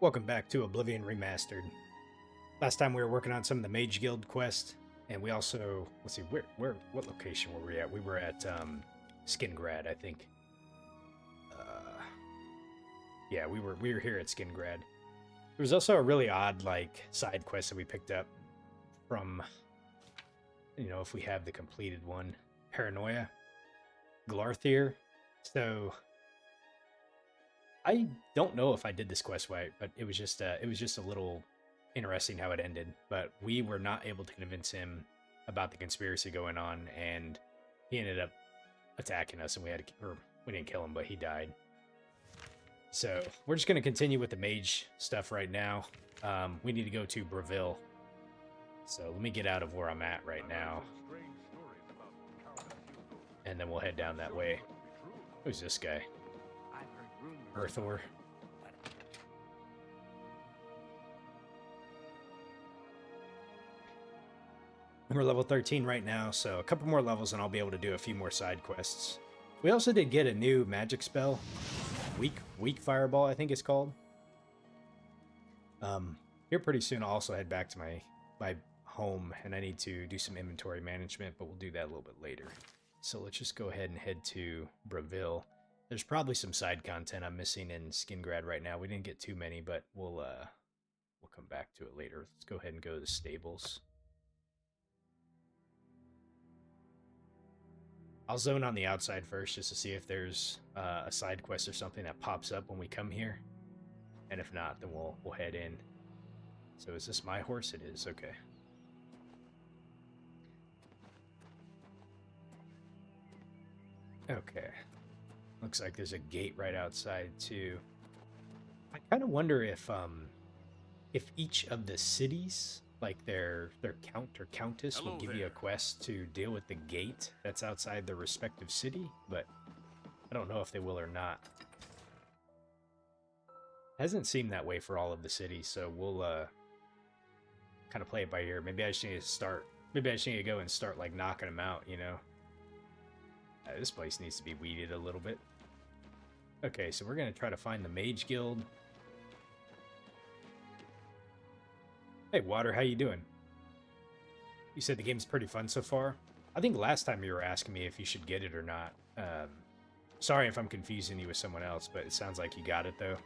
Welcome back to Oblivion Remastered. Last time we were working on some of the Mage Guild quest, and we also, let's see, what location were we at? We were at Skingrad, I think. Yeah, we were here at Skingrad. There was also a really odd, side quest that we picked up from, if we have the completed one, Paranoia, Glarthir. So I don't know if I did this quest right, but it was just a little interesting how it ended. But we were not able to convince him about the conspiracy going on, and he ended up attacking us, and we didn't kill him, but he died. So we're just going to continue with the mage stuff right now. We need to go to Breville. So let me get out of where I'm at right now, and then we'll head down that way. Who's this guy? Earthor. We're level 13 right now, so a couple more levels and I'll be able to do a few more side quests. We also did get a new magic spell. Weak Fireball, I think it's called. Here pretty soon I'll also head back to my home, and I need to do some inventory management, but we'll do that a little bit later. So let's just go ahead and head to Breville. There's probably some side content I'm missing in Skingrad right now. We didn't get too many, but we'll come back to it later. Let's go ahead and go to the stables. I'll zone on the outside first just to see if there's a side quest or something that pops up when we come here. And if not, then we'll head in. So is this my horse? It is. Okay. Okay. Looks like there's a gate right outside too. I kind of wonder if each of the cities, like their count or countess, will give you a quest to deal with the gate that's outside the respective city, but I don't know if they will or not. Hasn't seemed that way for all of the cities, so we'll kind of play it by ear. Maybe I just need to start. Maybe I just need to go and start like knocking them out, you know. This place needs to be weeded a little bit. Okay, so we're gonna try to find the Mage Guild. Hey, Water, how you doing? You said the game's pretty fun so far. I think last time you were asking me if you should get it or not. Sorry if I'm confusing you with someone else, but it sounds like you got it, though.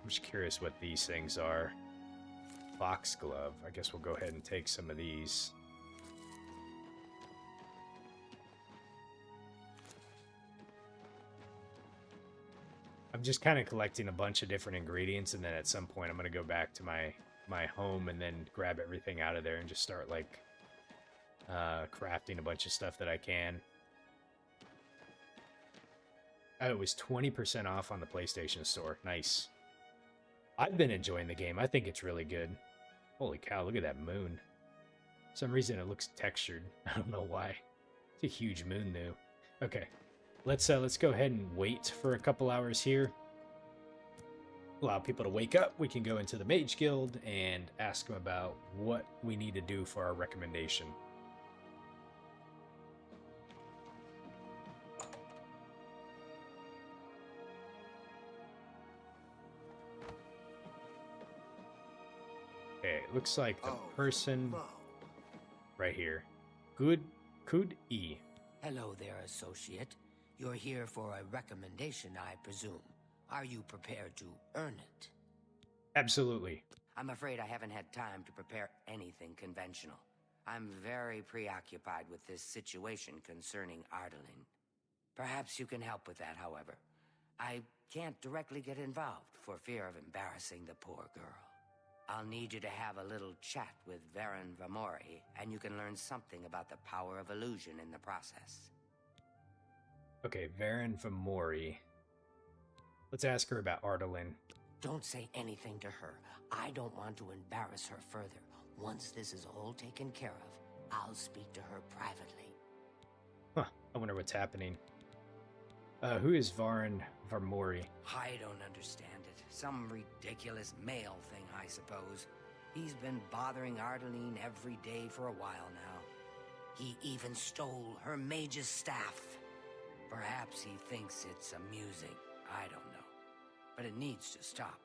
I'm just curious what these things are. Foxglove. I guess we'll go ahead and take some of these. I'm just kind of collecting a bunch of different ingredients, and then at some point I'm going to go back to my home and then grab everything out of there and just start like crafting a bunch of stuff that I can. Oh, it was 20% off on the PlayStation Store. Nice. I've been enjoying the game. I think it's really good. Holy cow, look at that moon. For some reason it looks textured. I don't know why. It's a huge moon though. Okay. Let's go ahead and wait for a couple hours here. Allow people to wake up. We can go into the Mage Guild and ask them about what we need to do for our recommendation. Okay, it looks like the person right here. Could E. Hello there, associate. You're here for a recommendation, I presume. Are you prepared to earn it? Absolutely. I'm afraid I haven't had time to prepare anything conventional. I'm very preoccupied with this situation concerning Ardalin. Perhaps you can help with that, however. I can't directly get involved for fear of embarrassing the poor girl. I'll need you to have a little chat with Varen Vamori, and you can learn something about the power of illusion in the process. Okay, Varen Vamori. Let's ask her about Ardalin. Don't say anything to her. I don't want to embarrass her further. Once this is all taken care of, I'll speak to her privately. Huh, I wonder what's happening. Who is Varen Vamori? I don't understand it. Some ridiculous male thing, I suppose. He's been bothering Ardalin every day for a while now. He even stole her mage's staff. Perhaps he thinks it's amusing. I don't know. but it needs to stop.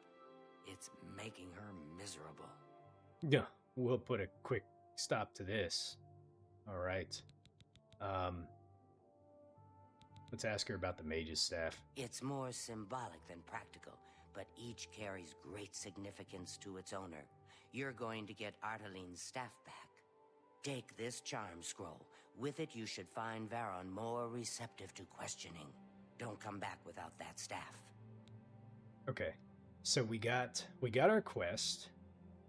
It's making her miserable. Yeah, we'll put a quick stop to this. All right. Let's ask her about the mage's staff. It's more symbolic than practical, but each carries great significance to its owner. You're going to get Ardalin's staff back. Take this charm scroll. With it, you should find Varon more receptive to questioning. Don't come back without that staff. Okay, so we got our quest,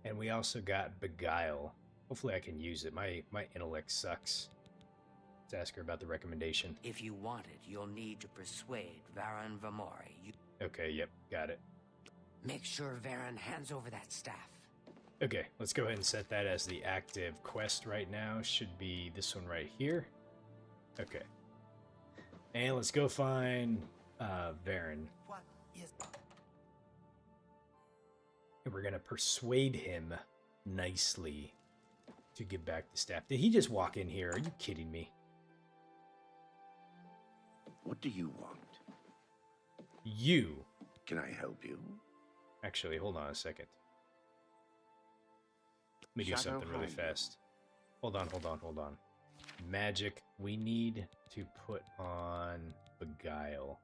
and we also got Beguile. Hopefully I can use it. My intellect sucks. Let's ask her about the recommendation. If you want it, you'll need to persuade Varon Vamori. Okay, yep, got it. Make sure Varon hands over that staff. Okay, let's go ahead and set that as the active quest right now. Should be this one right here. Okay. And let's go find Varon. What is... And we're going to persuade him nicely to give back the staff. Did he just walk in here? Are you kidding me? What do you want? You. Can I help you? Actually, hold on a second. Let me do Shadow something really hide. fast. Hold on. Magic. We need to put on Beguile.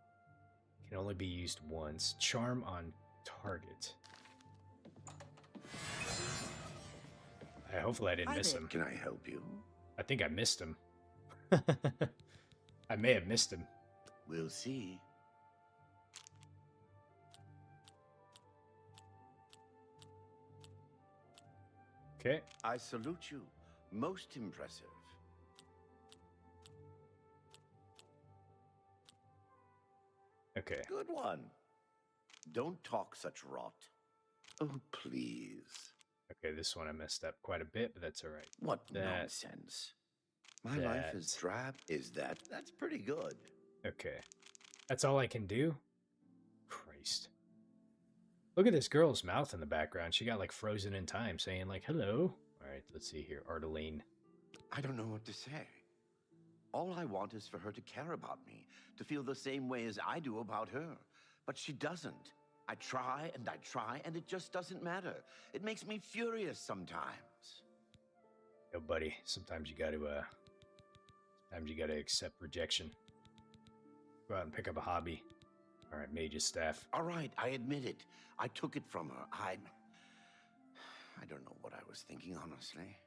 Can only be used once. Charm on target. Hopefully I didn't miss him. Can I help you? I think I missed him. I may have missed him. We'll see. Okay. I salute you. Most impressive. Okay. Good one. Don't talk such rot. Oh, please. Okay, this one I messed up quite a bit, but that's all right. What That- nonsense. My life is that- drab. Is that? That's pretty good. Okay. That's all I can do? Christ. Look at this girl's mouth in the background. She got like frozen in time saying like, hello. All right, let's see here. Ardaline. I don't know what to say. All I want is for her to care about me, to feel the same way as I do about her. But she doesn't. I try, and it just doesn't matter. It makes me furious sometimes. Yo, buddy, sometimes you gotta accept rejection. Go out and pick up a hobby. All right, mage's staff. All right, I admit it. I took it from her. I don't know what I was thinking, honestly.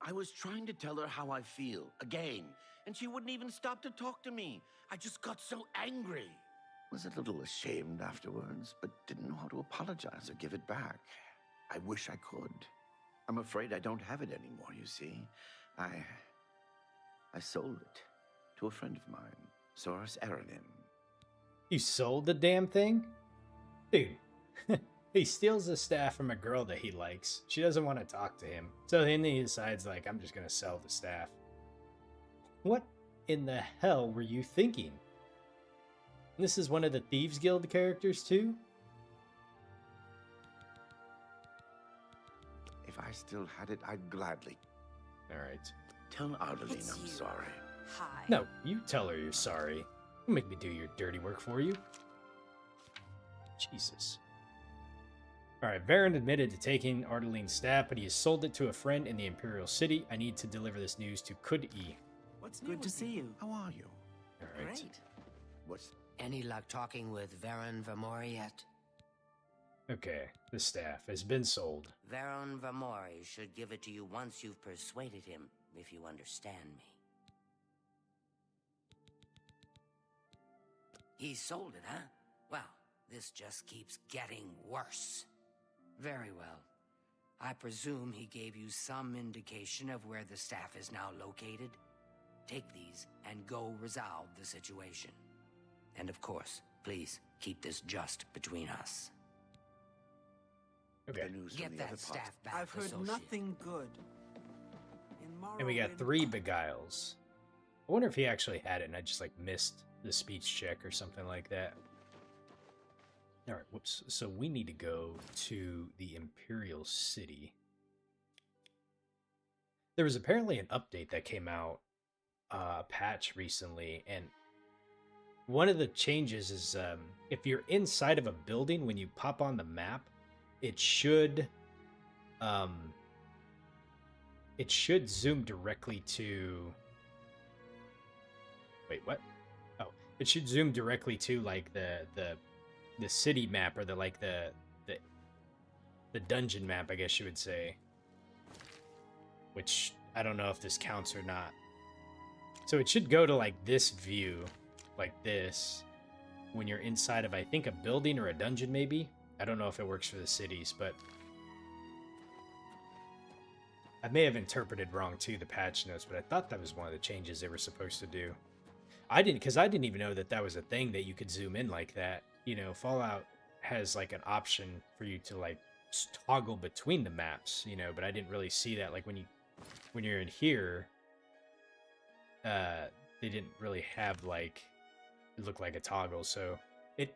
I was trying to tell her how I feel, again, and she wouldn't even stop to talk to me. I just got so angry. Was a little ashamed afterwards, but didn't know how to apologize or give it back. I wish I could. I'm afraid I don't have it anymore, you see. I sold it to a friend of mine, Soros Aranin. You sold the damn thing? Dude. He steals the staff from a girl that he likes. She doesn't want to talk to him. So then he decides, like, I'm just going to sell the staff. What in the hell were you thinking? This is one of the Thieves Guild characters, too? If I still had it, I'd gladly. Alright. Tell Ardaline It's I'm you. sorry. Hi. No, you tell her you're sorry. Don't make me do your dirty work for you. Jesus. Alright, Varon admitted to taking Ardaline's staff, but he has sold it to a friend in the Imperial City. I need to deliver this news to Cyrodiil. What's good to see you. How are you? Alright. Great. What's Any luck talking with Varon Vamori yet? Okay, the staff has been sold. Varon Vamori should give it to you once you've persuaded him, if you understand me. He sold it, huh? Well, this just keeps getting worse. Very well. I presume he gave you some indication of where the staff is now located? Take these and go resolve the situation. And of course, please keep this just between us. Okay. the news from Get the that other staff parts? back, I've heard associate. nothing good. In And we got Morrowind- 3 Beguiles. I wonder if he actually had it and I just like missed the speech check or something like that. Alright, whoops. So we need to go to the Imperial City. There was apparently an update that came out, a patch recently, and one of the changes is if you're inside of a building, when you pop on the map, it should zoom directly to. Wait, what? Oh, it should zoom directly to like the city map, or the dungeon map, I guess you would say. Which I don't know if this counts or not. So it should go to like this view, like this, when you're inside of, I think, a building or a dungeon maybe. I don't know if it works for the cities, but I may have interpreted wrong too, the patch notes, but I thought that was one of the changes they were supposed to do. I didn't even know that that was a thing, that you could zoom in like that. You know, Fallout has like an option for you to like toggle between the maps, you know, but I didn't really see that. Like when you're in here, they didn't really have like, it looked like a toggle. So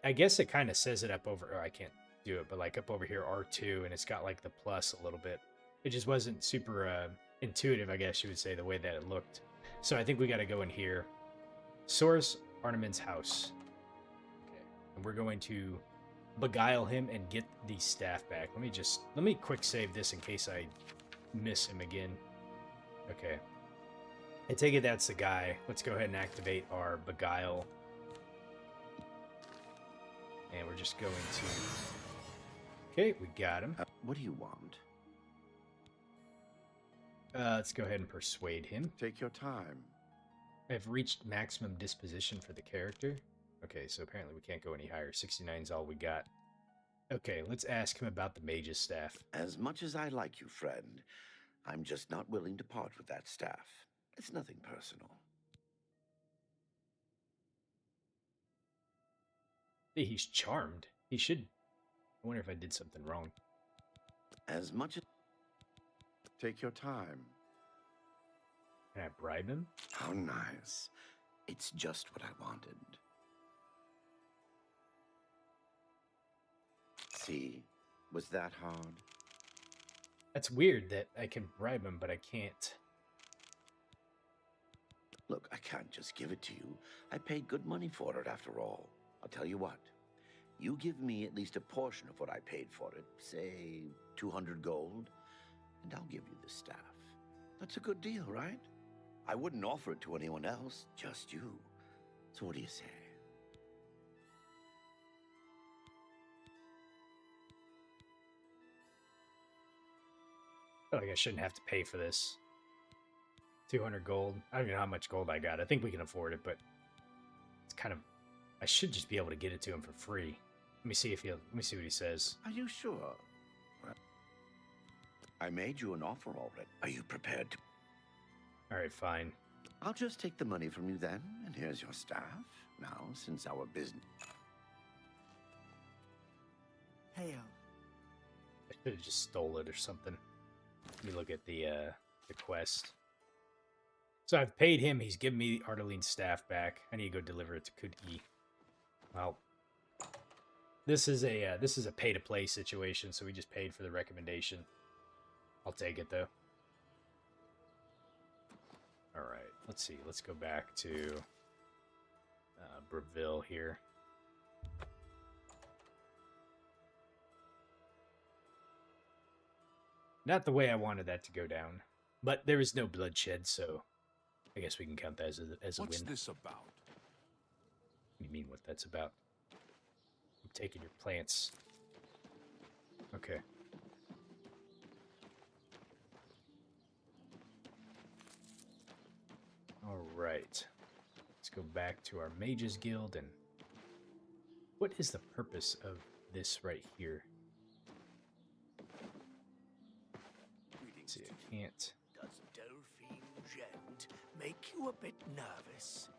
I guess it kind of says it up over, oh, I can't do it, but like up over here, R2, and it's got like the plus a little bit. It just wasn't super intuitive, I guess you would say, the way that it looked. So I think we got to go in here. Source Arneman's house. Okay, and we're going to beguile him and get the staff back. Let me quick save this in case I miss him again. Okay. I take it that's the guy. Let's go ahead and activate our beguile. And we're just going to... Okay, we got him. What do you want? Let's go ahead and persuade him. Take your time. I've reached maximum disposition for the character. Okay, so apparently we can't go any higher. 69 is all we got. Okay, let's ask him about the mage's staff. As much as I like you, friend, I'm just not willing to part with that staff. It's nothing personal. Hey, he's charmed. He should... I wonder if I did something wrong. As much as... Take your time. Can I bribe him? How nice. It's just what I wanted. See? Was that hard? That's weird that I can bribe him, but I can't. Look, I can't just give it to you. I paid good money for it, after all. I'll tell you what. You give me at least a portion of what I paid for it, say 200 gold, and I'll give you the staff. That's a good deal, right? I wouldn't offer it to anyone else, just you. So what do you say? I feel like I shouldn't have to pay for this. 200 gold. I don't even know how much gold I got. I think we can afford it, but it's kind of... I should just be able to get it to him for free. Let me see what he says. Are you sure? Well, I made you an offer already. Are you prepared to... All right, fine. I'll just take the money from you then, and here's your staff. Now, since our business... Hail. I should have just stole it or something. Let me look at the quest. So I've paid him. He's given me Ardaline's staff back. I need to go deliver it to Kudki. Well, this is a pay-to-play situation, so we just paid for the recommendation. I'll take it, though. All right, let's see. Let's go back to Breville here. Not the way I wanted that to go down, but there is no bloodshed, so I guess we can count that as a win. What's this about? What do you mean what that's about? I'm taking your plants. Okay. Alright. Let's go back to our Mages Guild, and what is the purpose of this right here? Let's see, I can't... Does Delphine Gent make you a bit nervous?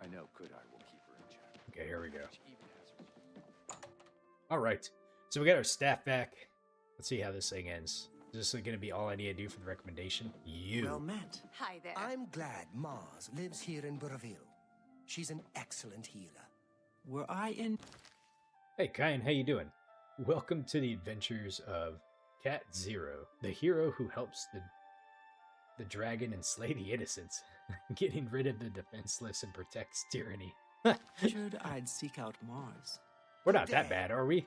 I know Kudai will keep her in check. Okay, here we go. She even has her... Alright, so we got our staff back. Let's see how this thing ends. Is this going to be all I need to do for the recommendation? You. Well met. Hi there. I'm glad Mars lives here in Breville. She's an excellent healer. Were I in... Hey, Kyan, how you doing? Welcome to the adventures of Cat Zero, the hero who helps the dragon and slay the innocents, getting rid of the defenseless and protects tyranny. Should I'd seek out Mars? We're not that bad, are we?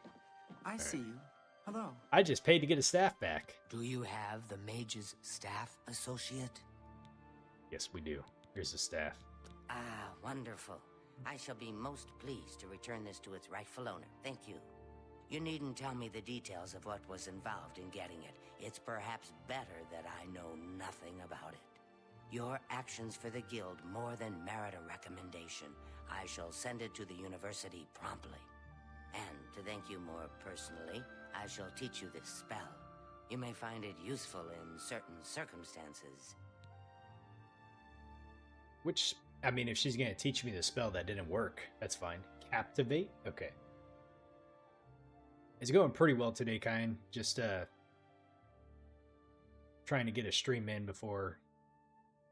I see you. Hello. I just paid to get a staff back. Do you have the mage's staff, associate? Yes, we do. Here's the staff. Ah, wonderful. I shall be most pleased to return this to its rightful owner. Thank you. You needn't tell me the details of what was involved in getting it. It's perhaps better that I know nothing about it. Your actions for the guild more than merit a recommendation. I shall send it to the university promptly. And to thank you more personally, I shall teach you this spell. You may find it useful in certain circumstances. Which, I mean, if she's going to teach me the spell that didn't work, that's fine. Captivate? Okay. It's going pretty well today, Kyan. Just trying to get a stream in before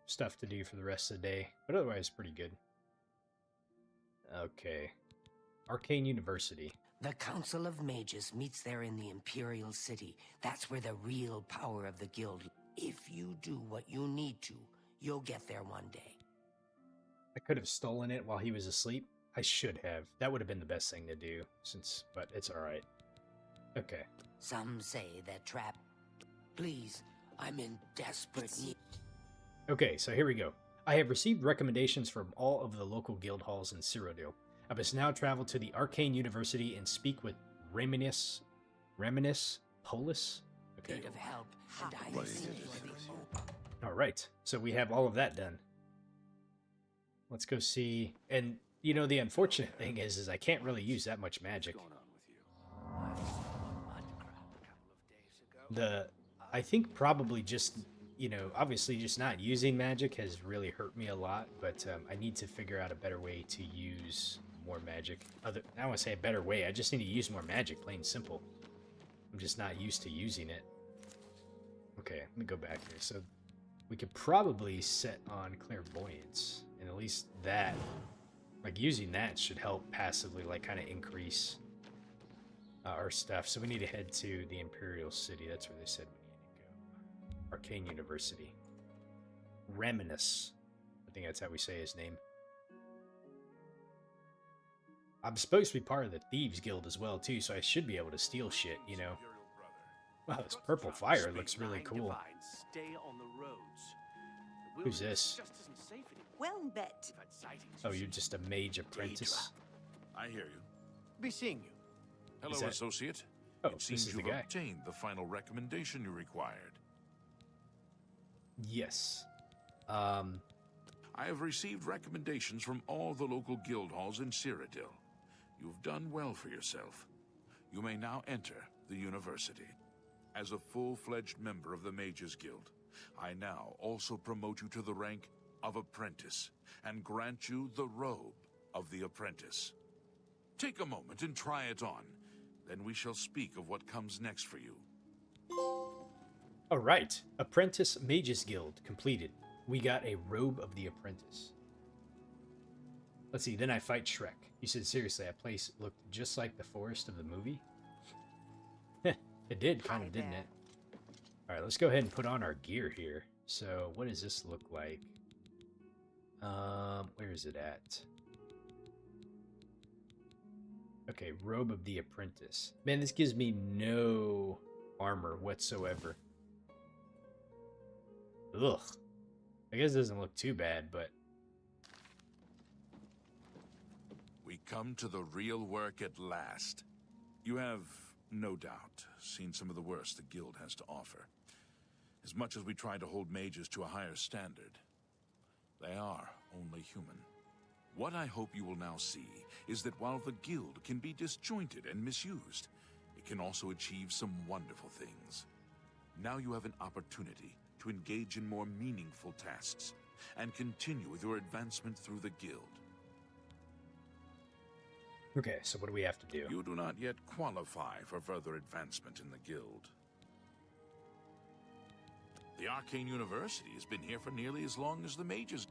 stuff to do for the rest of the day. But otherwise, pretty good. Okay. Arcane University. The Council of Mages meets there in the Imperial City. That's where the real power of the guild. If you do what you need to, you'll get there one day. I could have stolen it while he was asleep. I should have. That would have been the best thing to do, but it's alright. Okay. Some say that trap... Please, I'm in desperate need. Okay, so here we go. I have received recommendations from all of the local guild halls in Cyrodiil. I must now travel to the Arcane University and speak with Reminis Polis? Okay. Need of help, and I see you. Alright, so we have all of that done. Let's go see... And, you know, the unfortunate thing is I can't really use that much magic. I think probably just, you know, obviously just not using magic has really hurt me a lot, but I need to figure out a better way to use more magic. I want to say a better way, I just need to use more magic, plain and simple. I'm just not used to using it. Okay, let me go back here. So we could probably set on clairvoyance, and at least that, like using that should help passively, like kind of increase our stuff. So we need to head to the Imperial City. That's where they said we need to go. Arcane University. Reminis. I think that's how we say his name. I'm supposed to be part of the Thieves Guild as well, too, so I should be able to steal shit, you know. Wow, this purple fire looks really cool. Who's this? Well bet. Oh, you're just a mage apprentice? I hear you. Be seeing you. Hello, that... associate. Oh, it seems this is the you've guy. obtained the final recommendation you required. Yes. I have received recommendations from all the local guild halls in Cyrodiil. You've done well for yourself. You may now enter the university. As a full-fledged member of the Mages Guild, I now also promote you to the rank of apprentice and grant you the robe of the apprentice. Take a moment and try it on. Then we shall speak of what comes next for you. Alright, Apprentice Mages Guild completed. We got a robe of the apprentice. Let's see, then I fight Shrek. You said seriously, that place looked just like the forest of the movie? It did, kind of, didn't it? Alright, let's go ahead and put on our gear here. So, what does this look like? Where is it at? Okay, robe of the apprentice. Man, this gives me no armor whatsoever. Ugh. I guess it doesn't look too bad, but... We come to the real work at last. You have, no doubt, seen some of the worst the guild has to offer. As much as we try to hold mages to a higher standard, they are only human. What I hope you will now see is that while the guild can be disjointed and misused, it can also achieve some wonderful things. Now you have an opportunity to engage in more meaningful tasks and continue with your advancement through the guild. Okay, so what do we have to do? You do not yet qualify for further advancement in the guild. The Arcane University has been here for nearly as long as the Mages.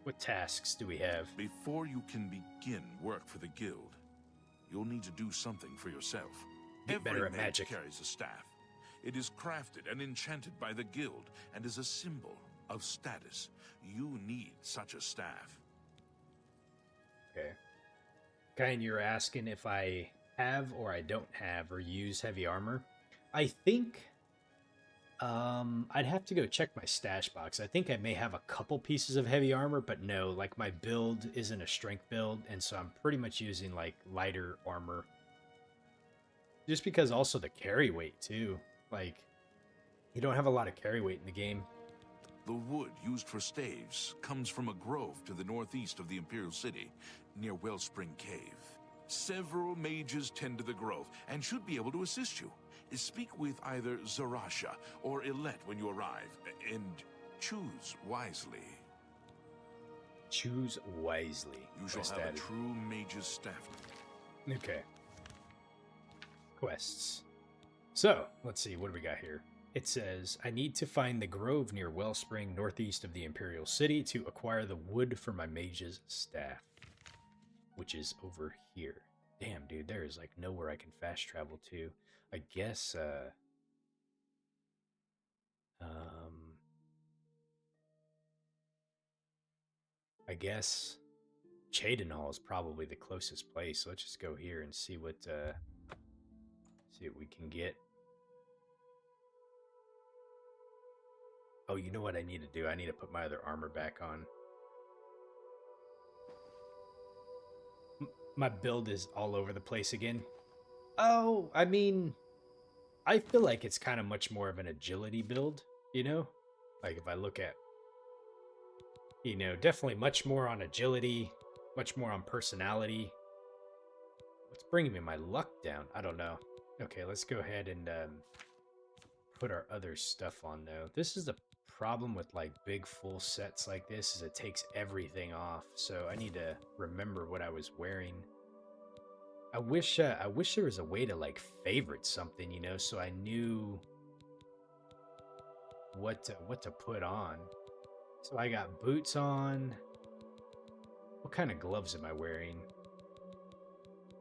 What tasks do we have? Before you can begin work for the guild, you'll need to do something for yourself. Get better at mage magic. Carries a staff. It is crafted and enchanted by the guild and is a symbol of status. You need such a staff. Okay. Kind, you're asking if I have or I don't have or use heavy armor. I think I'd have to go check my stash box. I think I may have a couple pieces of heavy armor, but no, like my build isn't a strength build, and so I'm pretty much using like lighter armor. Just because also the carry weight too. Like, you don't have a lot of carry weight in the game. The wood used for staves comes from a grove to the northeast of the Imperial City, near Wellspring Cave. Several mages tend to the grove and should be able to assist you. Speak with either Zarasha or Ilette when you arrive, and choose wisely. Choose wisely. You shall have a true mage's staff. Okay. Quests. So, let's see, what do we got here? It says, I need to find the grove near Wellspring, northeast of the Imperial City, to acquire the wood for my mage's staff, which is over here. Damn, dude, there is like nowhere I can fast travel to. I guess, I guess Cyrodiil is probably the closest place. So let's just go here and see what we can get. Oh, you know what I need to do? I need to put my other armor back on. My build is all over the place again. Oh, I mean, I feel like it's kind of much more of an agility build, you know? Like if I look at, you know, definitely much more on agility, much more on personality. What's bringing me my luck down? I don't know. Okay, let's go ahead and put our other stuff on though. This is the problem with like big full sets like this, is it takes everything off. So I need to remember what I was wearing. I wish there was a way to like favorite something, you know, so I knew what to put on. So I got boots on. What kind of gloves am I wearing?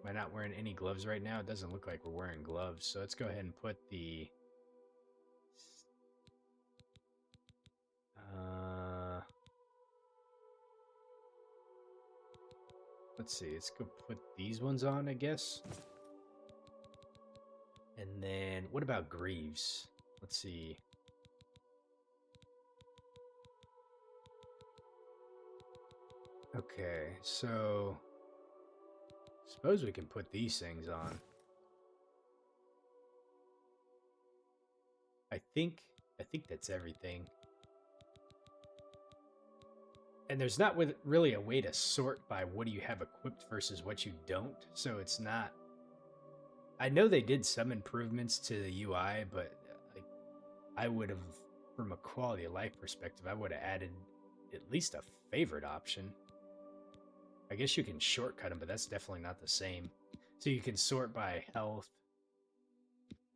Am I not wearing any gloves right now? It doesn't look like we're wearing gloves. So let's go ahead and put the let's see, let's go put these ones on, I guess. And then, what about greaves? Let's see. Okay, so suppose we can put these things on. I think that's everything. And there's not really a way to sort by what do you have equipped versus what you don't. So it's not... I know they did some improvements to the UI, but like, I would have, from a quality of life perspective, I would have added at least a favorite option. I guess you can shortcut them, but that's definitely not the same. So you can sort by health,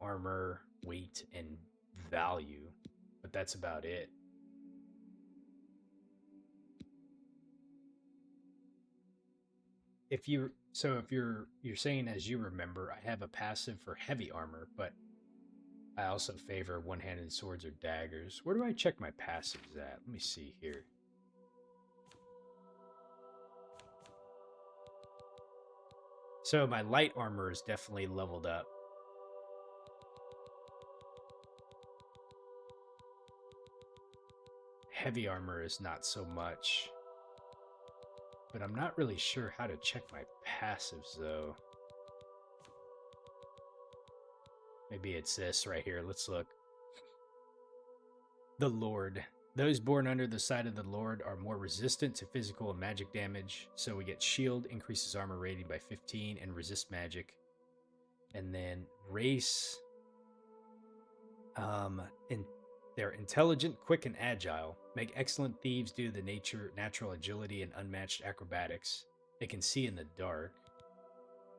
armor, weight, and value, but that's about it. If you're saying, as you remember, I have a passive for heavy armor, but I also favor one-handed swords or daggers. Where do I check my passives at? Let me see here. So my light armor is definitely leveled up. Heavy armor is not so much. But I'm not really sure how to check my passives, though. Maybe it's this right here. Let's look. The Lord. Those born under the side of the Lord are more resistant to physical and magic damage. So we get shield, increases armor rating by 15, and resist magic. And then race. They're intelligent, quick, and agile. Make excellent thieves due to the natural agility and unmatched acrobatics. They can see in the dark.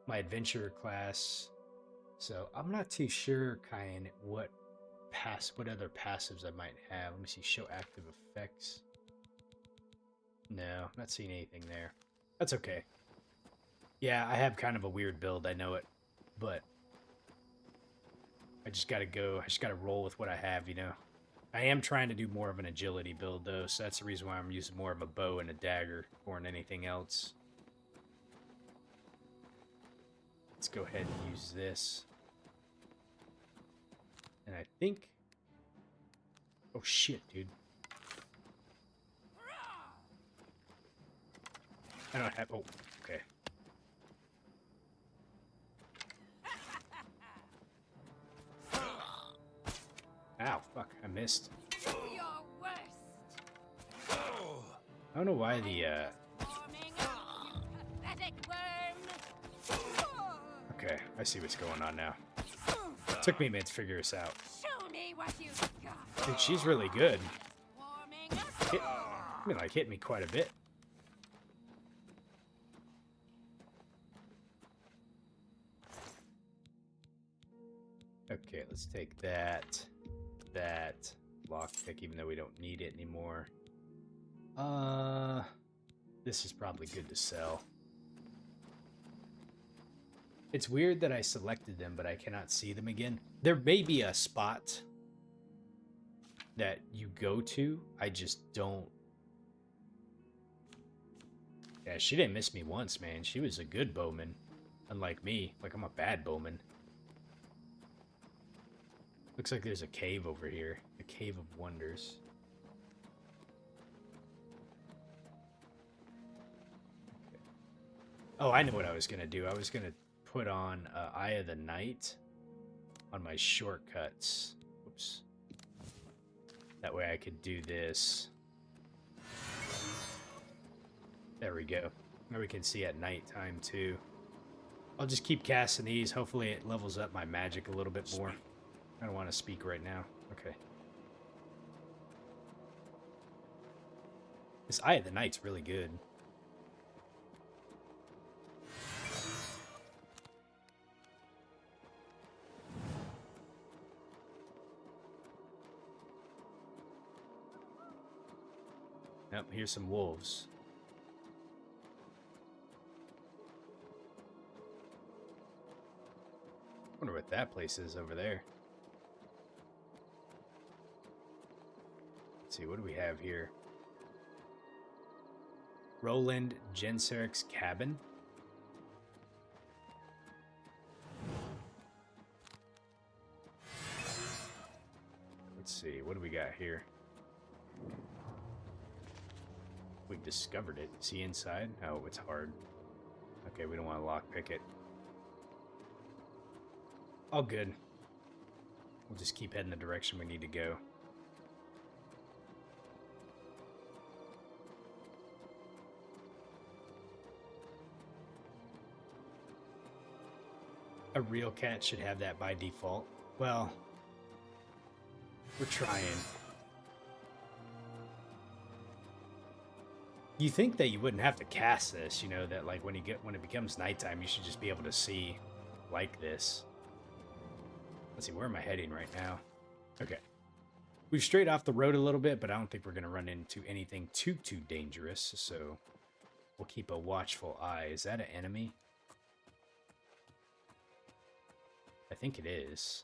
My adventurer class. So I'm not too sure kind what other passives I might have. Let me see. Show active effects. No, not seeing anything there. That's okay. Yeah, I have kind of a weird build. I know it, but I just gotta go. I just gotta roll with what I have, you know. I am trying to do more of an agility build, though, so that's the reason why I'm using more of a bow and a dagger more than anything else. Let's go ahead and use this. And I think... Oh shit, dude. I don't have... Oh, okay. Ow, fuck, I missed. Your worst. I don't know why the, Warming up, you pathetic worm. Okay, I see what's going on now. Took me a minute to figure this out. Show me what you got. Dude, she's really good. Warming up. I mean, like, hit me quite a bit. Okay, let's take that, lockpick, even though we don't need it anymore. This is probably good to sell. It's weird that I selected them, but I cannot see them again. There may be a spot that you go to, I just don't. Yeah, she didn't miss me once, man. She was a good bowman, unlike me. Like, I'm a bad bowman. Looks like there's a cave over here. A cave of wonders. Okay. Oh, I know what I was going to do. I was going to put on Eye of the Night on my shortcuts. Oops. That way I could do this. There we go. Now we can see at nighttime too. I'll just keep casting these. Hopefully it levels up my magic a little bit more. I don't want to speak right now. Okay. This Eye of the Night's really good. Yep, here's some wolves. Wonder what that place is over there. Let's see, what do we have here? Roland Genseric's cabin. Let's see, what do we got here? We've discovered it. Is he inside? Oh, it's hard. Okay, we don't want to lockpick it. All good. We'll just keep heading the direction we need to go. A real cat should have that by default. Well, we're trying. You think that you wouldn't have to cast this, you know, that like when it becomes nighttime, you should just be able to see like this. Let's see, where am I heading right now? Okay. We've strayed off the road a little bit, but I don't think we're going to run into anything too dangerous, so we'll keep a watchful eye. Is that an enemy? I think it is.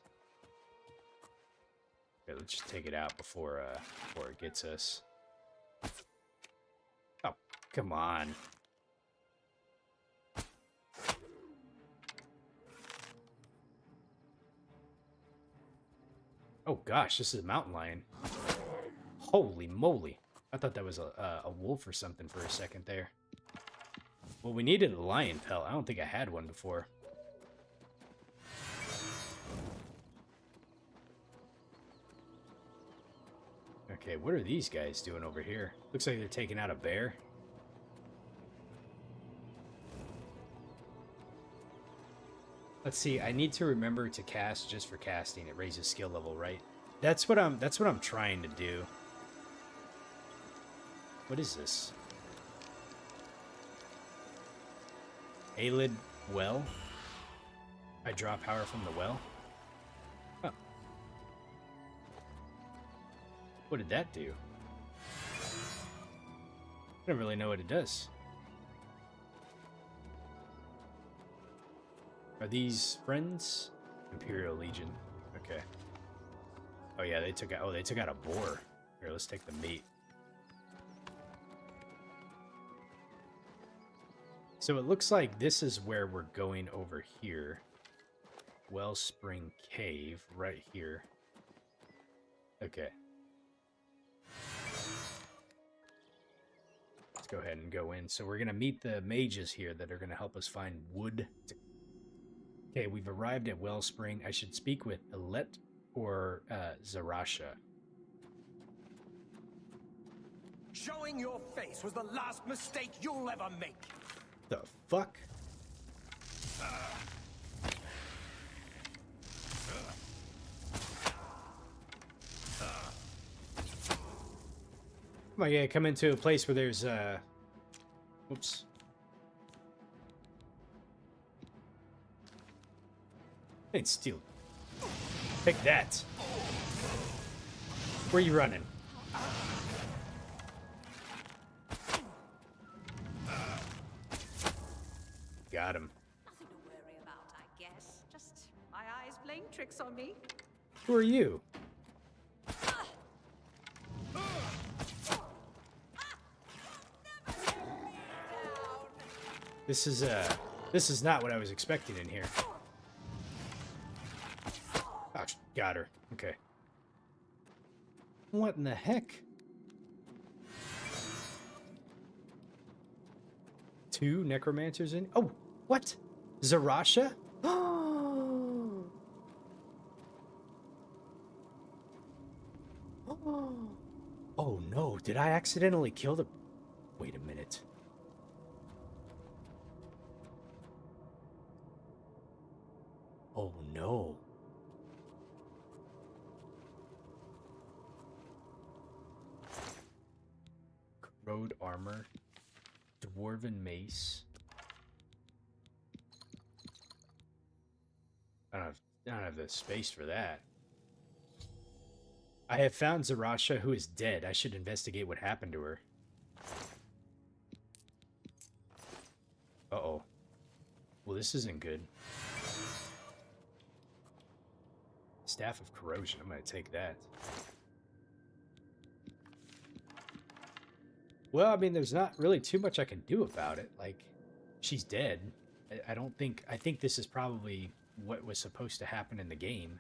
Okay, let's just take it out before it gets us. Oh, come on. Oh gosh, this is a mountain lion. Holy moly. I thought that was a wolf or something for a second there. Well, we needed a lion pelt. I don't think I had one before. Okay, what are these guys doing over here? Looks like they're taking out a bear. Let's see, I need to remember to cast just for casting. It raises skill level, right? That's what I'm trying to do. What is this? Aelid well? I draw power from the well? Huh. What did that do? I don't really know what it does. Are these friends? Imperial Legion. Okay. Oh yeah, they took out a boar. Here, let's take the meat. So it looks like this is where we're going over here. Wellspring Cave, right here. Okay. Let's go ahead and go in. So we're going to meet the mages here that are going to help us find wood. Okay, we've arrived at Wellspring. I should speak with Alet or Zarasha. Showing your face was the last mistake you'll ever make. The fuck? Am I gonna come into a place where there's oops. Ain't steal. Take that. Where you running? Got him. Nothing to worry about, I guess. Just my eyes playing tricks on me. Who are you? This is not what I was expecting in here. Oh, got her. Okay. What in the heck? 2 necromancers in? Oh, what? Zarasha? Oh no, did I accidentally kill the... Wait a minute. Oh no. Corrode armor. Dwarven mace. I don't have the space for that. I have found Zarasha, who is dead. I should investigate what happened to her. Uh-oh. Well, this isn't good. Staff of Corrosion. I'm going to take that. Well, I mean, there's not really too much I can do about it. Like, she's dead. I don't think... I think this is probably what was supposed to happen in the game.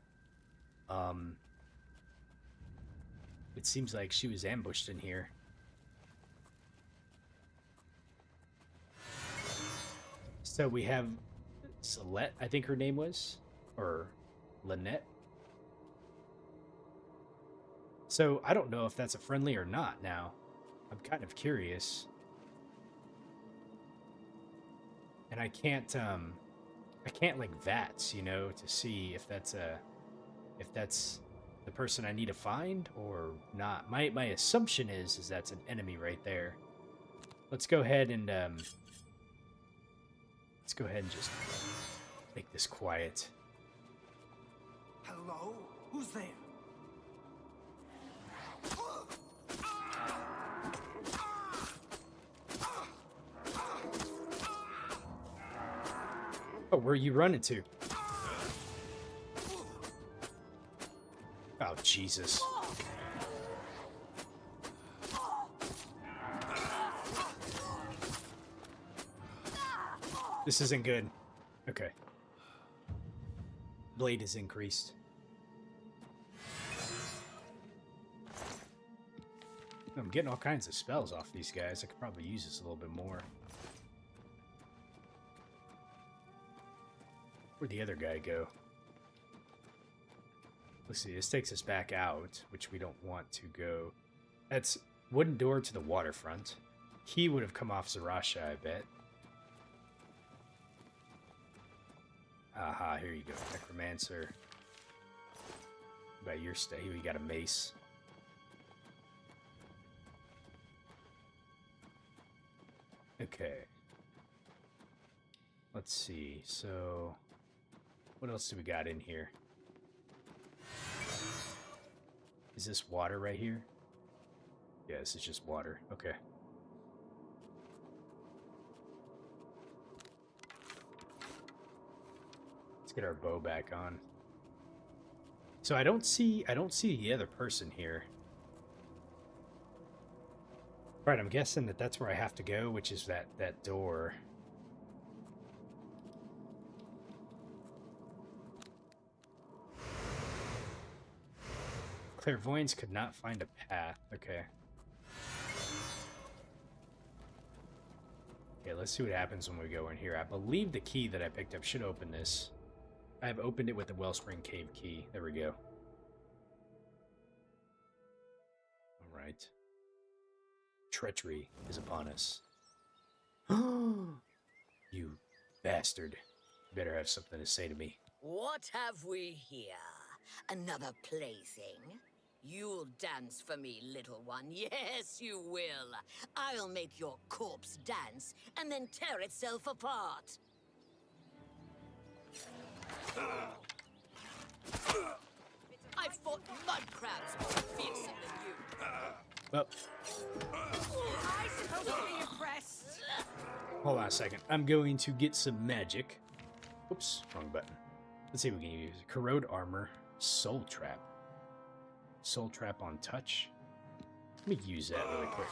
It seems like she was ambushed in here. So we have Celeste, I think her name was, or Lynette. So I don't know if that's a friendly or not now. I'm kind of curious. And I can't like VATS, you know, to see if that's the person I need to find or not. My assumption is that's an enemy right there. Let's go ahead and just make this quiet. Hello? Who's there? Oh, where are you running to? Oh, Jesus. This isn't good. Okay. Blade is increased. I'm getting all kinds of spells off these guys. I could probably use this a little bit more. Where'd the other guy go? Let's see, this takes us back out, which we don't want to go. That's wooden door to the waterfront. He would have come off Zarasha, I bet. Aha, here you go, Necromancer. By your stay, we got a mace. Okay. Let's see, so... what else do we got in here? Is this water right here? Yeah, this is just water. Okay. Let's get our bow back on. So I don't see the other person here. Right, I'm guessing that's where I have to go, which is that door. Clairvoyance could not find a path. Okay. Okay, let's see what happens when we go in here. I believe the key that I picked up should open this. I've opened it with the Wellspring Cave key. There we go. Alright. Treachery is upon us. You bastard. You better have something to say to me. What have we here? Another plaything? You'll dance for me, little one. Yes, you will. I'll make your corpse dance and then tear itself apart. I've fought mud crabs more fearsome than you. Well, I suppose to be impressed. hold on a second. I'm going to get some magic. Oops, wrong button. Let's see what we can use. Corrode armor, soul trap. Soul trap on touch. Let me use that really quick.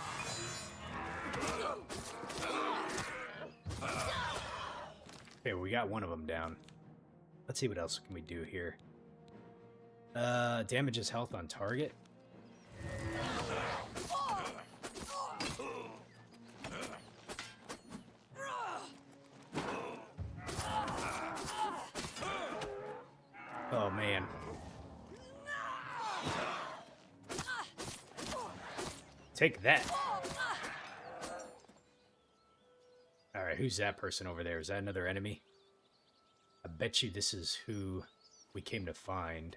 Okay, we got one of them down. Let's see what else can we do here. Damages health on target. Oh man. Take that. Alright, who's that person over there? Is that another enemy? I bet you this is who we came to find.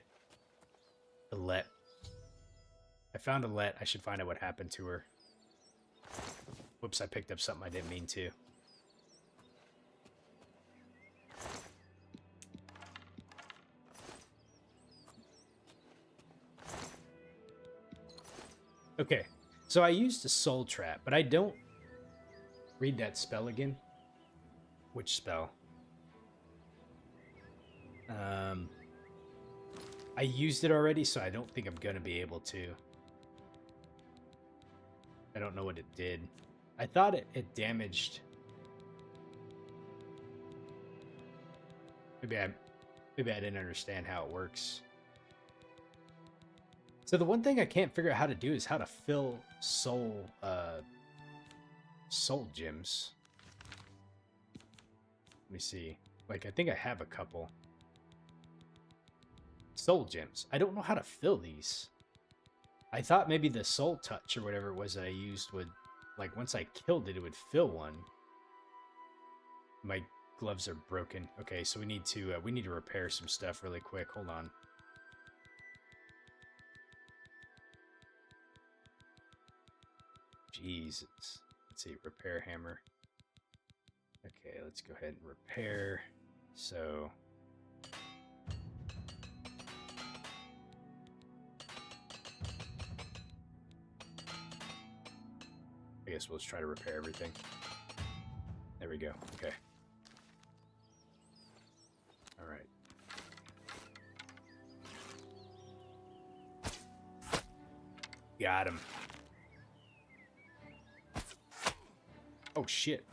Alette. I found Alette. I should find out what happened to her. Whoops, I picked up something I didn't mean to. Okay, so I used a soul trap, but I don't read that spell again. Which spell? I used it already, so I don't think I'm gonna be able to. I don't know what it did. I thought it damaged. Maybe I didn't understand how it works. So the one thing I can't figure out how to do is how to fill soul gems. Let me see. Like, I think I have a couple. Soul gems. I don't know how to fill these. I thought maybe the soul touch or whatever it was that I used would, like, once I killed it, it would fill one. My gloves are broken. Okay, so we need to repair some stuff really quick. Hold on. Jesus. Let's see, repair hammer. Okay, let's go ahead and repair. So I guess we'll just try to repair everything. There we go. Okay. All right. Got him. Oh, shit.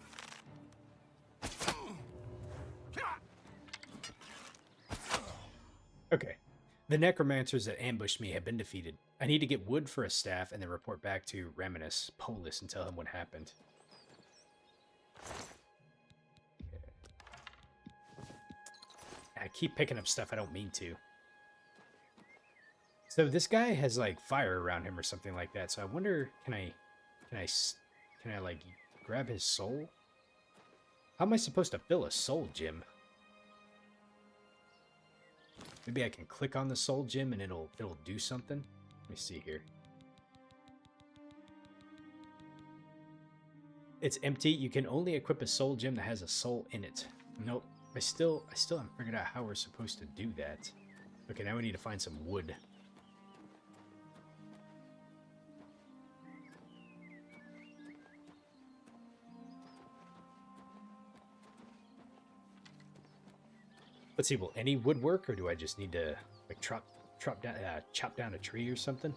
Okay. The necromancers that ambushed me have been defeated. I need to get wood for a staff and then report back to Raminus Polis and tell him what happened. Okay. I keep picking up stuff I don't mean to. So this guy has like fire around him or something like that. So I wonder, can I like grab his soul? How am I supposed to fill a soul gem? Maybe I can click on the soul gem and it'll do something. Let me see here. It's empty. You can only equip a soul gem that has a soul in it. Nope. I still haven't figured out how we're supposed to do that. Okay, now we need to find some wood. Let's see, will any wood work, or do I just need to like chop down a tree or something?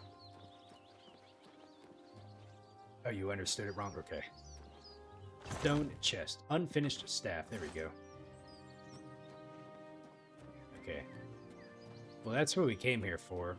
Oh, you understood it wrong? Okay. Stone chest. Unfinished staff. There we go. Okay. Well, that's what we came here for.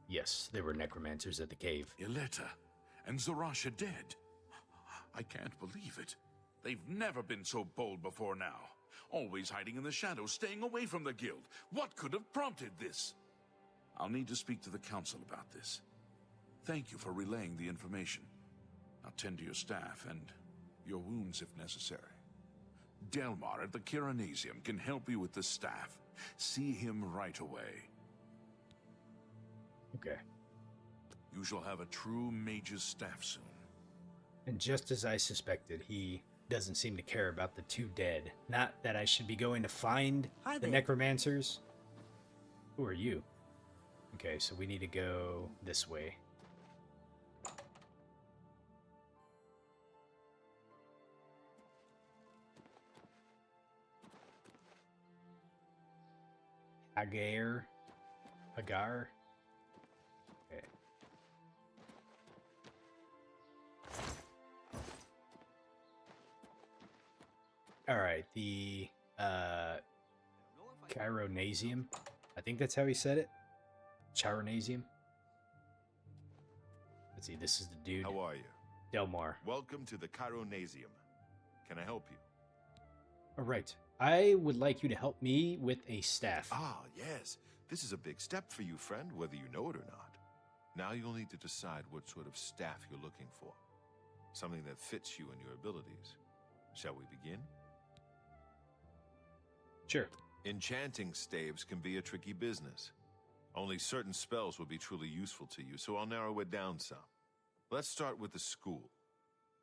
Yes, there were necromancers at the cave. Ileta and Zarasha dead. I can't believe it. They've never been so bold before now. Always hiding in the shadows, staying away from the guild. What could have prompted this? I'll need to speak to the council about this. Thank you for relaying the information. I'll tend to your staff and your wounds if necessary. Delmar at the Kiranasium can help you with the staff. See him right away. Okay. You shall have a true mage's staff soon. And just as I suspected, he doesn't seem to care about the two dead. Not that I should be going to find the necromancers. Who are you? Okay, so we need to go this way. Hagar. Okay. All right, the Chironasium. I think that's how he said it. Chironasium. Let's see, this is the dude. How are you? Delmar. Welcome to the Chironasium. Can I help you? All right. I would like you to help me with a staff. Ah, yes. This is a big step for you, friend, whether you know it or not. Now you'll need to decide what sort of staff you're looking for. Something that fits you and your abilities. Shall we begin? Sure. Enchanting staves can be a tricky business. Only certain spells will be truly useful to you, so I'll narrow it down some. Let's start with the school.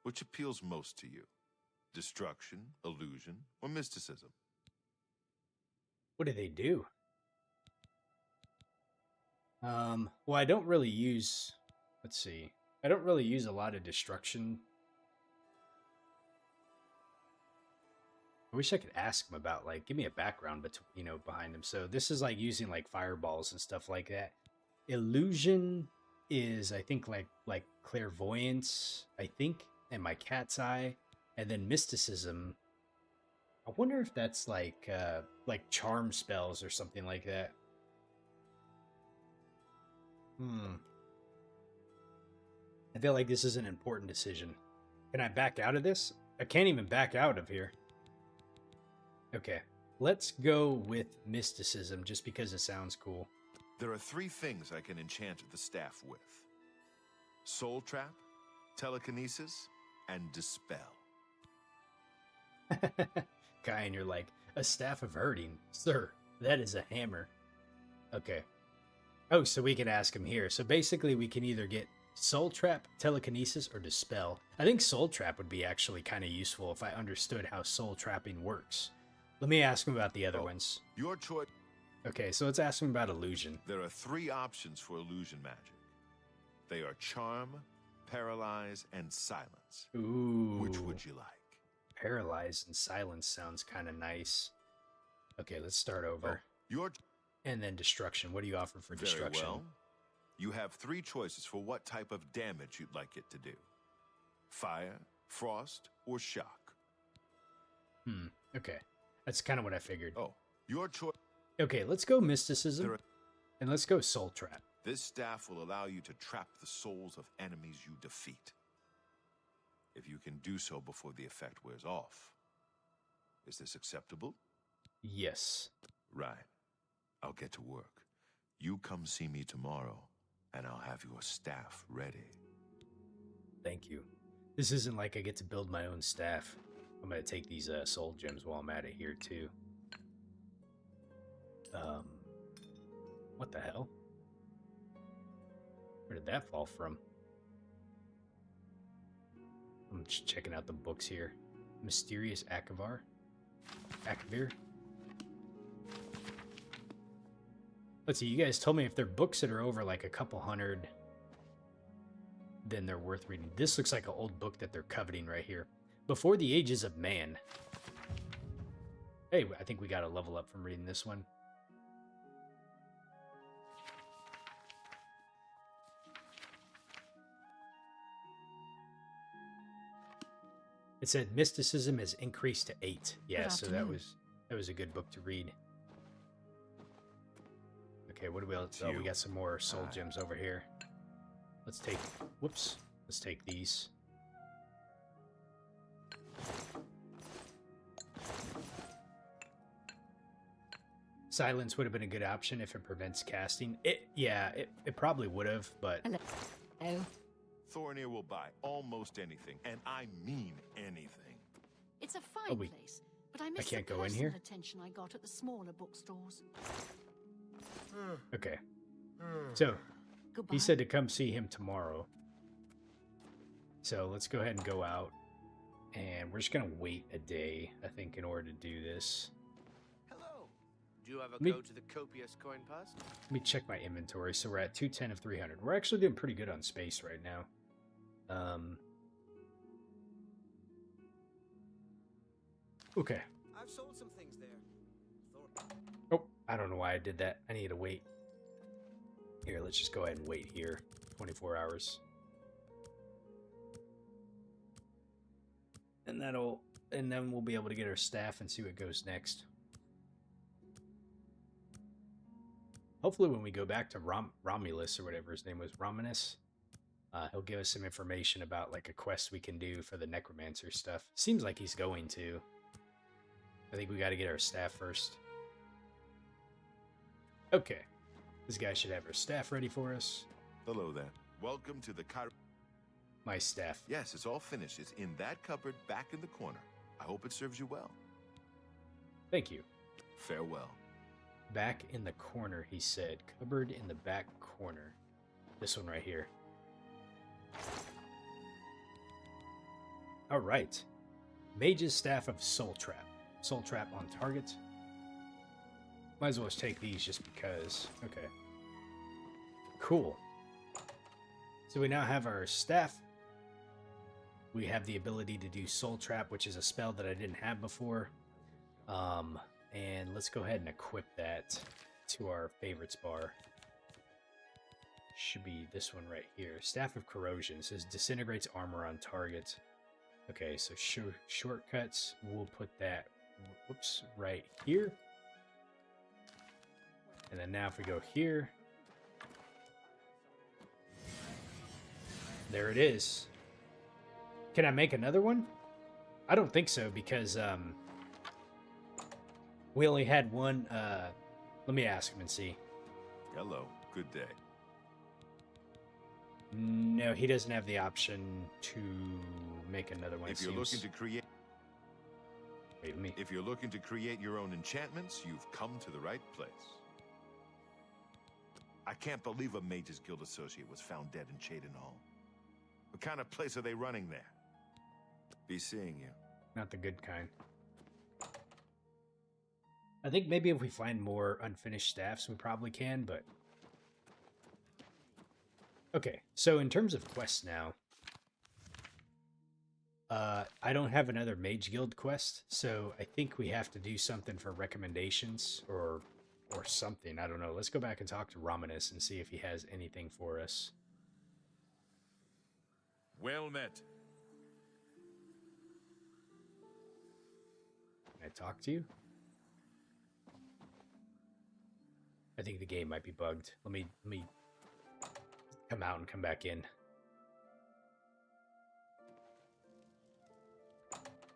Which appeals most to you? Destruction, illusion, or mysticism? What do they do? Well, I don't really use... Let's see. I don't really use a lot of destruction. I wish I could ask him about, like, give me a background, behind him. So this is, like, using, like, fireballs and stuff like that. Illusion is, I think, like clairvoyance, I think, and my cat's eye. And then mysticism, I wonder if that's, like charm spells or something like that. I feel like this is an important decision. Can I back out of this? I can't even back out of here. Okay, let's go with mysticism just because it sounds cool. There are 3 things I can enchant the staff with. Soul Trap, Telekinesis, and Dispel. Guy, and you're like, a staff of hurting? Sir, that is a hammer. Okay. Oh, so we can ask him here. So basically we can either get Soul Trap, Telekinesis, or Dispel. I think Soul Trap would be actually kind of useful if I understood how soul trapping works. Let me ask him about the other ones. Your choice. Okay, so let's ask him about illusion. There are 3 options for illusion magic. They are Charm, Paralyze, and Silence. Ooh. Which would you like? Paralyze and Silence sounds kind of nice. Okay, let's start over. And then Destruction. What do you offer for Destruction? Very well. You have 3 choices for what type of damage you'd like it to do. Fire, Frost, or Shock. Okay. That's kind of what I figured. Oh, your choice. Okay, let's go Mysticism. And let's go Soul Trap. This staff will allow you to trap the souls of enemies you defeat. If you can do so before the effect wears off. Is this acceptable? Yes. Right. I'll get to work. You come see me tomorrow, and I'll have your staff ready. Thank you. This isn't like I get to build my own staff. I'm going to take these soul gems while I'm at it here, too. What the hell? Where did that fall from? I'm just checking out the books here. Mysterious Akavir? Let's see, you guys told me if they're books that are over like a couple hundred, then they're worth reading. This looks like an old book that they're coveting right here. Before the Ages of Man. Hey, I think we got a level up from reading this one. It said mysticism has increased to 8. Yeah, so that was a good book to read. Okay, what do we else? Oh, we got some more soul gems over here. Let's take... Whoops. Let's take these. Silence would have been a good option if it prevents casting. It probably would have, but... Hello. Thornir will buy almost anything, and I mean anything. It's a fine place, but I miss can't the go in personal here? attention I got at the smaller bookstores. Okay. So, Goodbye. he said to come see him tomorrow. So, let's go ahead and go out. And we're just going to wait a day, I think, in order to do this. Hello. Do you ever Me- go to the copious coin purse? Let me check my inventory. So, we're at 210 of 300. We're actually doing pretty good on space right now. Okay. I've sold some things there. Oh, I don't know why I did that. I need to wait. Here, let's just go ahead and wait here. 24 hours. And then we'll be able to get our staff and see what goes next. Hopefully when we go back to Romulus or whatever his name was, Romanus, he'll give us some information about like a quest we can do for the Necromancer stuff. Seems like he's going to. I think we got to get our staff first. Okay. This guy should have our staff ready for us. Hello there. Welcome to the My staff. Yes, it's all finished. It's in that cupboard back in the corner. I hope it serves you well. Thank you. Farewell. Back in the corner, he said. Cupboard in the back corner. This one right here. All right. Mage's Staff of Soul Trap. Soul Trap on target. Might as well just take these just because. Okay. Cool. So we now have our staff. We have the ability to do Soul Trap, which is a spell that I didn't have before. And let's go ahead and equip that to our favorites bar. Should be this one right here. Staff of Corrosion. It says disintegrates armor on target. Okay, so shortcuts. We'll put that, whoops, right here. And then now if we go here. There it is. Can I make another one? I don't think so because we only had one. Let me ask him and see. Hello. Good day. No, he doesn't have the option to make another one. If you're looking to create... Wait, let me... If you're looking to create your own enchantments, you've come to the right place. I can't believe a Mages Guild associate was found dead in Cheydinhal. What kind of place are they running there? Be seeing you. Not the good kind. I think maybe if we find more unfinished staffs, we probably can, but... Okay, so in terms of quests now, I don't have another Mage Guild quest, so I think we have to do something for recommendations or something. I don't know. Let's go back and talk to Romanus and see if he has anything for us. Well met. Can I talk to you? I think the game might be bugged. Let me come out and come back in.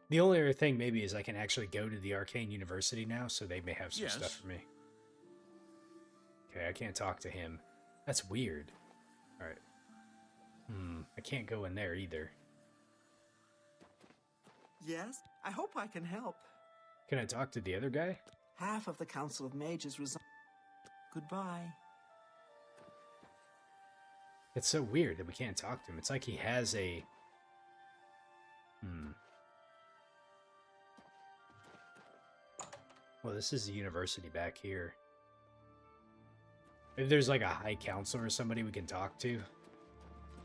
The only other thing maybe is I can actually go to the Arcane University now, so they may have some stuff for me. Okay, I can't talk to him. That's weird. Alright. I can't go in there either. Yes, I hope I can help. Can I talk to the other guy? Half of the Council of Mages resigned. Goodbye. It's so weird that we can't talk to him. It's like he has a... Well, this is the university back here. Maybe there's like a high council or somebody we can talk to.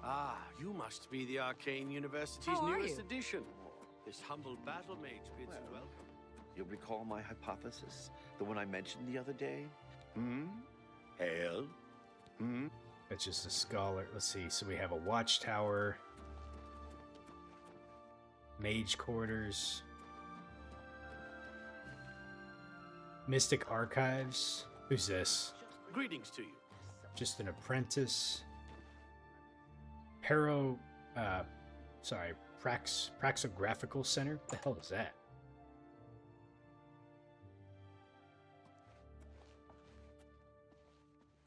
Ah, you must be the Arcane University's How are newest you? addition. This humble battle mage bids you welcome. You'll recall my hypothesis, the one I mentioned the other day? Hail? That's just a scholar. Let's see. So we have a watchtower, mage quarters, Mystic Archives. Who's this? Greetings to you. Just an apprentice. Praxographical Center? What the hell is that?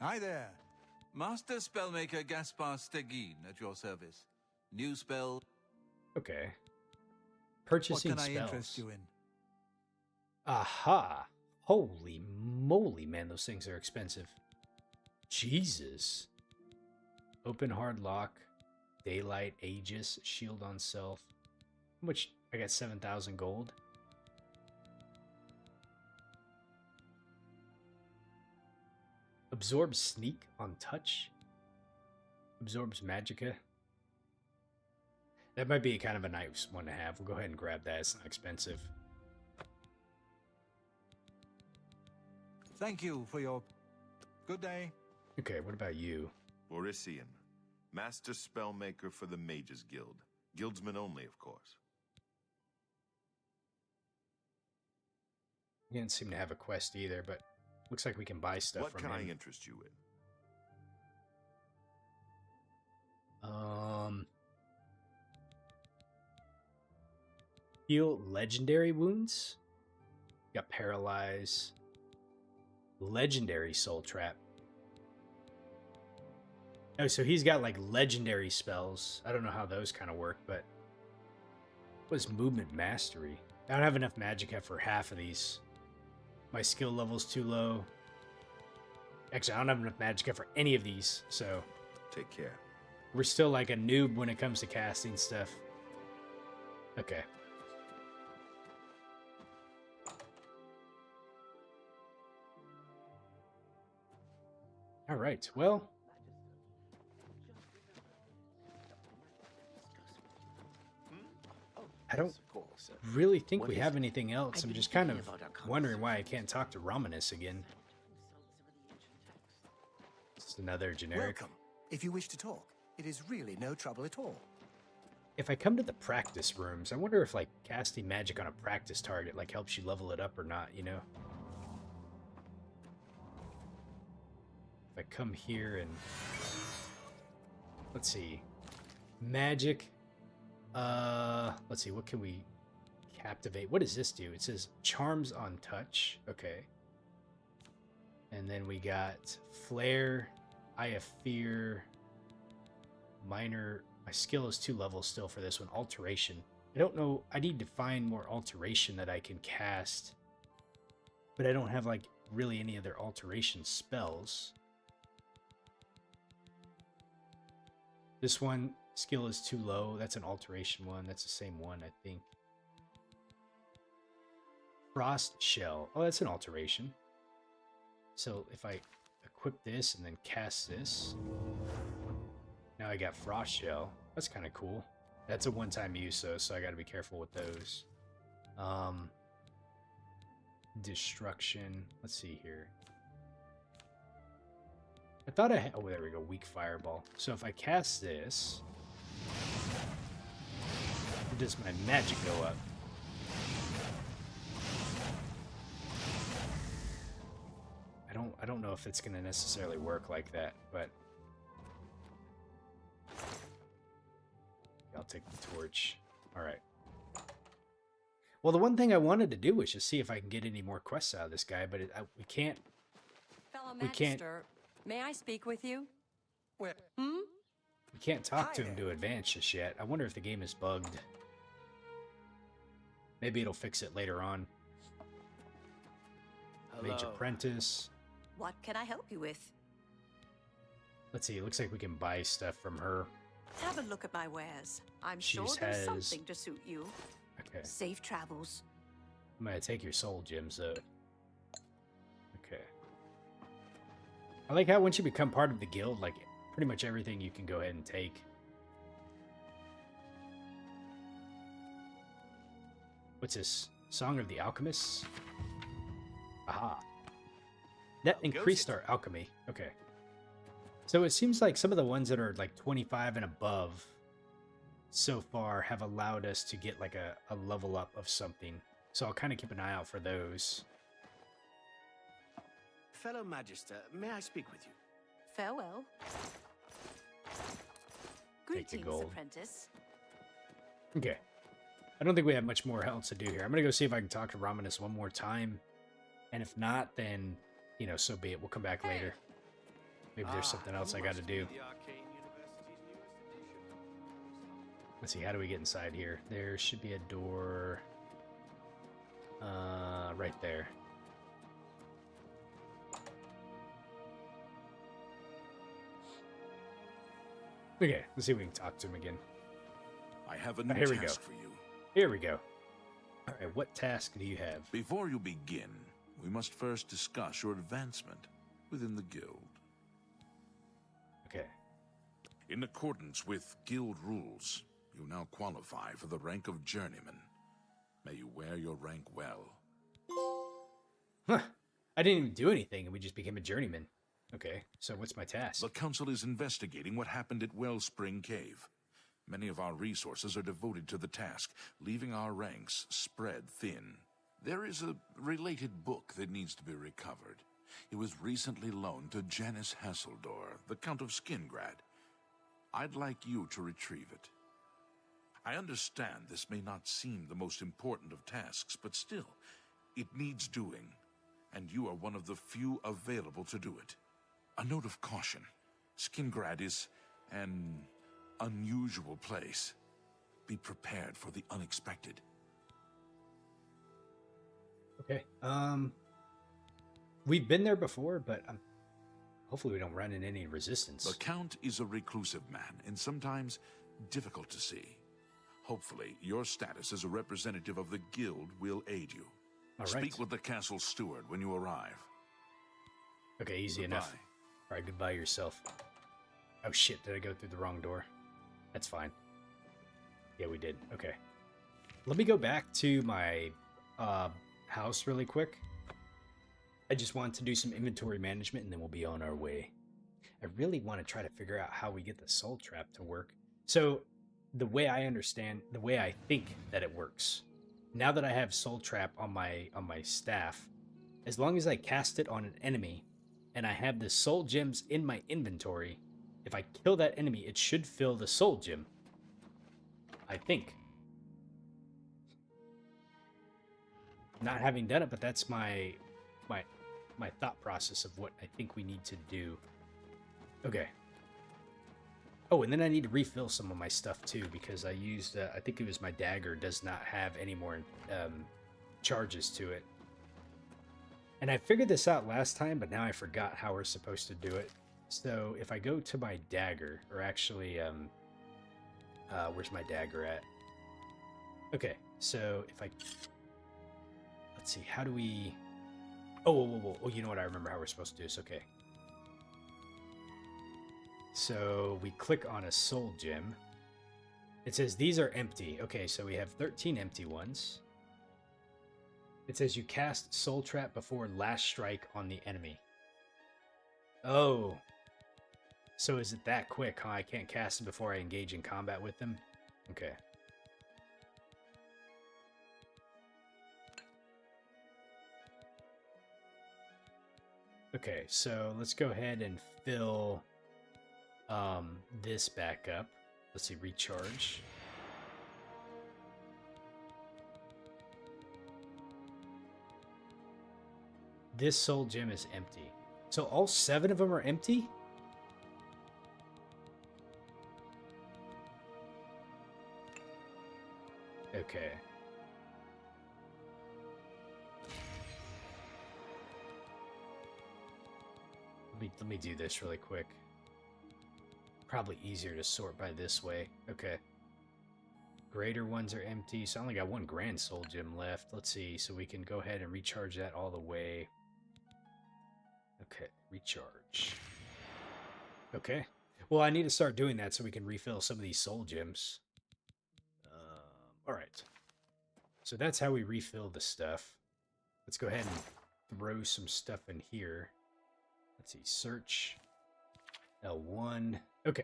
Hi there. Master Spellmaker Gaspar Stegin at your service. New spell. Okay. Purchasing What can I spells. interest you in? Aha! Holy moly, man, those things are expensive. Jesus. Open hard lock, daylight, Aegis, shield on self. How much? I got 7,000 gold. Absorbs sneak on touch. Absorbs magicka. That might be kind of a nice one to have. We'll go ahead and grab that. It's not expensive. Thank you for your... Good day. Okay, what about you? Orisian, Master Spellmaker for the Mages Guild. Guildsmen only, of course. You didn't seem to have a quest either, but looks like we can buy stuff What from can him. I interest you in? Heal legendary wounds. Got paralyze. Legendary soul trap. Oh, so he's got like legendary spells. I don't know how those kind of work, but what is movement mastery? I don't have enough magicka for half of these. My skill level's too low. Actually, I don't have enough magicka for any of these, so Take care. we're still like a noob when it comes to casting stuff. Okay. All right, well, I don't really think we have anything else. I'm just kind of wondering why I can't talk to Romanus again. Just another generic. Welcome. If you wish to talk, it is really no trouble at all. If I come to the practice rooms, I wonder if like casting magic on a practice target like helps you level it up or not, you know? If I come here and let's see. Magic. Let's see, what can we captivate? What does this do? It says charms on touch. Okay. And then we got flare, eye of fear, minor. My skill is 2 levels still for this one. Alteration. I don't know. I need to find more alteration that I can cast. But I don't have like really any other alteration spells. This one, skill is too low. That's an alteration one. That's the same one, I think. Frost Shell. Oh, that's an alteration. So if I equip this and then cast this, now I got Frost Shell. That's kind of cool. That's a one-time use though, so I got to be careful with those. Destruction. Let's see here. I thought I had... Oh, there we go. Weak Fireball. So if I cast this, does my magic go up? I don't know if it's going to necessarily work like that, but I'll take the torch. All right. Well, the one thing I wanted to do was just see if I can get any more quests out of this guy, but we can't. Fellow We can't. Magister, may I speak with you? Where? We can't talk to him to advance just yet. I wonder if the game is bugged. Maybe it'll fix it later on. Mage Apprentice. What can I help you with? Let's see. It looks like we can buy stuff from her. Have a look at my wares. I'm She sure has- there's something to suit you. Okay. Safe travels. I'm gonna take your soul gems though. Okay. I like how once you become part of the guild, like pretty much everything you can go ahead and take. What's this? Song of the Alchemists? Aha. That increased our alchemy. Okay. So it seems like some of the ones that are like 25 and above so far have allowed us to get like a level up of something. So I'll kind of keep an eye out for those. fellow Magister, may I speak with you? Farewell. Take the Greetings, gold. apprentice. Okay. I don't think we have much more else to do here. I'm going to go see if I can talk to Romanus one more time. And if not, then, you know, so be it. We'll come back later. Maybe there's something else I got to do. Let's see, how do we get inside here? There should be a door right there. Okay, let's see if we can talk to him again. I have a new here we go. task for you. Here we go. All right, what task do you have? Before you begin, we must first discuss your advancement within the guild. Okay. In accordance with guild rules, you now qualify for the rank of journeyman. May you wear your rank well. Huh. I didn't even do anything, and we just became a journeyman. Okay, so what's my task? The council is investigating what happened at Wellspring Cave. Many of our resources are devoted to the task, leaving our ranks spread thin. There is a related book that needs to be recovered. It was recently loaned to Janice Hasseldor, the Count of Skingrad. I'd like you to retrieve it. I understand this may not seem the most important of tasks, but still, it needs doing, and you are one of the few available to do it. A note of caution. Skingrad is an unusual place. Be prepared for the unexpected. Okay. We've been there before, but hopefully we don't run into any resistance. The Count is a reclusive man, and sometimes difficult to see. Hopefully, your status as a representative of the guild will aid you. All right. Speak with the castle steward when you arrive. Okay, easy enough. All right, goodbye yourself. Oh shit, did I go through the wrong door? That's fine. Yeah, we did. Okay. Let me go back to my house really quick. I just want to do some inventory management and then we'll be on our way. I really want to try to figure out how we get the soul trap to work. So the way I understand, the way I think that it works, now that I have soul trap on my staff, as long as I cast it on an enemy and I have the soul gems in my inventory, if I kill that enemy, it should fill the soul gem. I think. Not having done it, but that's my thought process of what I think we need to do. Okay. Oh, and then I need to refill some of my stuff too, because I used, I think it was my dagger does not have any more charges to it. And I figured this out last time, but now I forgot how we're supposed to do it. So if I go to my dagger, or actually, where's my dagger at? Okay, so if I, let's see, how do we, oh, you know what, I remember how we're supposed to do this, okay. So we click on a soul gem. It says these are empty. Okay, so we have 13 empty ones. It says you cast soul trap before last strike on the enemy. Oh. So is it that quick, huh? I can't cast them before I engage in combat with them? Okay. Okay, so let's go ahead and fill this back up. Let's see, recharge. This soul gem is empty. So all 7 of them are empty? Okay. Let me do this really quick. Probably easier to sort by this way. Okay. Greater ones are empty, so I only got 1 grand soul gem left. Let's see, so we can go ahead and recharge that all the way. Okay, recharge. Okay. Well, I need to start doing that so we can refill some of these soul gems. Alright. So that's how we refill the stuff. Let's go ahead and throw some stuff in here. Let's see, search. L1. Okay,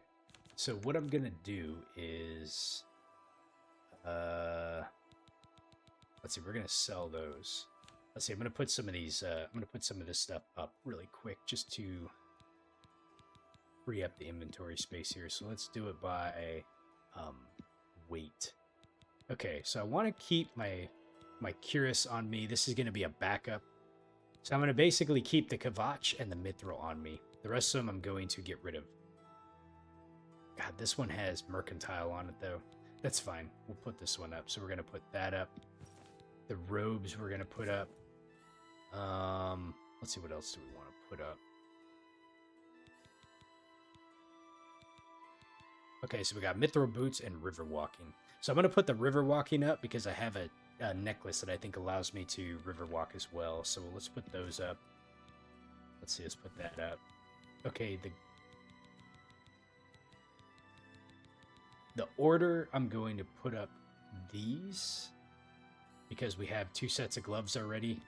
so what I'm gonna do is, let's see, we're gonna sell those. Let's see, I'm gonna put some of these, I'm gonna put some of this stuff up really quick just to free up the inventory space here. So let's do it by weight. Okay, so I want to keep my cuirass on me. This is gonna be a backup. So I'm gonna basically keep the Kvatch and the Mithril on me. The rest of them I'm going to get rid of. God, this one has Mercantile on it though. That's fine. We'll put this one up. So we're gonna put that up. The robes we're gonna put up. Let's see, what else do we want to put up? Okay, so we got Mithril boots and river walking. So I'm gonna put the river walking up because I have a necklace that I think allows me to river walk as well. So let's put those up. Let's see, let's put that up. Okay, the order I'm going to put up these, because we have 2 sets of gloves already.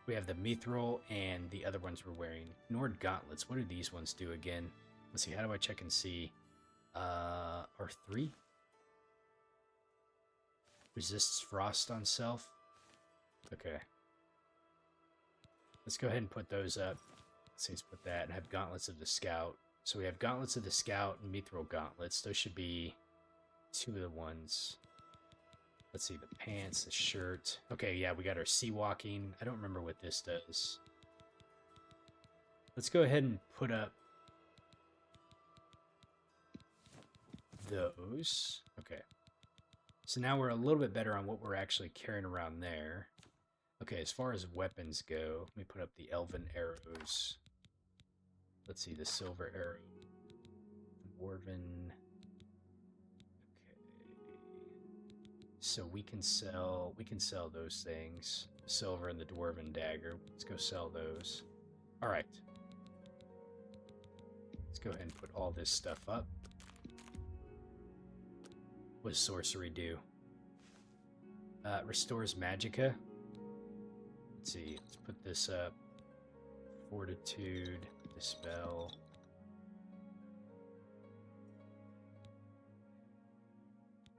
We have the Mithril and the other ones we're wearing. Nord gauntlets. What do these ones do again? Let's see. How do I check and see? R3? Resists frost on self. Okay. Let's go ahead and put those up. Let's put that and have gauntlets of the scout. So we have gauntlets of the scout and Mithril gauntlets. Those should be 2 of the ones. Let's see, the pants, the shirt. Okay, yeah, we got our sea walking. I don't remember what this does. Let's go ahead and put up those. Okay. So now we're a little bit better on what we're actually carrying around there. Okay, as far as weapons go, let me put up the elven arrows. Let's see, the silver arrow. Dwarven. So we can sell those things. The silver and the dwarven dagger. Let's go sell those. All right. Let's go ahead and put all this stuff up. What does sorcery do? Restores magicka. Let's see. Let's put this up. Fortitude. Dispel.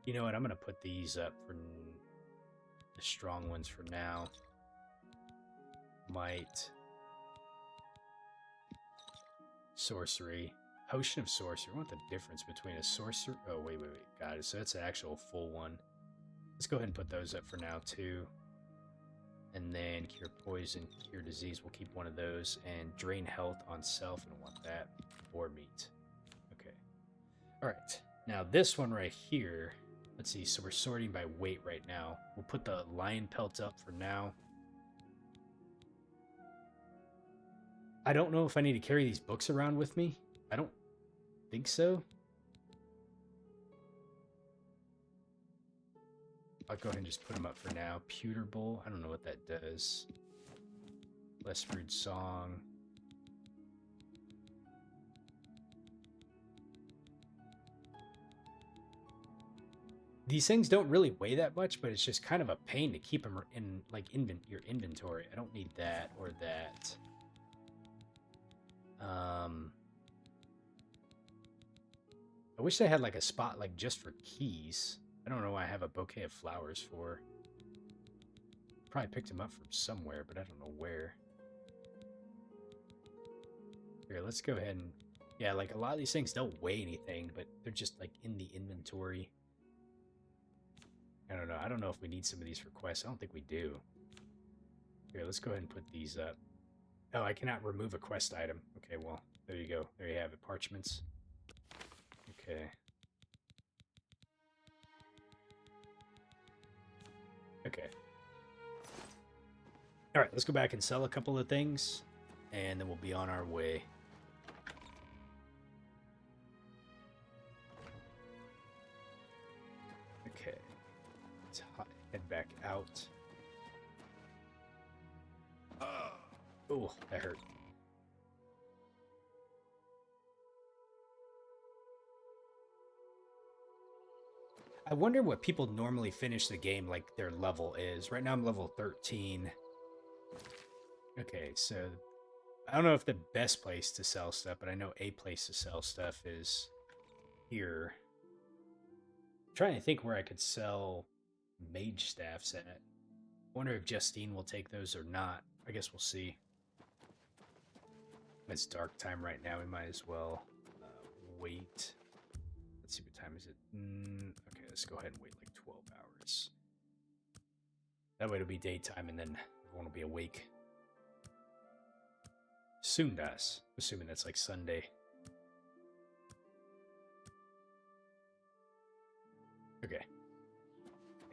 You know what? I'm going to put these up for the strong ones for now. Might. Sorcery. Potion of Sorcery. I want the difference between a sorcerer. Oh, wait. Got it. So that's an actual full one. Let's go ahead and put those up for now, too. And then Cure Poison, Cure Disease. We'll keep one of those. And Drain Health on self. I don't want that. Or meat. Okay. All right. Now, this one right here. Let's see, so we're sorting by weight right now. We'll put the lion pelt up for now. I don't know if I need to carry these books around with me. I don't think so. I'll go ahead and just put them up for now. Pewter Bowl, I don't know what that does. Westford Song. These things don't really weigh that much, but it's just kind of a pain to keep them in like your inventory. I don't need that or that. I wish I had like a spot like just for keys. I don't know why I have a bouquet of flowers for. Probably picked them up from somewhere, but I don't know where. Here, let's go ahead and... Yeah, like a lot of these things don't weigh anything, but they're just like in the inventory. I don't know. I don't know if we need some of these for quests. I don't think we do. Here, let's go ahead and put these up. Oh, I cannot remove a quest item. Okay, well, there you go. There you have it. Parchments. Okay. Okay. All right, let's go back and sell a couple of things, and then we'll be on our way. Okay. Let's head back out. Oh, that hurt. I wonder what people normally finish the game like their level is. Right now I'm level 13. Okay, so I don't know if the best place to sell stuff, but I know a place to sell stuff is here. I'm trying to think where I could sell mage staffs at. Wonder if Justine will take those or not. I guess we'll see. It's dark time right now. We might as well wait. Let's see, what time is it? Okay, let's go ahead and wait like 12 hours. That way it'll be daytime and then everyone will be awake. Soon does. Assuming that's like Sunday. Okay.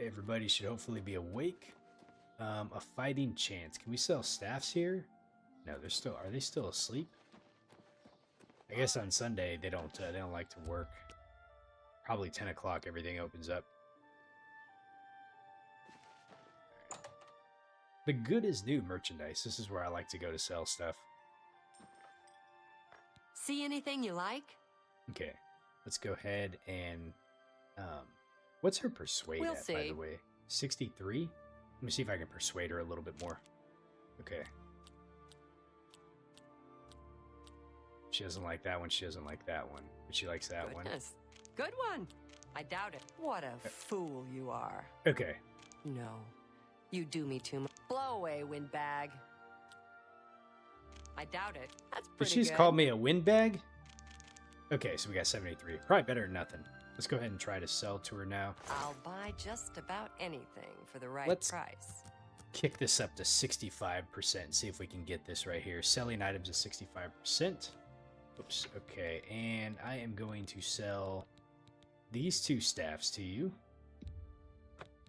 Everybody should hopefully be awake. A fighting chance. Can we sell staffs here? No, they're still. Are they still asleep? I guess on Sunday they don't like to work. Probably 10 o'clock. Everything opens up. The good is new merchandise. This is where I like to go to sell stuff. See anything you like? Okay, let's go ahead and what's her persuade We'll at, see. by the way? 63? Let me see if I can persuade her a little bit more. Okay. She doesn't like that one. She doesn't like that one. But she likes that one. Goodness. Good one. I doubt it. What a fool you are. Okay. No. You do me too much. Blow away, windbag. I doubt it. That's But pretty she's good. called me a windbag? Okay, so we got 73. Probably better than nothing. Let's go ahead and try to sell to her now. I'll buy just about anything for the right Let's- price. Kick this up to 65% and see if we can get this right here. Selling items at 65%. Oops, okay. And I am going to sell these 2 staffs to you.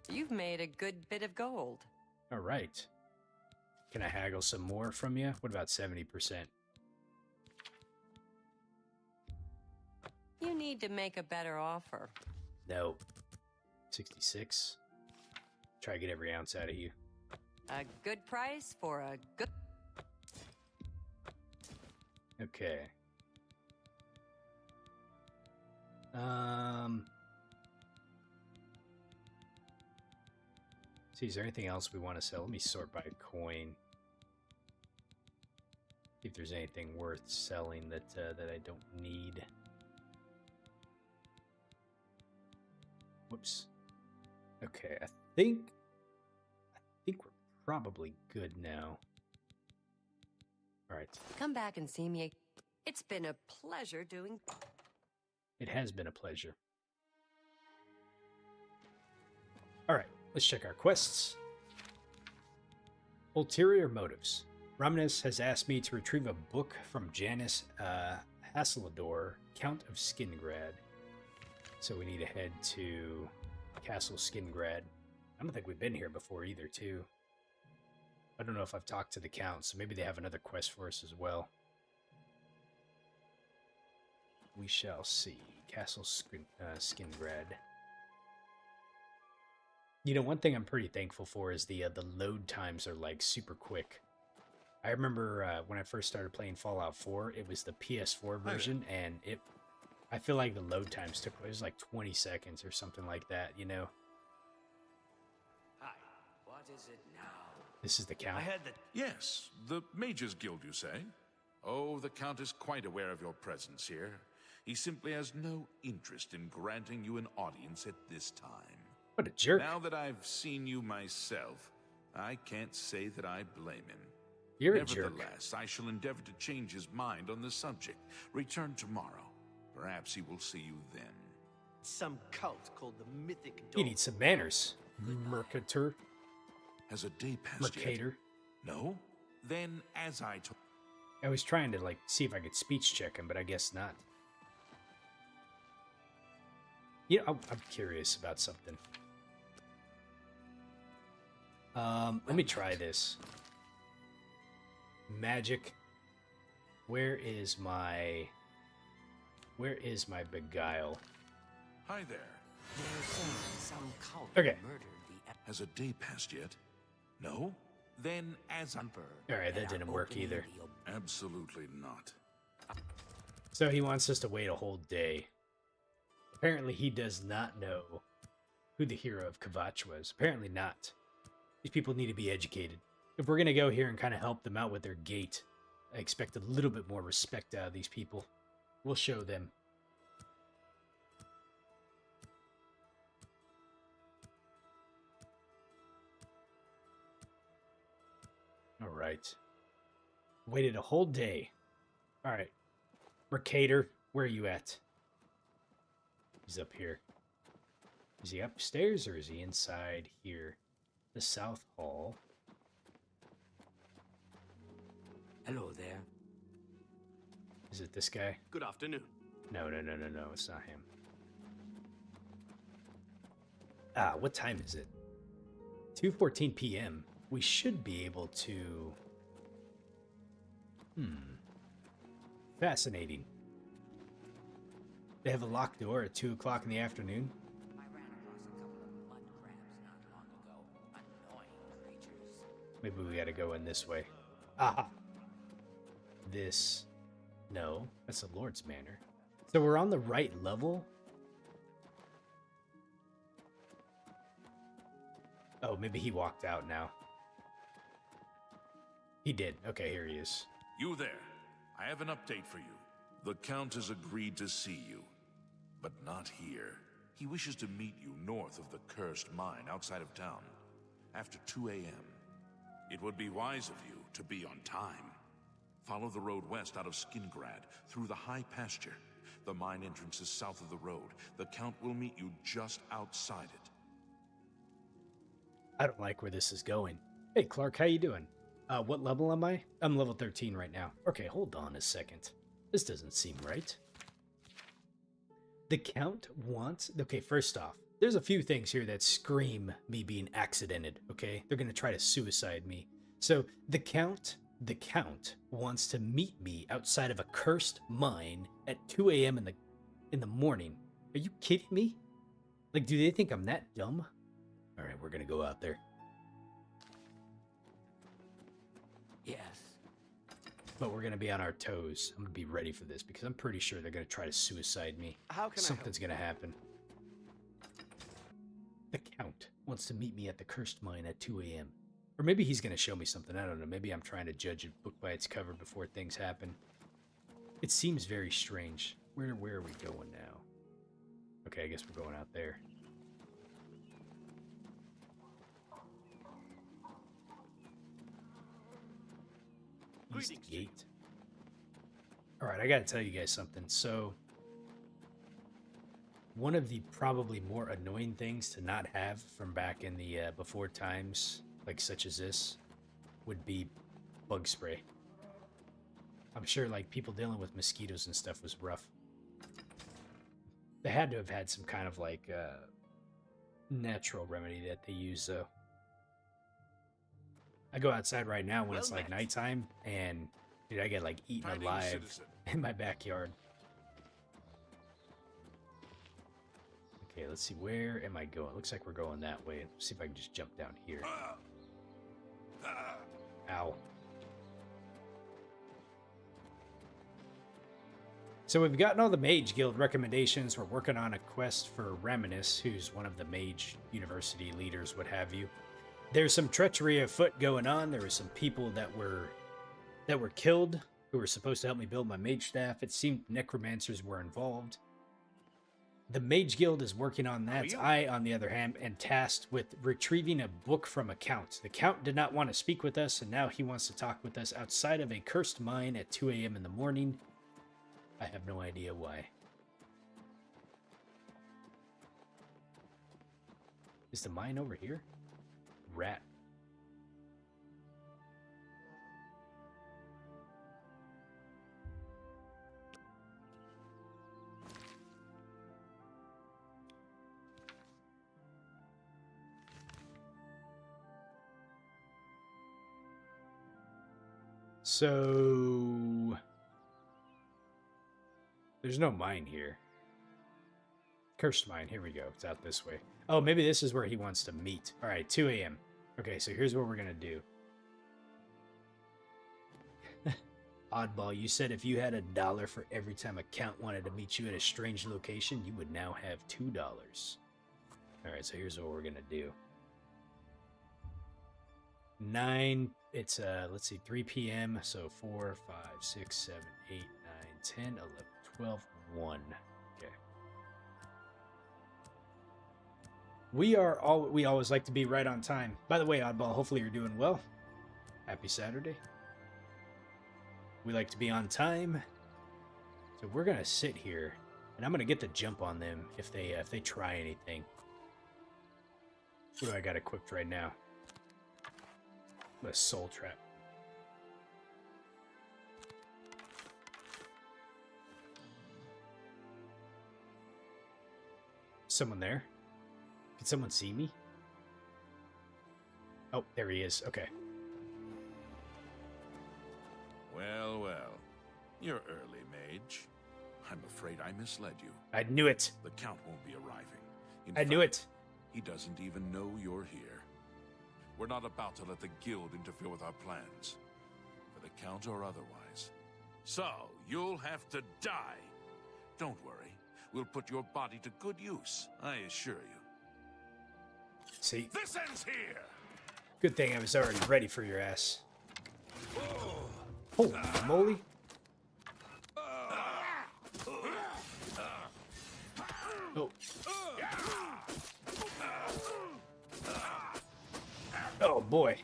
You've made a good bit of gold. All right. Can I haggle some more from you? What about 70%? You need to make a better offer. No. 66. Try to get every ounce out of you. A good price for a good... Okay. See, is there anything else we want to sell? Let me sort by coin. See if there's anything worth selling that that I don't need. Whoops. Okay, I think we're probably good now. All right. Come back and see me. It's been a pleasure doing... It has been a pleasure. All right, let's check our quests. Ulterior motives. Ramnes has asked me to retrieve a book from Janice Hasselador, Count of Skingrad. So we need to head to Castle Skingrad. I don't think we've been here before either, too. I don't know if I've talked to the Count, so maybe they have another quest for us as well. We shall see. Castle Skingrad. You know, one thing I'm pretty thankful for is the load times are like super quick. I remember when I first started playing Fallout 4, it was the PS4 version, and I feel like the load times it was like 20 seconds or something like that, you know? Hi, what is it now? This is the Count. Yes, the Mages Guild, you say? Oh, the Count is quite aware of your presence here. He simply has no interest in granting you an audience at this time. What a jerk. Now that I've seen you myself, I can't say that I blame him. You're a jerk. Nevertheless, I shall endeavor to change his mind on the subject. Return tomorrow. Perhaps he will see you then. Some cult called the Mythic Dog. You need some manners, Mercator. Has a day passed yet? Mercator. No? Then, as I told... I was trying to, like, see if I could speech check him, but I guess not. You know, I'm curious about something. Let me try this. Magic. Where is my beguile? Hi there. They're saying some cult Okay. murdered the Has a day passed yet? No? Then, as Emperor. All right, that and didn't are work opening either. the Absolutely not. So he wants us to wait a whole day. Apparently he does not know who the hero of Kvatch was. Apparently not. These people need to be educated. If we're going to go here and kind of help them out with their gate, I expect a little bit more respect out of these people. We'll show them. All right. Waited a whole day. All right. Mercator, where are you at? He's up here. Is he upstairs or is he inside here? The South Hall. Hello there. Is it this guy? Good afternoon. No, it's not him. Ah, what time is it? 2:14 p.m. We should be able to... Fascinating. They have a locked door at 2 o'clock in the afternoon. I ran across a couple of mud crabs not long ago. Annoying creatures. Maybe we gotta go in this way. Aha! This... No, that's the Lord's Manor. So we're on the right level? Oh, maybe he walked out now. He did. Okay, here he is. You there. I have an update for you. The Count has agreed to see you, but not here. He wishes to meet you north of the cursed mine outside of town, after 2 a.m. It would be wise of you to be on time. Follow the road west out of Skingrad, through the high pasture. The mine entrance is south of the road. The Count will meet you just outside it. I don't like where this is going. Hey, Clark, how you doing? What level am I? I'm level 13 right now. Okay, hold on a second. This doesn't seem right. The Count wants... Okay, first off, there's a few things here that scream me being accidented, okay? They're gonna try to suicide me. So, the Count wants to meet me outside of a cursed mine at 2 a.m. in the morning. Are you kidding me? Like, do they think I'm that dumb? Alright, we're gonna go out there. Yes. But we're gonna be on our toes. I'm gonna be ready for this because I'm pretty sure they're gonna try to suicide me. How can Something's gonna happen. The Count wants to meet me at the cursed mine at 2 a.m. Or maybe he's gonna show me something. I don't know. Maybe I'm trying to judge a book by its cover before things happen. It seems very strange. Where are we going now? Okay, I guess we're going out there. East Gate. Alright, I gotta tell you guys something. So, one of the probably more annoying things to not have from back in the before times, like such as this, would be bug spray. I'm sure like people dealing with mosquitoes and stuff was rough. They had to have had some kind of like natural remedy that they use though. I go outside right now when it's like nighttime and dude, I get like eaten alive in my backyard. Okay, let's see, where am I going? Looks like we're going that way. Let's see if I can just jump down here. Ow. So we've gotten all the Mage Guild recommendations. We're working on a quest for Reminis, who's one of the Mage University leaders, what have you. There's some treachery afoot going on. There were some people that were killed who were supposed to help me build my mage staff. It seemed necromancers were involved. The Mage Guild is working on that. I, on the other hand, am tasked with retrieving a book from a Count. The Count did not want to speak with us, and now he wants to talk with us outside of a cursed mine at 2 a.m. in the morning. I have no idea why. Is the mine over here? Rat. So there's no mine here. Cursed mine. Here we go. It's out this way. Oh, maybe this is where he wants to meet. All right, 2 a.m. Okay, so here's what we're going to do. Oddball, you said if you had $1 for every time a Count wanted to meet you at a strange location, you would now have $2. All right, so here's what we're going to do. 9, it's, let's see, 3 p.m. So 4, 5, 6, 7, 8, 9, 10, 11, 12, 1. Okay. We always like to be right on time. By the way, Oddball, hopefully you're doing well. Happy Saturday. We like to be on time. So we're gonna sit here, and I'm gonna get the jump on them if they try anything. What do I got equipped right now? A soul trap. Someone there? Can someone see me? Oh, there he is. Okay. Well, well. You're early, mage. I'm afraid I misled you. I knew it. The Count won't be arriving. I knew it. He doesn't even know you're here. We're not about to let the Guild interfere with our plans, for the Count or otherwise. So, you'll have to die. Don't worry. We'll put your body to good use, I assure you. See? This ends here! Good thing I was already ready for your ass. Holy moly. Oh. Oh boy.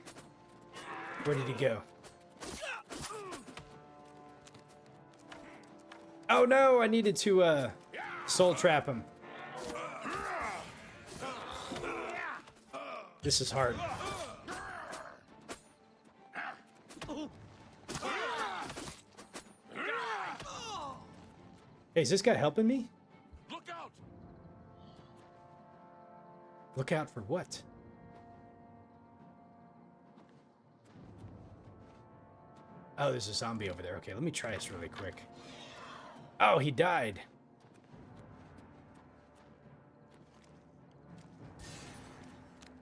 Where did he go? Oh no, I needed to soul trap him. This is hard. Hey, is this guy helping me? Look out! Look out for what? Oh, there's a zombie over there. Okay, let me try this really quick. Oh, he died.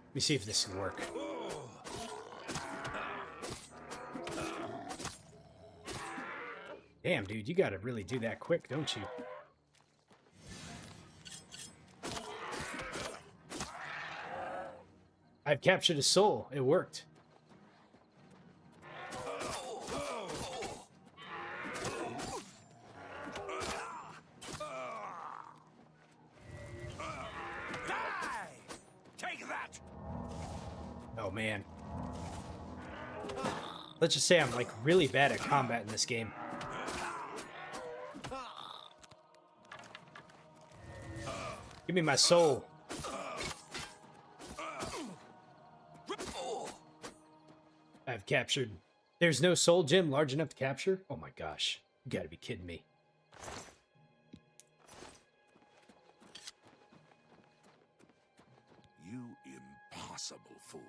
Let me see if this can work. Damn, dude, you gotta really do that quick, don't you? I've captured a soul. It worked. Take that! Oh, man. Let's just say I'm, like, really bad at combat in this game. Give me my soul. I've captured... There's no soul gem large enough to capture? Oh my gosh. You gotta be kidding me. You impossible fool.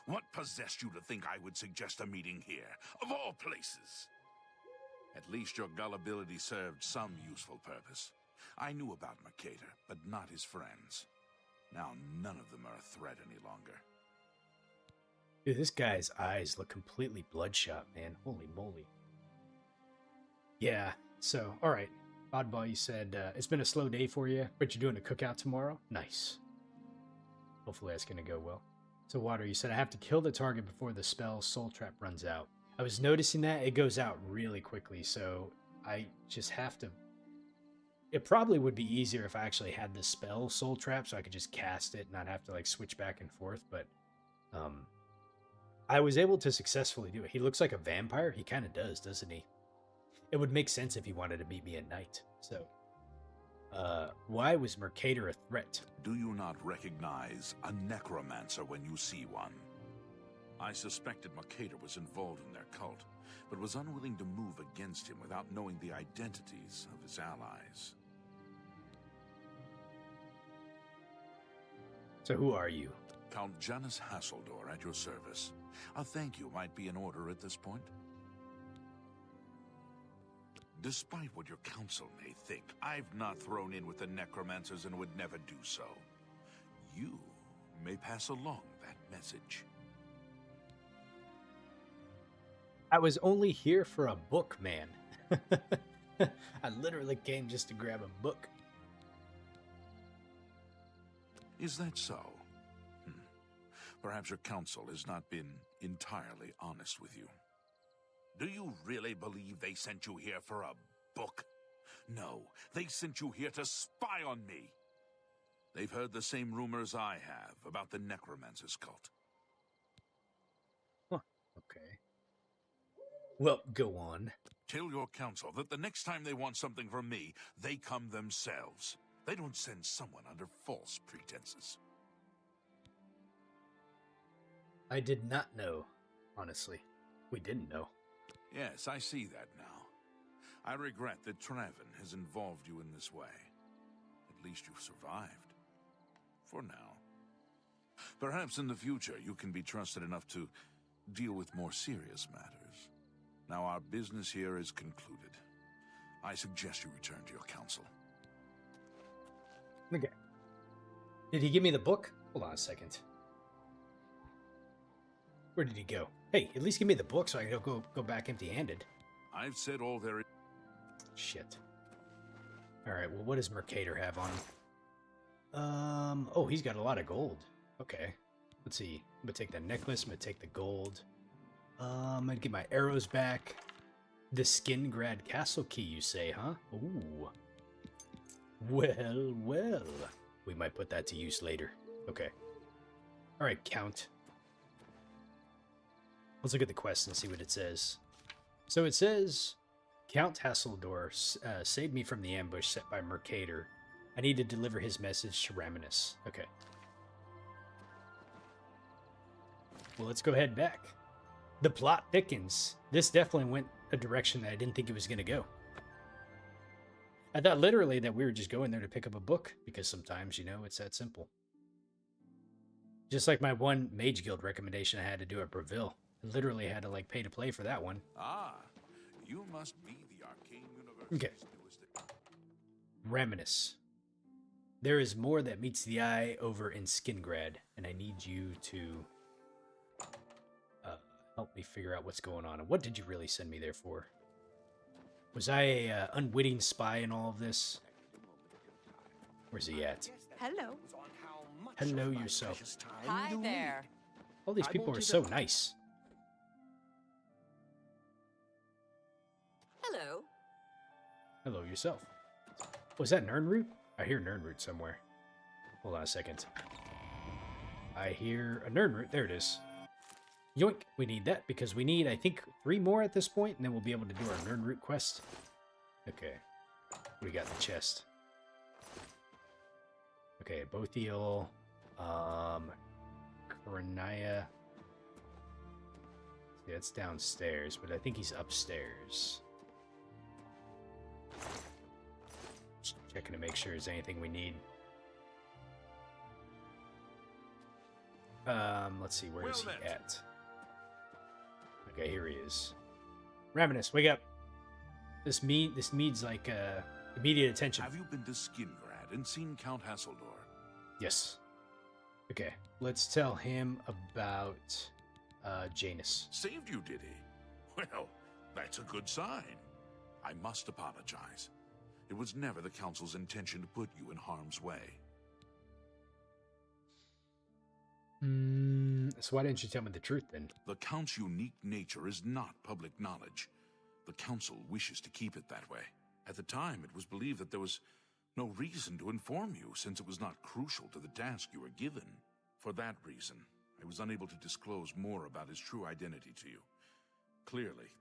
What possessed you to think I would suggest a meeting here, of all places? At least your gullibility served some useful purpose. I knew about Mercator, but not his friends. Now none of them are a threat any longer. Dude, this guy's eyes look completely bloodshot, man. Holy moly. Yeah, so, alright. Oddball, you said, it's been a slow day for you, but you're doing a cookout tomorrow? Nice. Hopefully that's gonna go well. So, Water, you said, I have to kill the target before the spell Soul Trap runs out. I was noticing that. It goes out really quickly, so I just have to... It probably would be easier if I actually had the spell Soul Trap, so I could just cast it and not have to, like, switch back and forth, but... I was able to successfully do it. He looks like a vampire. He kind of does, doesn't he? It would make sense if he wanted to meet me at night. So, why was Mercator a threat? Do you not recognize a Necromancer when you see one? I suspected Mercator was involved in their cult, but was unwilling to move against him without knowing the identities of his allies. So who are you? Count Janus Hasseldor at your service. A thank you might be in order at this point. Despite what your council may think, I've not thrown in with the Necromancers and would never do so. You may pass along that message. I was only here for a book, man. I literally came just to grab a book. Is that so? Perhaps your council has not been entirely honest with you. Do you really believe they sent you here for a book? No, they sent you here to spy on me. They've heard the same rumors I have about the Necromancer's cult. Huh, okay. Well, go on. Tell your council that the next time they want something from me, they come themselves. They don't send someone under false pretenses. I did not know, honestly. We didn't know. Yes, I see that now. I regret that Traven has involved you in this way. At least you've survived. For now. Perhaps in the future you can be trusted enough to deal with more serious matters. Now our business here is concluded. I suggest you return to your council. Okay. Did he give me the book? Hold on a second. Where did he go? Hey, at least give me the book so I can go back empty-handed. I've said all there is. Shit. Alright, well, what does Mercator have on him? Oh, he's got a lot of gold. Okay. Let's see. I'm gonna take the necklace. I'm gonna take the gold. I'm gonna get my arrows back. The Skingrad Castle key, you say, huh? Ooh. Well, well. We might put that to use later. Okay. Alright, Count. Let's look at the quest and see what it says. So it says, Count Hasseldor saved me from the ambush set by Mercator. I need to deliver his message to Raminus. Okay. Well, let's go head back. The plot thickens. This definitely went a direction that I didn't think it was going to go. I thought literally that we were just going there to pick up a book, because sometimes, you know, it's that simple. Just like my one Mage Guild recommendation I had to do at Breville. I literally had to, like, pay to play for that one. Ah, you must be the Arcane Universe. Okay. Raminus. There is more that meets the eye over in Skingrad, and I need you to help me figure out what's going on. And what did you really send me there for? Was I a unwitting spy in all of this? Where's he at? Hello. Hello yourself. Hi there. All these people are so nice. Hello. Hello yourself. Was that Nernroot? I hear Nernroot somewhere. Hold on a second. I hear a Nernroot. There it is. Yoink. We need that because we need, I think, 3 more at this point, and then we'll be able to do our Nernroot quest. Okay. We got the chest. Okay, Bothiel. Koronaya. Yeah, it's downstairs, but I think he's upstairs. Just checking to make sure there's anything we need. Let's see, where is he at? Okay, here he is. Raminus, wake up. This needs like immediate attention. Have you been to Skingrad and seen Count Hasseldor? Yes. Okay, let's tell him about Janus. Saved you, did he? Well, that's a good sign. I must apologize. It was never the Council's intention to put you in harm's way. So why didn't you tell me the truth then? The Count's unique nature is not public knowledge. The Council wishes to keep it that way. At the time, it was believed that there was no reason to inform you, since it was not crucial to the task you were given. For that reason, I was unable to disclose more about his true identity to you. Clearly,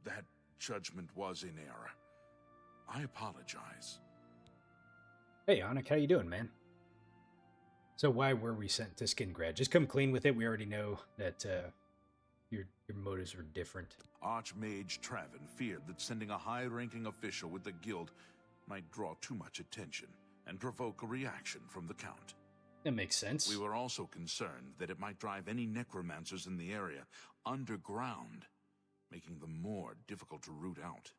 that judgment was in error. I apologize. Hey, Anik, how you doing, man? So why were we sent to Skingrad? Just come clean with it. We already know that your motives were different. Archmage Traven feared that sending a high-ranking official with the guild might draw too much attention and provoke a reaction from the Count. That makes sense. We were also concerned that it might drive any necromancers in the area underground, making them more difficult to root out.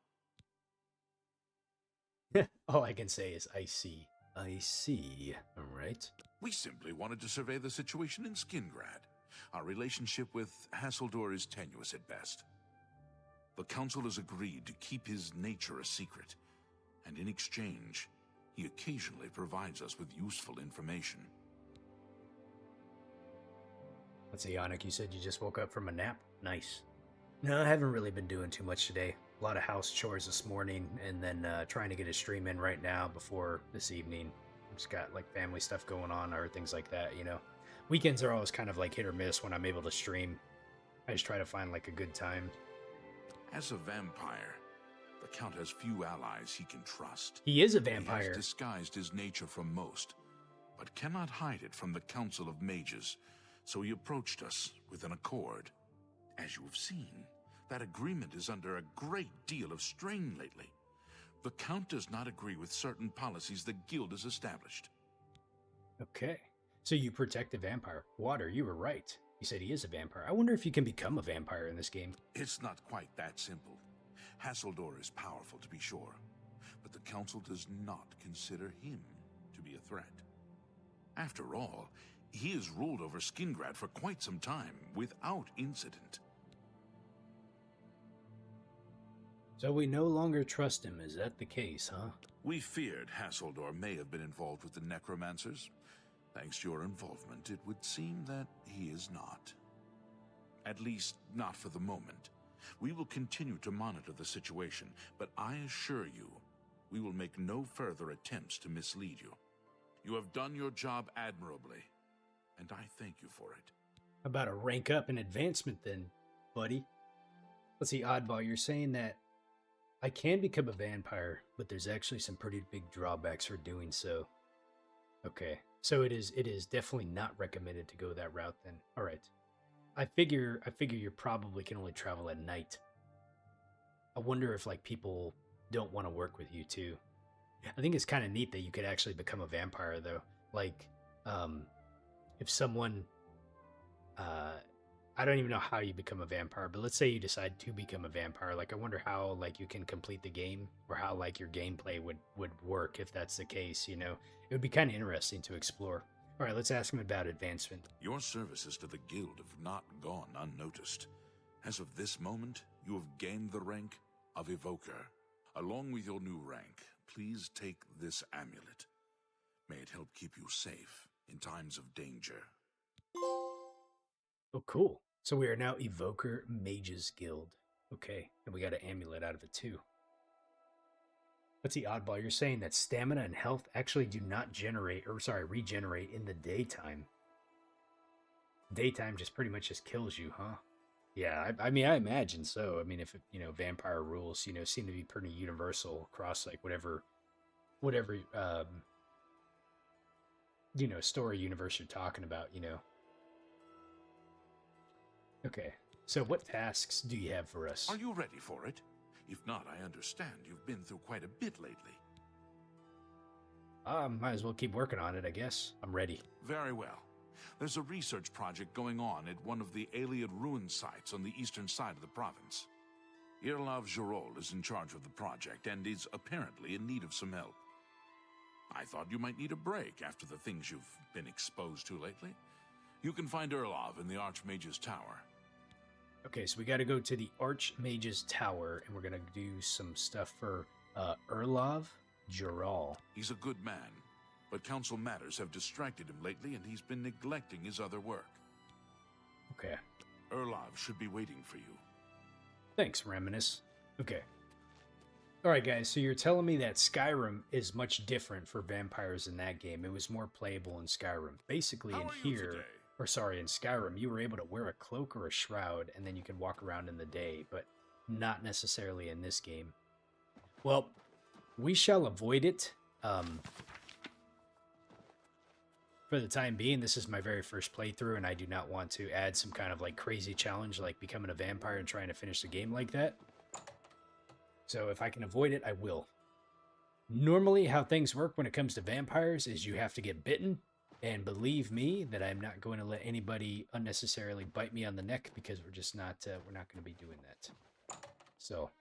All I can say is, I see. I see. All right. We simply wanted to survey the situation in Skingrad. Our relationship with Hasseldor is tenuous at best. The Council has agreed to keep his nature a secret, and in exchange, he occasionally provides us with useful information. Let's see, Anik, you said you just woke up from a nap? Nice. No, I haven't really been doing too much today. A lot of house chores this morning, and then trying to get a stream in right now before this evening. Just got like family stuff going on or things like that, you know. Weekends are always kind of like hit or miss when I'm able to stream. I just try to find like a good time. As a vampire, the Count has few allies he can trust. He is a He vampire. has disguised his nature from most, but cannot hide it from the Council of Mages, so he approached us with an accord. As you have seen, that agreement is under a great deal of strain lately. The Count does not agree with certain policies the Guild has established. Okay. So you protect the vampire. Water, you were right. You said he is a vampire. I wonder if you can become a vampire in this game. It's not quite that simple. Hassildor is powerful, to be sure, but the Council does not consider him to be a threat. After all, he has ruled over Skingrad for quite some time, without incident. So we no longer trust him. Is that the case, huh? We feared Hassildor may have been involved with the Necromancers. Thanks to your involvement, it would seem that he is not. At least, not for the moment. We will continue to monitor the situation, but I assure you, we will make no further attempts to mislead you. You have done your job admirably, and I thank you for it. About a rank up and advancement then, buddy. Let's see, Oddball, you're saying that I can become a vampire, but there's actually some pretty big drawbacks for doing so. Okay, so it is definitely not recommended to go that route then. All right. I figure you probably can only travel at night. I wonder if like people don't want to work with you too. I think it's kind of neat that you could actually become a vampire though. Like if someone I don't even know how you become a vampire, but let's say you decide to become a vampire. Like, I wonder how, like, you can complete the game or how, like, your gameplay would work if that's the case, you know? It would be kind of interesting to explore. All right, let's ask him about advancement. Your services to the Guild have not gone unnoticed. As of this moment, you have gained the rank of Evoker. Along with your new rank, please take this amulet. May it help keep you safe in times of danger. Oh, cool. So we are now Evoker Mages Guild. Okay, and we got an amulet out of it too. Let's see, Oddball, you're saying that stamina and health actually do not regenerate in the daytime. Daytime just pretty much just kills you, huh? Yeah, I mean, I imagine so. I mean, if, you know, vampire rules, you know, seem to be pretty universal across, like, whatever, you know, story universe you're talking about, you know. Okay, so what tasks do you have for us? Are you ready for it? If not, I understand you've been through quite a bit lately. Might as well keep working on it, I guess. I'm ready. Very well. There's a research project going on at one of the Aliad ruin sites on the eastern side of the province. Irlav Zrostylz is in charge of the project and is apparently in need of some help. I thought you might need a break after the things you've been exposed to lately. You can find Irlav in the Archmage's Tower. Okay, so we got to go to the Archmage's Tower, and we're going to do some stuff for Irlav Zrostylz. He's a good man, but council matters have distracted him lately, and he's been neglecting his other work. Okay. Irlav should be waiting for you. Thanks, Reminisce. Okay. Alright, guys, so you're telling me that Skyrim is much different for vampires in that game. It was more playable in Skyrim. Basically, in Skyrim, you were able to wear a cloak or a shroud, and then you could walk around in the day, but not necessarily in this game. Well, we shall avoid it. For the time being, this is my very first playthrough, and I do not want to add some kind of like crazy challenge like becoming a vampire and trying to finish the game like that. So if I can avoid it, I will. Normally, how things work when it comes to vampires is you have to get bitten. And believe me that I'm not going to let anybody unnecessarily bite me on the neck because we're just not, we're not going to be doing that. So.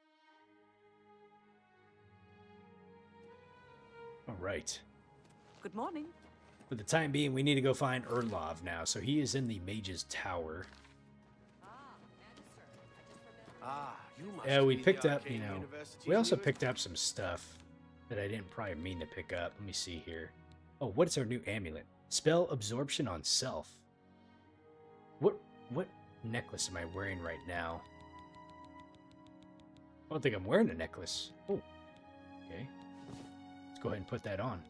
All right. Good morning. For the time being, we need to go find Irlav now. So he is in the Mage's Tower. Yeah, we picked up, you know, we also picked up some stuff that I didn't probably mean to pick up. Let me see here. Oh, what's our new amulet? Spell absorption on self. What necklace am I wearing right now? I don't think I'm wearing a necklace. Oh, okay. Let's go ahead and put that on.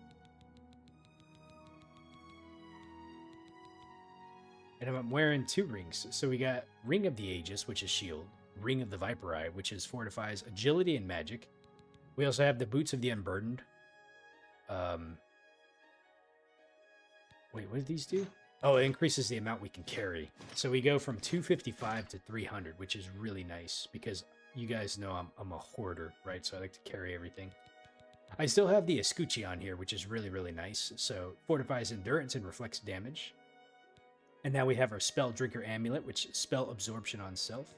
And I'm wearing 2 rings. So we got Ring of the Aegis, which is shield. Ring of the Viper Eye, which is fortifies agility and magic. We also have the Boots of the Unburdened. Wait, what did these do? Oh, it increases the amount we can carry. So we go from 255 to 300, which is really nice because you guys know I'm a hoarder, right? So I like to carry everything. I still have the Escuchi on here, which is really, really nice. So fortifies endurance and reflects damage. And now we have our Spell Drinker Amulet, which is spell absorption on self.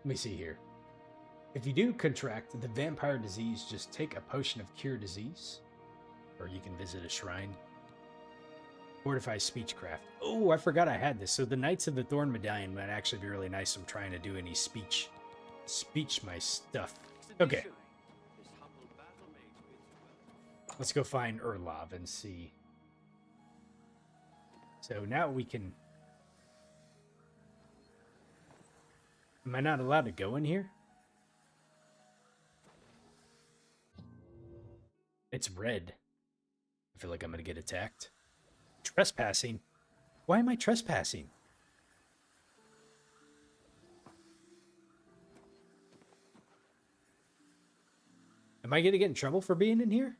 Let me see here. If you do contract the vampire disease, just take a potion of cure disease. Or you can visit a shrine. Fortifies speechcraft. Oh, I forgot I had this. So the Knights of the Thorn Medallion might actually be really nice. I'm trying to do any speech my stuff. Okay. Let's go find Urlav and see. So now we can... Am I not allowed to go in here? It's red. I feel like I'm going to get attacked. Trespassing? Why am I trespassing? Am I going to get in trouble for being in here?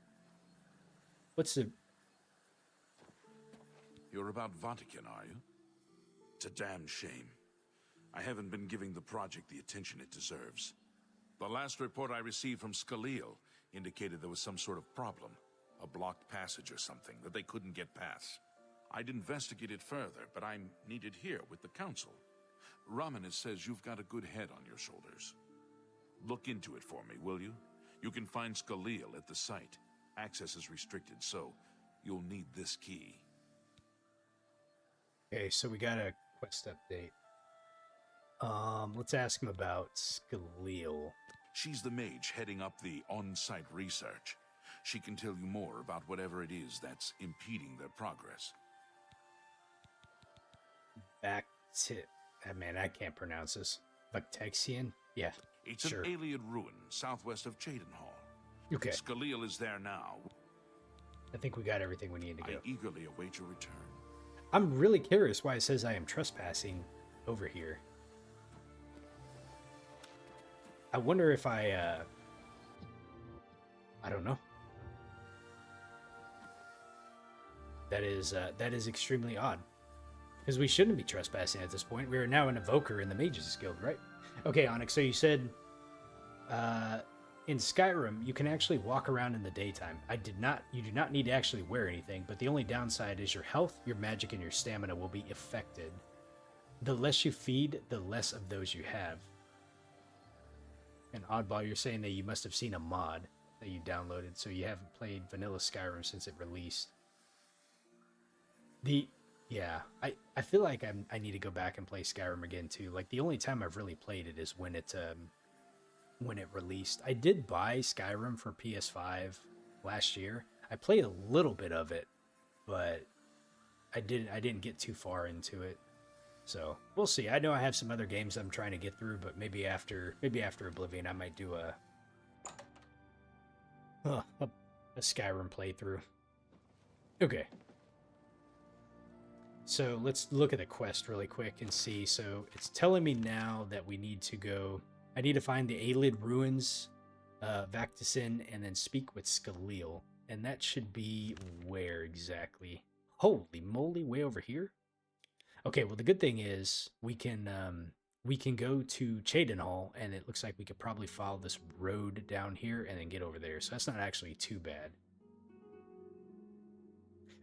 What's the... You're about Vatican, are you? It's a damn shame. I haven't been giving the project the attention it deserves. The last report I received from Zrostylz indicated there was some sort of problem. A blocked passage or something that they couldn't get past. I'd investigate it further, but I'm needed here with the council. Romanus says you've got a good head on your shoulders. Look into it for me, will you? You can find Zrostylz at the site. Access is restricted, so you'll need this key. Okay, so we got a quest update. Let's ask him about Zrostylz. She's the mage heading up the on-site research. She can tell you more about whatever it is that's impeding their progress. Back to... man, I can't pronounce this. Bactexian? Yeah, It's sure. an alien ruin southwest of Cheydinhall. Okay. Zrostylz is there now. I think we got everything we need to go. I eagerly await your return. I'm really curious why it says I am trespassing over here. I wonder if I don't know. That is extremely odd. Because we shouldn't be trespassing at this point. We are now an evoker in the Mages Guild, right? Okay, Onyx, so you said in Skyrim you can actually walk around in the daytime. You do not need to actually wear anything, but the only downside is your health, your magic, and your stamina will be affected. The less you feed, the less of those you have. And Oddball, you're saying that you must have seen a mod that you downloaded, so you haven't played vanilla Skyrim since it released. Yeah, I feel like I need to go back and play Skyrim again too. Like the only time I've really played it is when it released. I did buy Skyrim for PS5 last year. I played a little bit of it, but I didn't get too far into it. So we'll see. I know I have some other games I'm trying to get through, but maybe after Oblivion, I might do a Skyrim playthrough. Okay. So let's look at the quest really quick and see. So it's telling me now that we need to go. I need to find the Aelid ruins, Vactisin, and then speak with Zrostylz. And that should be where exactly? Holy moly, way over here. Okay, well the good thing is we can go to Cheydinhall, and it looks like we could probably follow this road down here and then get over there. So that's not actually too bad.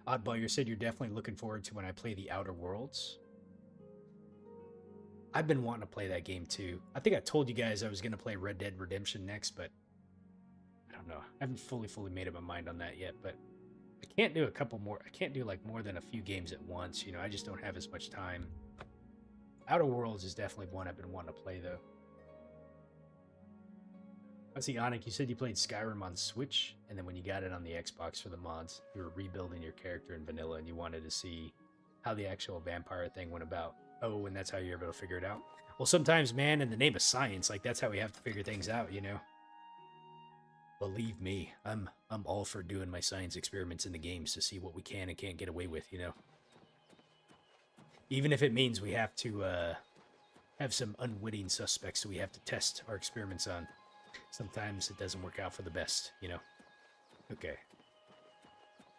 Oddball, you said you're definitely looking forward to when I play the Outer Worlds. I've been wanting to play that game too. I think I told you guys I was going to play Red Dead Redemption next, but I don't know. I haven't fully made up my mind on that yet, but I can't do a couple more. I can't do like more than a few games at once. You know, I just don't have as much time. Outer Worlds is definitely one I've been wanting to play though. Let's see, Onik, you said you played Skyrim on Switch, and then when you got it on the Xbox for the mods, you were rebuilding your character in vanilla, and you wanted to see how the actual vampire thing went about. Oh, and that's how you're able to figure it out? Well, sometimes, man, in the name of science, like, that's how we have to figure things out, you know? Believe me, I'm all for doing my science experiments in the games to see what we can and can't get away with, you know? Even if it means we have to have some unwitting suspects we have to test our experiments on. Sometimes it doesn't work out for the best, you know? Okay.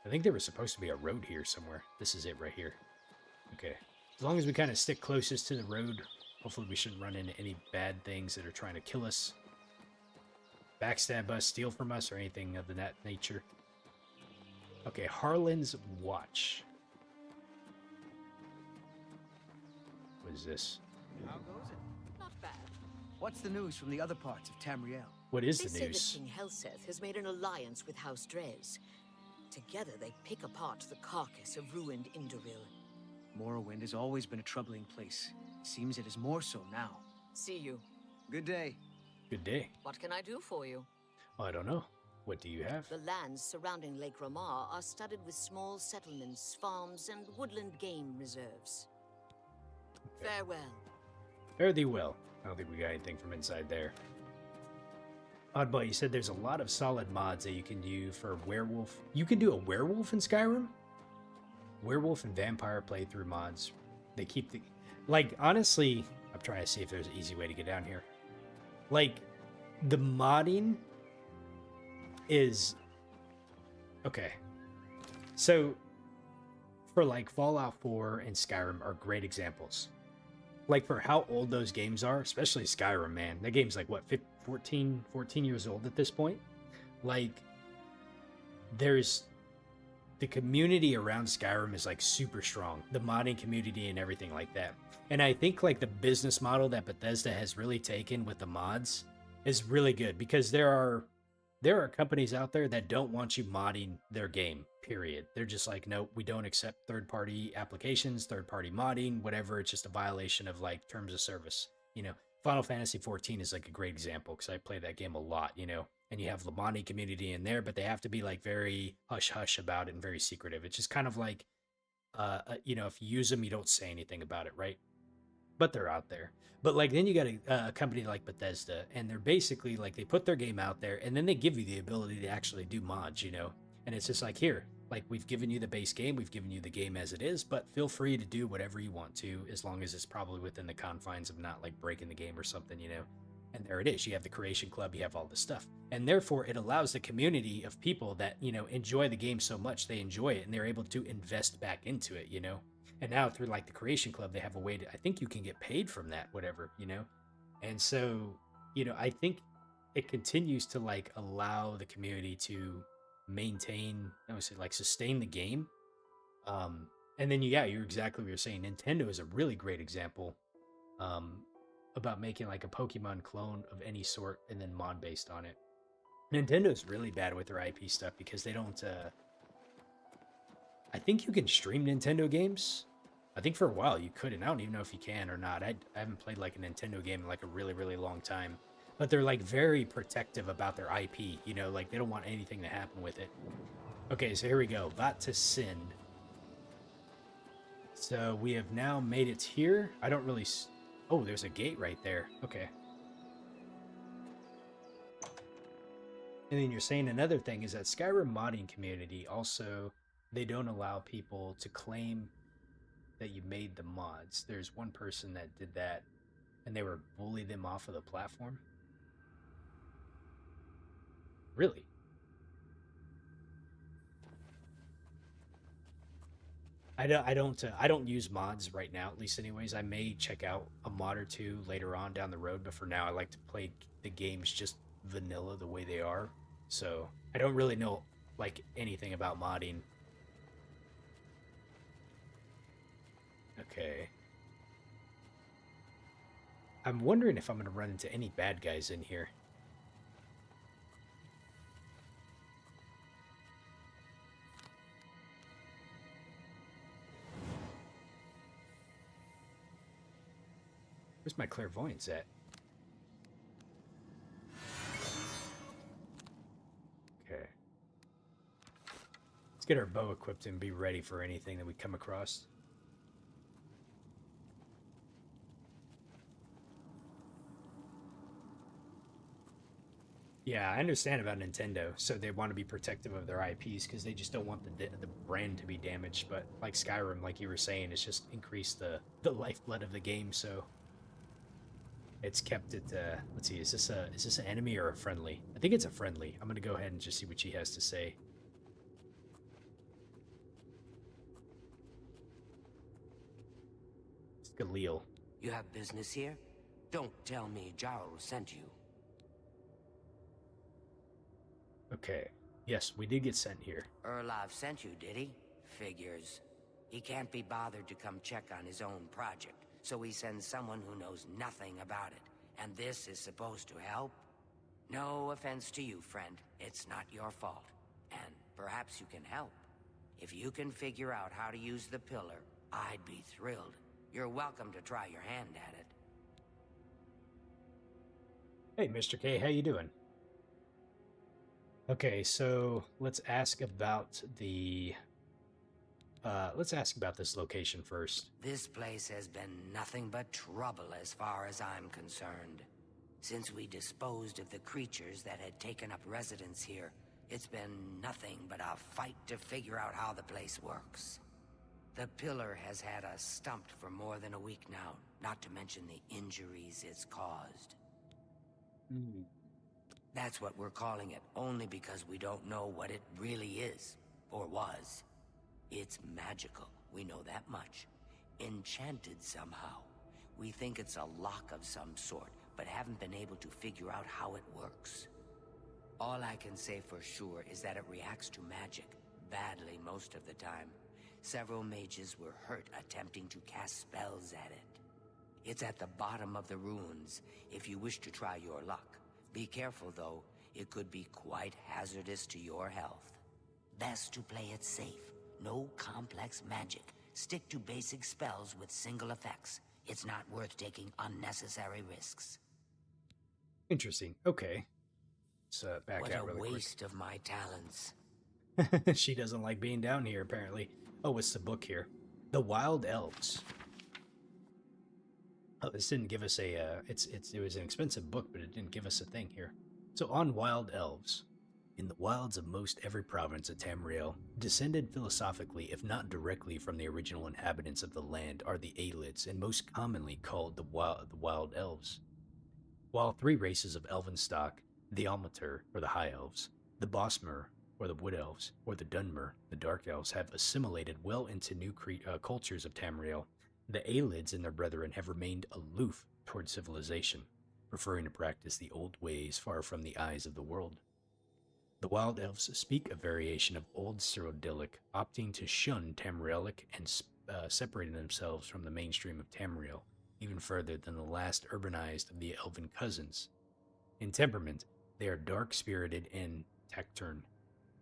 I think there was supposed to be a road here somewhere. This is it right here. Okay. As long as we kind of stick closest to the road, hopefully we shouldn't run into any bad things that are trying to kill us, backstab us, steal from us, or anything of that nature. Okay, Harlan's Watch. What is this? How goes it? Not bad. What's the news from the other parts of Tamriel? What is They the say news? that King Helseth has made an alliance with House Drez. Together they pick apart the carcass of ruined Indoril. Morrowind has always been a troubling place. Seems it is more so now. See you. Good day. Good day. What can I do for you? Oh, I don't know. What do you have? The lands surrounding Lake Ramar are studded with small settlements, farms, and woodland game reserves. Okay. Farewell. Fare thee well. I don't think we got anything from inside there. Oddball, you said there's a lot of solid mods that you can do for werewolf. You can do a werewolf in Skyrim? Werewolf and vampire playthrough mods. They keep the... Like, honestly, I'm trying to see if there's an easy way to get down here. Like, the modding is... Okay. So, for like Fallout 4 and Skyrim are great examples. Like, for how old those games are, especially Skyrim, man. That game's like, what, 14 years old at this point? Like, there's... The community around Skyrim is, like, super strong. The modding community and everything like that. And I think, like, the business model that Bethesda has really taken with the mods is really good. Because there are companies out there that don't want you modding their game, period. They're just like, nope, we don't accept third-party applications, third-party modding, whatever. It's just a violation of, like, terms of service. You know, Final Fantasy XIV is, like, a great example because I play that game a lot, you know. And you have the modding community in there, but they have to be, like, very hush-hush about it and very secretive. It's just kind of like, you know, if you use them, you don't say anything about it, right? But they're out there. But, like, then you got a company like Bethesda, and they're basically, like, they put their game out there, and then they give you the ability to actually do mods, you know? And it's just like, here, like, we've given you the base game, we've given you the game as it is, but feel free to do whatever you want to, as long as it's probably within the confines of not, like, breaking the game or something, you know? And there it is. You have the Creation Club, you have all this stuff. And therefore, it allows the community of people that, you know, enjoy the game so much, they enjoy it, and they're able to invest back into it, you know? And now through, like, the Creation Club, they have a way to, I think you can get paid from that, whatever, you know? And so, you know, I think it continues to, like, allow the community to maintain, I would say, like, sustain the game. And then, yeah, you're exactly what you're saying. Nintendo is a really great example about making, like, a Pokemon clone of any sort and then mod based on it. Nintendo's really bad with their IP stuff because they don't, I think you can stream Nintendo games. I think for a while you could, and I don't even know if you can or not. I haven't played, like, a Nintendo game in, like, a really, really long time. But they're, like, very protective about their IP, you know? Like, they don't want anything to happen with it. Okay, so here we go. Vat to Sin. So we have now made it here. I don't really... Oh, there's a gate right there. Okay. And then you're saying another thing is that Skyrim modding community also, they don't allow people to claim that you made the mods. There's one person that did that, and they were bullying them off of the platform. Really? I don't use mods right now, at least anyways. I may check out a mod or two later on down the road, but for now I like to play the games just vanilla the way they are. So I don't really know, like, anything about modding. Okay. I'm wondering if I'm going to run into any bad guys in here. Where's my clairvoyance at? Okay. Let's get our bow equipped and be ready for anything that we come across. Yeah, I understand about Nintendo. So they want to be protective of their IPs because they just don't want the brand to be damaged. But like Skyrim, like you were saying, it's just increased the lifeblood of the game. So it's kept it. Let's see, is this an enemy or a friendly? I think it's a friendly. I'm gonna go ahead and just see what she has to say. It's Galil. You have business here? Don't tell me Jarl sent you. Okay. Yes, we did get sent here. Erlov sent you, did he? Figures. He can't be bothered to come check on his own project, so he sends someone who knows nothing about it. And this is supposed to help? No offense to you, friend. It's not your fault. And perhaps you can help. If you can figure out how to use the pillar, I'd be thrilled. You're welcome to try your hand at it. Hey, Mr. K, how you doing? Okay, so let's ask about the... let's ask about this location first. This place has been nothing but trouble as far as I'm concerned. Since we disposed of the creatures that had taken up residence here, it's been nothing but a fight to figure out how the place works. The pillar has had us stumped for more than a week now, not to mention the injuries it's caused. That's what we're calling it, only because we don't know what it really is, or was. It's magical, we know that much. Enchanted somehow. We think it's a lock of some sort, but haven't been able to figure out how it works. All I can say for sure is that it reacts to magic, badly most of the time. Several mages were hurt attempting to cast spells at it. It's at the bottom of the ruins, if you wish to try your luck. Be careful, though. It could be quite hazardous to your health. Best to play it safe. No complex magic. Stick to basic spells with single effects. It's not worth taking unnecessary risks. Interesting. Okay. Let's back out really quick. What a waste of my talents. She doesn't like being down here, apparently. Oh, it's the book here. The Wild Elves. Oh, this didn't give us a, it was an expensive book, but it didn't give us a thing here. So on Wild Elves. In the wilds of most every province of Tamriel, descended philosophically, if not directly from the original inhabitants of the land, are the Aelids, and most commonly called the Wild Elves. While three races of elven stock, the Almater, or the High Elves, the Bosmer, or the Wood Elves, or the Dunmer, the Dark Elves, have assimilated well into new cultures of Tamriel, the Aelids and their brethren have remained aloof toward civilization, preferring to practice the old ways far from the eyes of the world. The Wild Elves speak a variation of Old Cyrodiilic, opting to shun Tamrielic and separating themselves from the mainstream of Tamriel, even further than the last urbanized of the elven cousins. In temperament, they are dark-spirited and taciturn.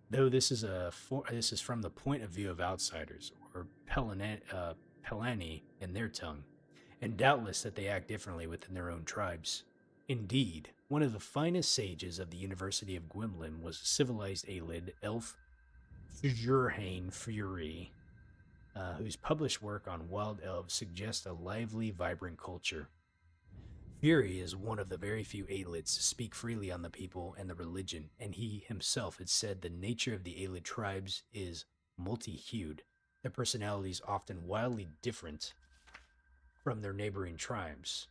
Though this is from the point of view of outsiders, or Pelani in their tongue, and doubtless that they act differently within their own tribes. Indeed, one of the finest sages of the University of Gwymlin was a civilized Aelid, Elf Fjurhane Fury, whose published work on wild elves suggests a lively, vibrant culture. Fury is one of the very few Aelids to speak freely on the people and the religion, and he himself had said the nature of the Aelid tribes is multi-hued, their personalities often wildly different from their neighboring tribes.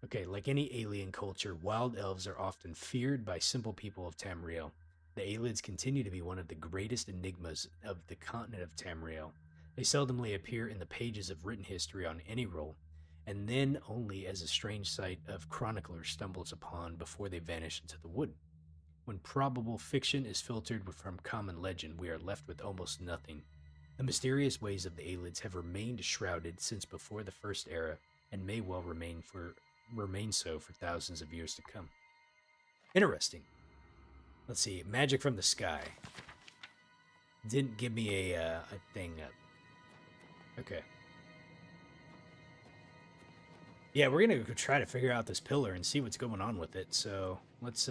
Okay, like any alien culture, wild elves are often feared by simple people of Tamriel. The Aelids continue to be one of the greatest enigmas of the continent of Tamriel. They seldomly appear in the pages of written history on any roll, and then only as a strange sight of chronicler stumbles upon before they vanish into the wood. When probable fiction is filtered from common legend, we are left with almost nothing. The mysterious ways of the Aelids have remained shrouded since before the First Era, and may well remain so for thousands of years to come. Interesting. Let's see, magic from the sky. Didn't give me a thing up. Okay. Yeah, we're gonna go try to figure out this pillar and see what's going on with it. So let's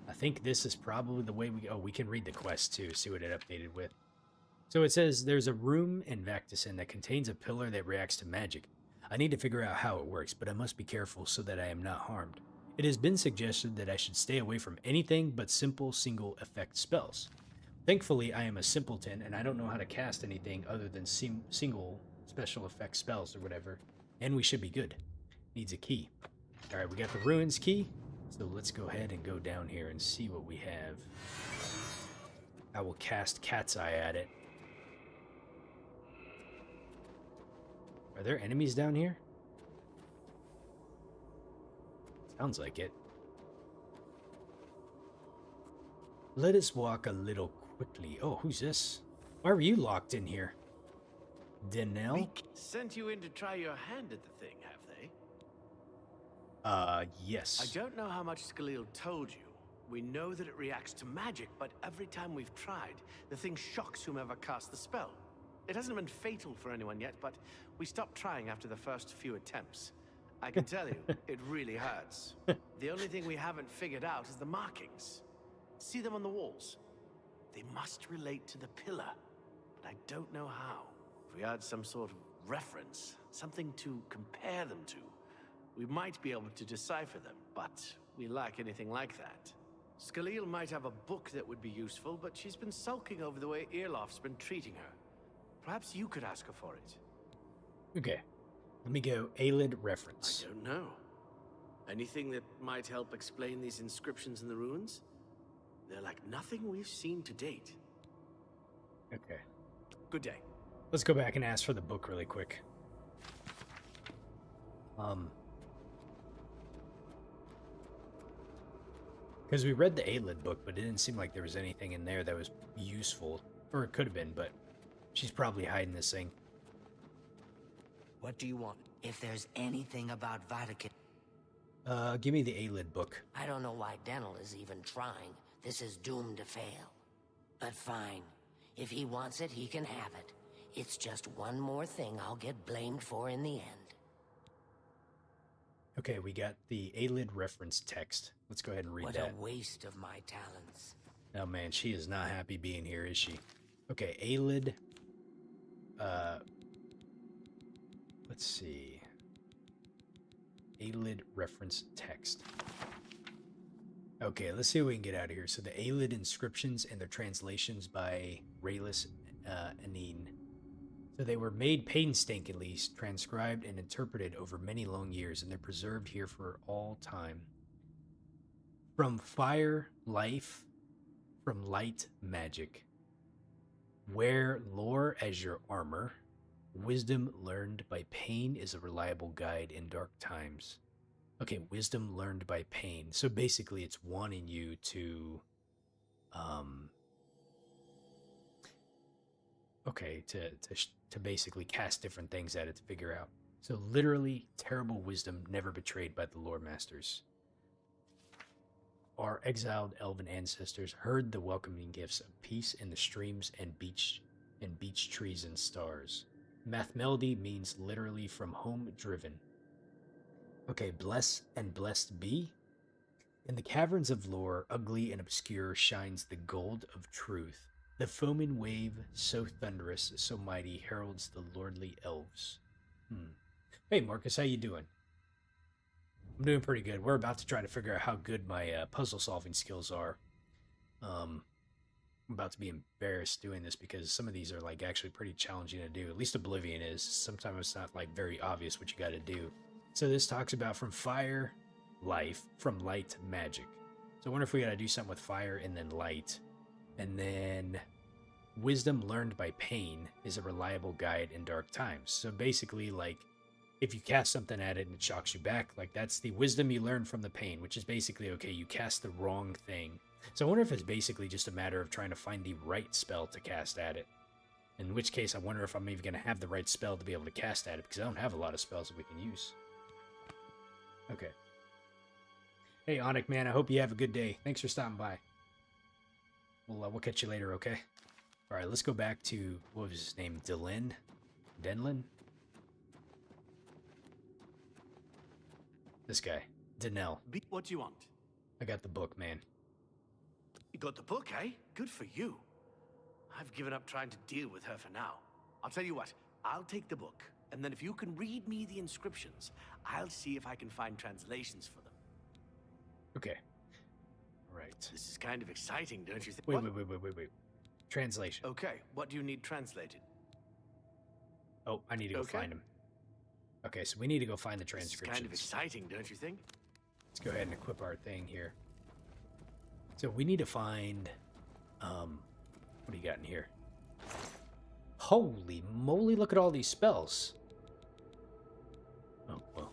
I think this is probably the way we can read the quest too, see what it updated with. So it says there's a room in Vactison that contains a pillar that reacts to magic. I need to figure out how it works, but I must be careful so that I am not harmed. It has been suggested that I should stay away from anything but simple single effect spells. Thankfully, I am a simpleton and I don't know how to cast anything other than single special effect spells or whatever, and we should be good. Needs a key. Alright, we got the ruins key, so let's go ahead and go down here and see what we have. I will cast Cat's Eye at it. Are there enemies down here? Sounds like it. Let us walk a little quickly. Oh, who's this? Why were you locked in here? Denell? We sent you in to try your hand at the thing, have they? Yes. I don't know how much Zrostylz told you. We know that it reacts to magic, but every time we've tried, the thing shocks whomever casts the spell. It hasn't been fatal for anyone yet, but we stopped trying after the first few attempts. I can tell you, it really hurts. The only thing we haven't figured out is the markings. See them on the walls? They must relate to the pillar, but I don't know how. If we had some sort of reference, something to compare them to, we might be able to decipher them, but we lack anything like that. Zrostylz might have a book that would be useful, but she's been sulking over the way Irloff's been treating her. Perhaps you could ask her for it. Okay. Let me go Aelid reference. I don't know. Anything that might help explain these inscriptions in the ruins? They're like nothing we've seen to date. Okay. Good day. Let's go back and ask for the book really quick. Because we read the Aelid book, but it didn't seem like there was anything in there that was useful. Or it could have been, but she's probably hiding this thing. What do you want? If there's anything about Vatican... Give me the Aelid book. I don't know why Denel is even trying. This is doomed to fail. But fine. If he wants it, he can have it. It's just one more thing I'll get blamed for in the end. Okay, we got the Aelid reference text. Let's go ahead and read that. What a waste of my talents. Oh man, she is not happy being here, is she? Okay, Aelid. Let's see. Aelid reference text. Okay, let's see what we can get out of here. So the Aelid inscriptions and their translations by Raylis Anine. So they were made painstakingly, transcribed and interpreted over many long years, and they're preserved here for all time. From fire, life, from light, magic. Wear lore as your armor. Wisdom learned by pain is a reliable guide in dark times. Okay, wisdom learned by pain. So basically it's wanting you to, to basically cast different things at it to figure out. So literally, terrible wisdom never betrayed by the lore masters. Our exiled elven ancestors heard the welcoming gifts of peace in the streams and beach trees and stars. Math melody means literally from home driven. Okay, bless and blessed be. In the caverns of lore, ugly and obscure, shines the gold of truth. The foaming wave, so thunderous, so mighty, heralds the lordly elves. Hey, Marcus, how you doing? I'm doing pretty good. We're about to try to figure out how good my puzzle-solving skills are. I'm about to be embarrassed doing this because some of these are like actually pretty challenging to do. At least Oblivion is. Sometimes it's not like very obvious what you got to do. So this talks about from fire, life, from light, magic. So I wonder if we got to do something with fire and then light. And then wisdom learned by pain is a reliable guide in dark times. So basically, like, if you cast something at it and it shocks you back, like that's the wisdom you learn from the pain, which is basically, okay, you cast the wrong thing. So I wonder if it's basically just a matter of trying to find the right spell to cast at it. In which case, I wonder if I'm even going to have the right spell to be able to cast at it, because I don't have a lot of spells that we can use. Okay. Hey, Onic, man, I hope you have a good day. Thanks for stopping by. We'll catch you later, okay? All right, let's go back to, what was his name? Denlin? This guy. Denel. What do you want? I got the book, man. You got the book, eh? Good for you. I've given up trying to deal with her for now. I'll tell you what, I'll take the book, and then if you can read me the inscriptions, I'll see if I can find translations for them. Okay. Right. This is kind of exciting, don't you think? Wait. Translation. Okay, what do you need translated? Oh, I need to go find him. Okay, so we need to go find the transcriptions. This is kind of exciting, don't you think? Let's go ahead and equip our thing here. So we need to find, what do you got in here? Holy moly, look at all these spells. Oh, well.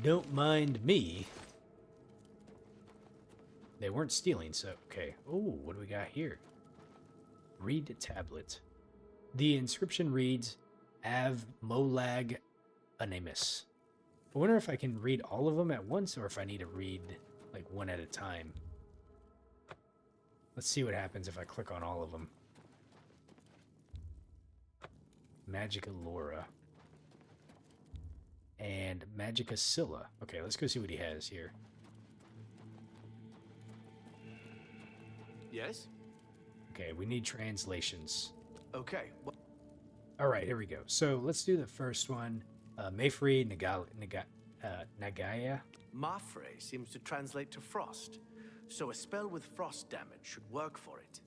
Don't mind me. They weren't stealing, so, okay. Oh, what do we got here? Read tablet. The inscription reads, Av Molag Animus. I wonder if I can read all of them at once or if I need to read like one at a time. Let's see what happens if I click on all of them. Magica Laura. And Magica Scylla. Okay, let's go see what he has here. Yes? Okay, we need translations. Okay. All right, here we go. So let's do the first one. Mayfree Nagaya. Mafre seems to translate to frost, so a spell with frost damage should work for it.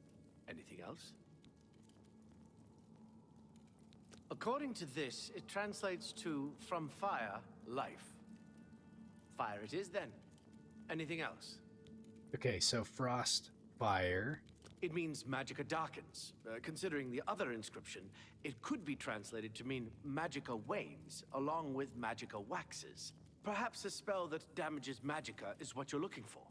Anything else? According to this, it translates to from fire, life. Fire it is then. Anything else? Okay, so frost, fire. It means magicka darkens. Considering the other inscription, it could be translated to mean magicka wanes, along with magicka waxes. Perhaps a spell that damages magicka is what you're looking for.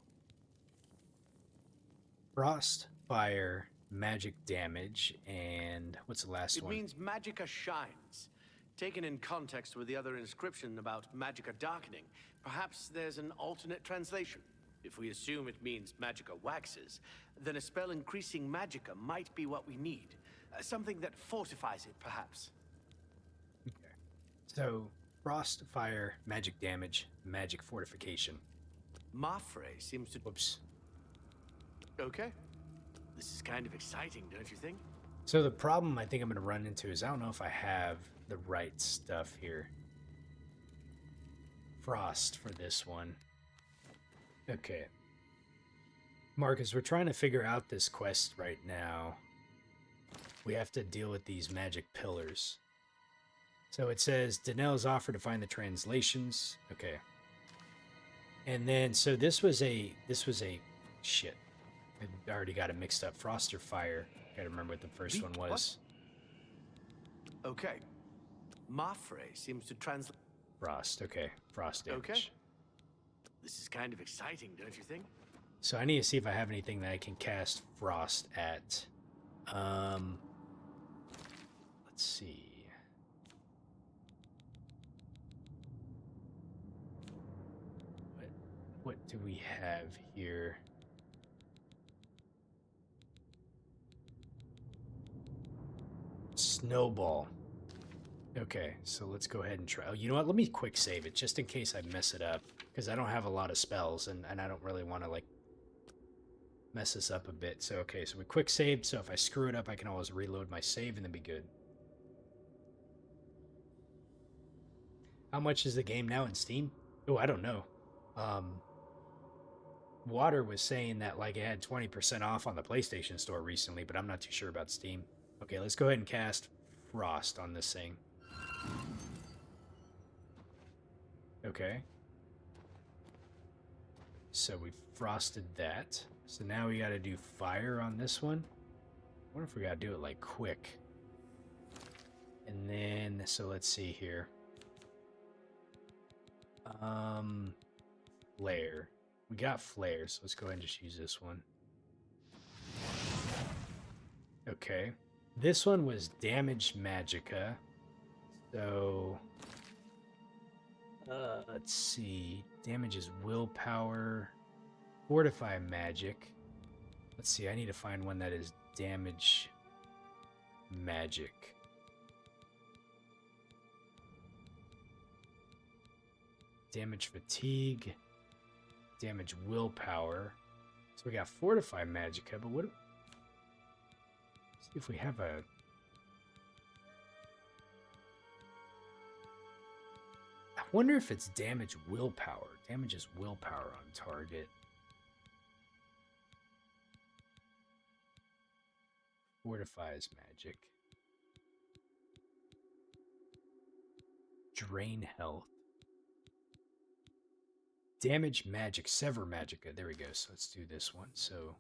Frost, fire, magic damage, and what's the last one? It means magicka shines. Taken in context with the other inscription about magicka darkening, perhaps there's an alternate translation. If we assume it means magicka waxes, then a spell increasing magicka might be what we need. Something that fortifies it, perhaps. Okay. So, frost, fire, magic damage, magic fortification. Mafre seems to... Whoops. Okay. This is kind of exciting, don't you think? So the problem I think I'm going to run into is I don't know if I have the right stuff here. Frost for this one. Okay. Marcus, we're trying to figure out this quest right now. We have to deal with these magic pillars. So it says, Danelle's offer to find the translations. Okay. And then, so this was a, shit. I already got it mixed up. Frost or fire. Gotta remember what the first one was. What? Okay. Mafre seems to translate... Frost, okay. Frost damage. Okay. This is kind of exciting, don't you think? So I need to see if I have anything that I can cast Frost at. Let's see. What do we have here? Snowball. Okay, so let's go ahead and try. Oh, you know what? Let me quick save it just in case I mess it up, because I don't have a lot of spells and I don't really want to like mess this up a bit. So okay, so we quick saved, so if I screw it up I can always reload my save and then be good. How much is the game now in Steam? Oh, I don't know. Water was saying that like it had 20% off on the PlayStation Store recently, but I'm not too sure about Steam. Okay, let's go ahead and cast Frost on this thing. Okay. So we frosted that. So now we gotta do fire on this one. I wonder if we gotta do it like quick. And then, so let's see here. Flare. We got flare, so let's go ahead and just use this one. Okay. This one was damage magicka. So let's see. Damage is willpower. Fortify magic. Let's see, I need to find one that is damage magic. Damage fatigue. Damage willpower. So we got fortify magicka, but what? See if we have a... I wonder if it's damage willpower. Damages willpower on target. Fortifies magic. Drain health. Damage magic. Sever magicka. There we go. So let's do this one. So.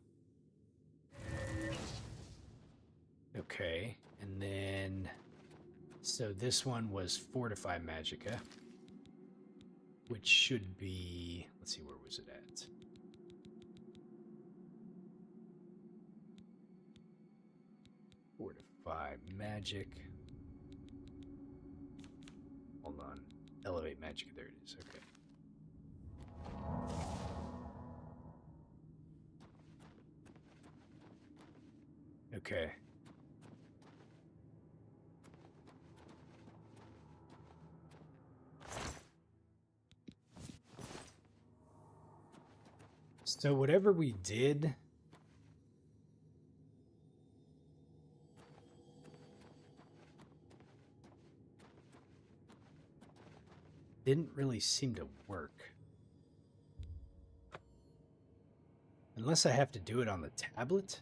Okay. And then. So this one was Fortify magicka. Which should be. Let's see, where was it at? Fortify magic. Hold on. Elevate magic. There it is. Okay. Okay. So whatever we did, didn't really seem to work. Unless I have to do it on the tablet.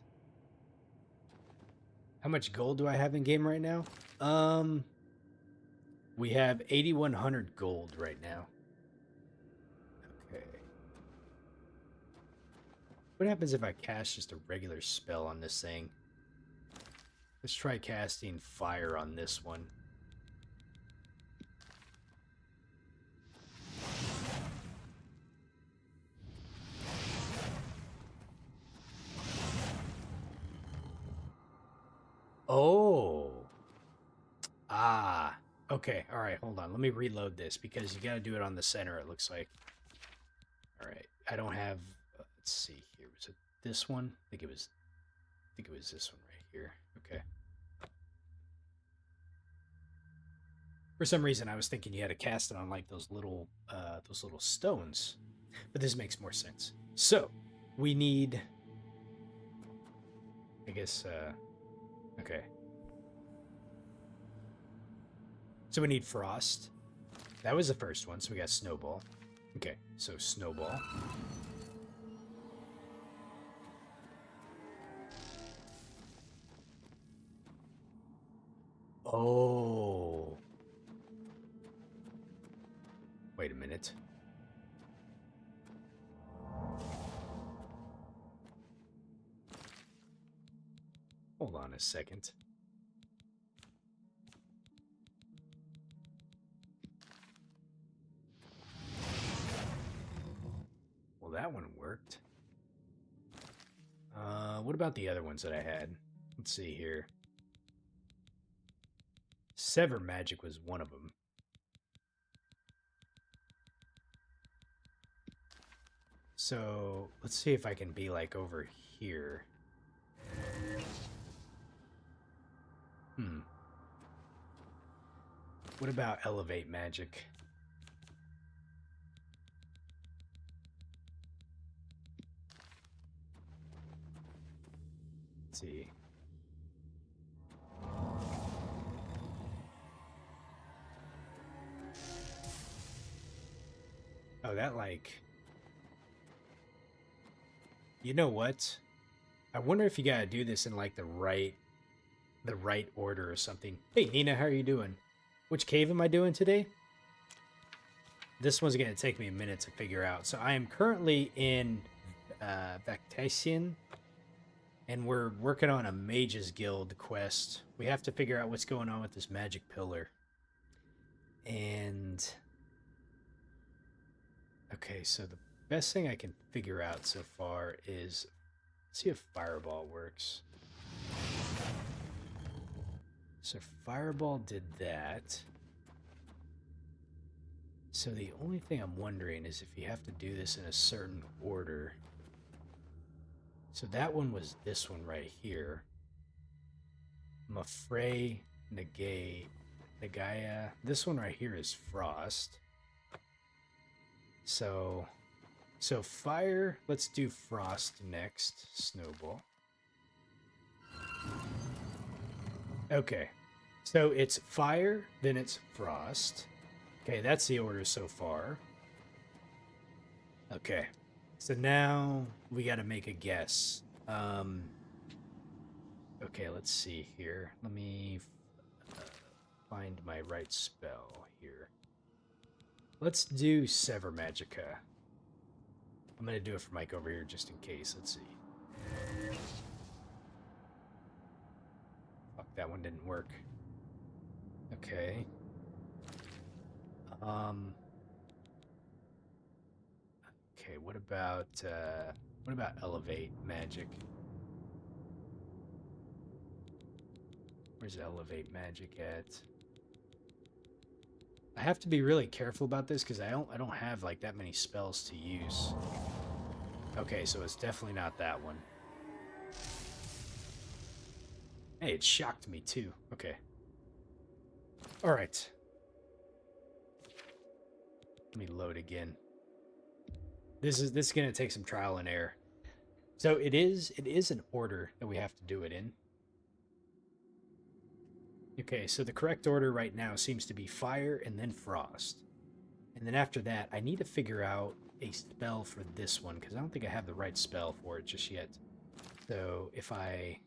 How much gold do I have in game right now? We have 8,100 gold right now. Okay. What happens if I cast just a regular spell on this thing? Let's try casting fire on this one. Oh. Ah. Okay. All right. Hold on. Let me reload this because you got to do it on the center, it looks like. All right. I don't have... let's see here. Was it this one? I think it was this one right here. Okay. For some reason, I was thinking you had to cast it on like those little stones. But this makes more sense. So, we need... I guess... okay. So we need Frost. That was the first one, so we got Snowball. Okay, so Snowball. Oh. Wait a minute. Hold on a second. Well, that one worked. What about the other ones that I had? Let's see here. Sever Magic was one of them. So, let's see if I can be like over here. What about Elevate Magic? Let's see. Oh, that like... You know what? I wonder if you gotta do this in like the right order or something. Hey Nina, how are you doing? Which cave am I doing today? This one's gonna take me a minute to figure out. So I am currently in Vactasian, and we're working on a Mages Guild quest. We have to figure out what's going on with this magic pillar. And okay, so the best thing I can figure out so far is see if Fireball works. So Fireball did that. So the only thing I'm wondering is if you have to do this in a certain order. So that one was this one right here. Mafray, Nagaya. This one right here is Frost. So Fire, let's do Frost next. Snowball. Okay, so it's Fire, then it's Frost. Okay, that's the order so far. Okay. So now we got to make a guess. Okay, let's see here. Let me find my right spell here. Let's do Sever Magicka. I'm going to do it for Mike over here just in case. Let's see. Fuck, that one didn't work. Okay. Okay, what about Elevate Magic? Where's Elevate Magic at? I have to be really careful about this because I don't have like that many spells to use. Okay, so it's definitely not that one. Hey, it shocked me too. Okay. All right. Let me load again. This is going to take some trial and error. So it is an order that we have to do it in. Okay, so the correct order right now seems to be fire and then frost. And then after that, I need to figure out a spell for this one because I don't think I have the right spell for it just yet. So if we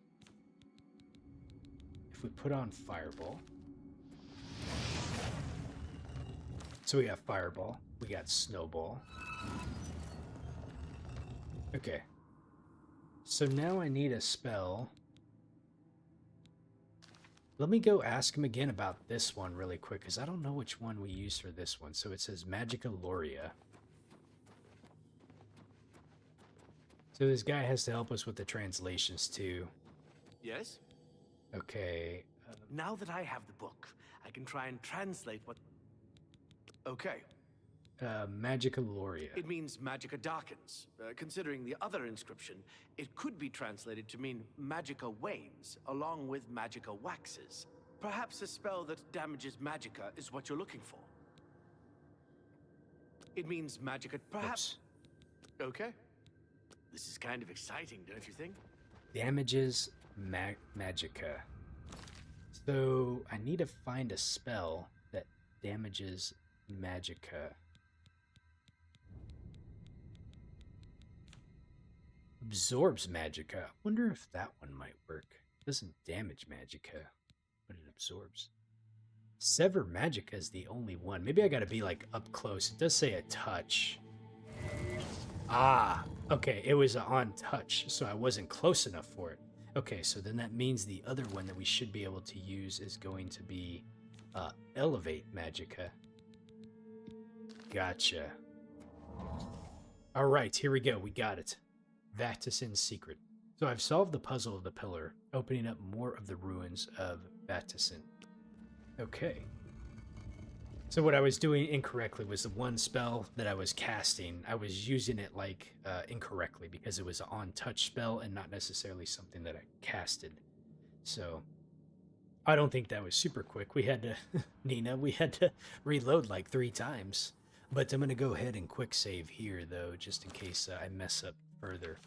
put on Fireball. So we got Fireball, we got Snowball. Okay. So now I need a spell. Let me go ask him again about this one really quick, because I don't know which one we used for this one. So it says Magica Loria. So this guy has to help us with the translations too. Yes? Okay. Now that I have the book, I can try and translate what... Okay. Magica Loria. It means Magica darkens. Considering the other inscription, it could be translated to mean Magica wanes, along with Magica waxes. Perhaps a spell that damages Magica is what you're looking for. It means Magica... Perhaps... Oops. Okay. This is kind of exciting, don't you think? Damages Magica. So I need to find a spell that damages Magica. Absorbs Magica. I wonder if that one might work. It doesn't damage Magica, but it absorbs. Sever Magica is the only one. Maybe I gotta be like up close. It does say a touch. Ah, okay, it was on touch, so I wasn't close enough for it. Okay, so then that means the other one that we should be able to use is going to be Elevate Magica. Gotcha. All right, here we go. We got it. Vaticin's Secret. So I've solved the puzzle of the pillar, opening up more of the ruins of Vaticin. Okay. So what I was doing incorrectly was the one spell that I was casting, I was using it like incorrectly because it was an on-touch spell and not necessarily something that I casted. So I don't think that was super quick. We had to, Nina, we had to reload like 3 times. But I'm going to go ahead and quick save here, though, just in case I mess up further.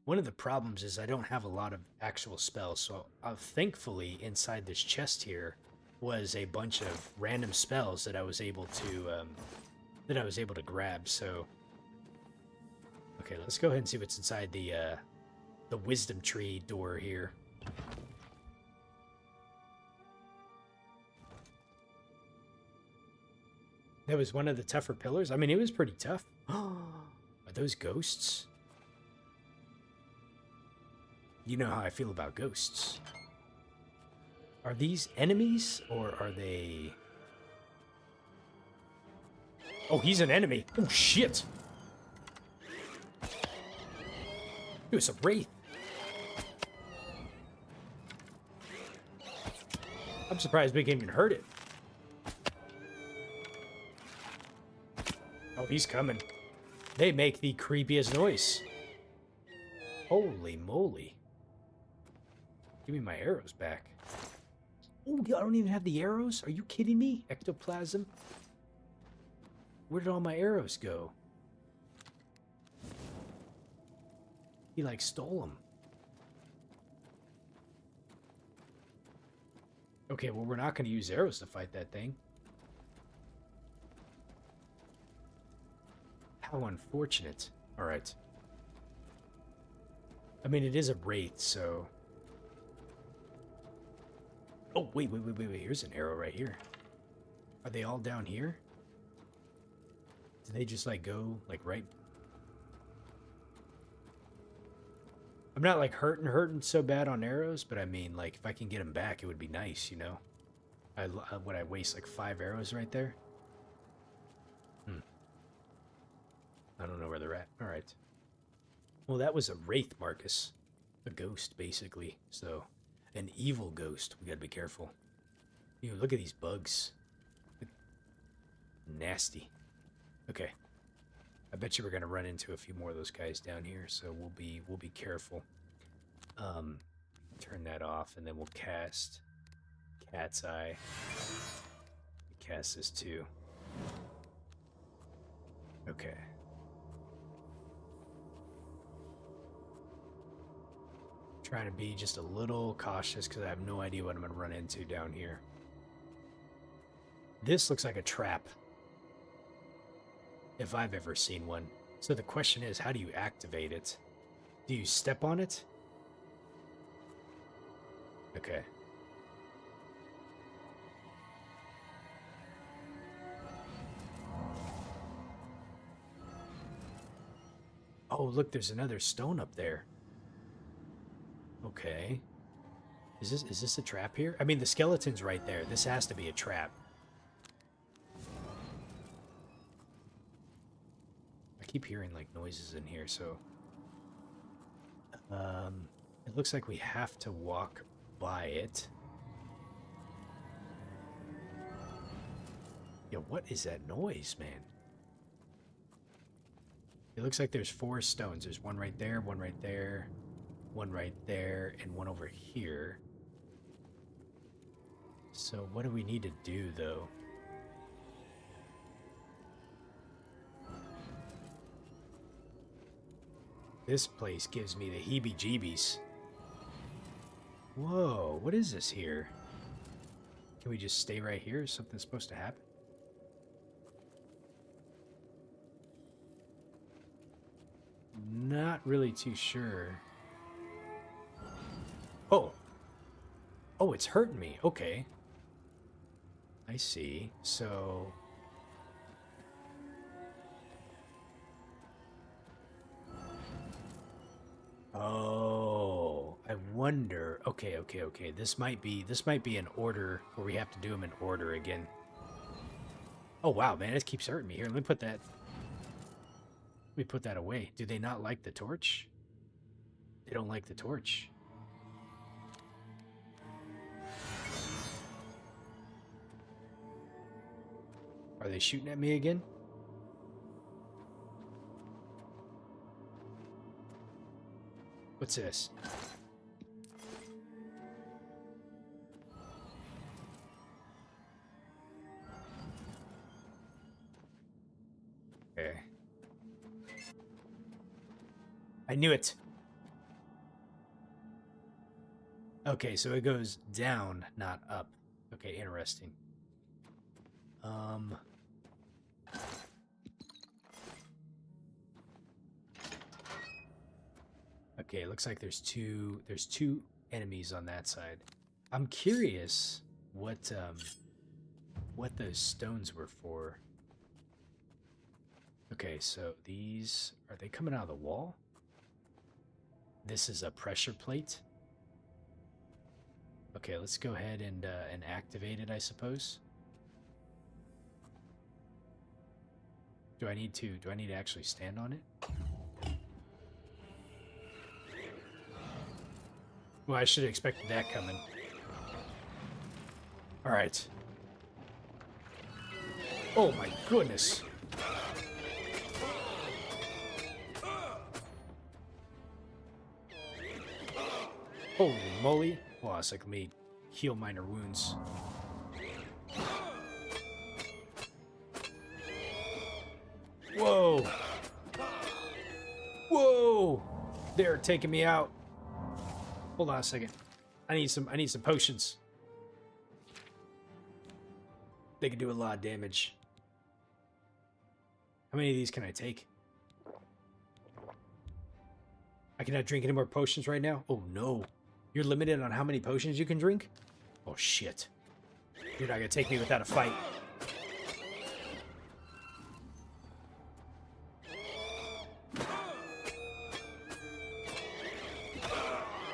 One of the problems is I don't have a lot of actual spells, so thankfully inside this chest here was a bunch of random spells that I was able to grab. So okay, let's go ahead and see what's inside the wisdom tree door here. That was one of the tougher pillars. I mean, it was pretty tough. Are those ghosts? You know how I feel about ghosts. Are these enemies, or are they... Oh, he's an enemy. Oh, shit. It was a wraith. I'm surprised we can even hurt it. Oh, he's coming. They make the creepiest noise. Holy moly. Give me my arrows back. Oh, I don't even have the arrows? Are you kidding me? Ectoplasm? Where did all my arrows go? He, like, stole them. Okay, well, we're not going to use arrows to fight that thing. How How unfortunate. Alright. I mean, it is a wraith, so... Oh, wait. Here's an arrow right here. Are they all down here? Do they just, like, go, like, right... I'm not, like, hurting so bad on arrows, but I mean, like, if I can get them back, it would be nice, you know? Would I waste, like, 5 arrows right there? I don't know where they're at. Alright. Well, that was a wraith, Marcus. A ghost, basically. So, an evil ghost. We gotta be careful. Ew, look at these bugs. Nasty. Okay. I bet you we're gonna run into a few more of those guys down here, so we'll be careful. Turn that off, and then we'll cast Cat's Eye. Cast this too. Okay. Trying to be just a little cautious because I have no idea what I'm going to run into down here. This looks like a trap, if I've ever seen one. So the question is, how do you activate it? Do you step on it? Okay. Oh, look, there's another stone up there. Okay. Is this a trap here? I mean, the skeleton's right there. This has to be a trap. I keep hearing, like, noises in here, so... It looks like we have to walk by it. Yo, what is that noise, man? It looks like there's 4 stones. There's one right there, one right there, one right there, and one over here. So what do we need to do, though? This place gives me the heebie-jeebies. Whoa, what is this here? Can we just stay right here? Is something supposed to happen? Not really too sure. Oh. Oh, it's hurting me. Okay. I see. So... Oh, I wonder. Okay. This might be an order where we have to do them in order again. Oh wow, man, it keeps hurting me. Here, let me put that away. Do they not like the torch? They don't like the torch. Are they shooting at me again? What's this? Okay. I knew it. Okay, so it goes down, not up. Okay, interesting. Okay, it looks like there's two enemies on that side. I'm curious what those stones were for. Okay, so these, are they coming out of the wall? This is a pressure plate. Okay, let's go ahead and activate it, I suppose. Do I need to actually stand on it? Well, I should have expected that coming. All right. Oh my goodness. Holy moly. Well, it's like, let me heal minor wounds. Whoa. Whoa. They're taking me out. Hold on a second. I need some potions. They can do a lot of damage. How many of these can I take? I cannot drink any more potions right now? Oh no. You're limited on how many potions you can drink? Oh shit. You're not gonna take me without a fight.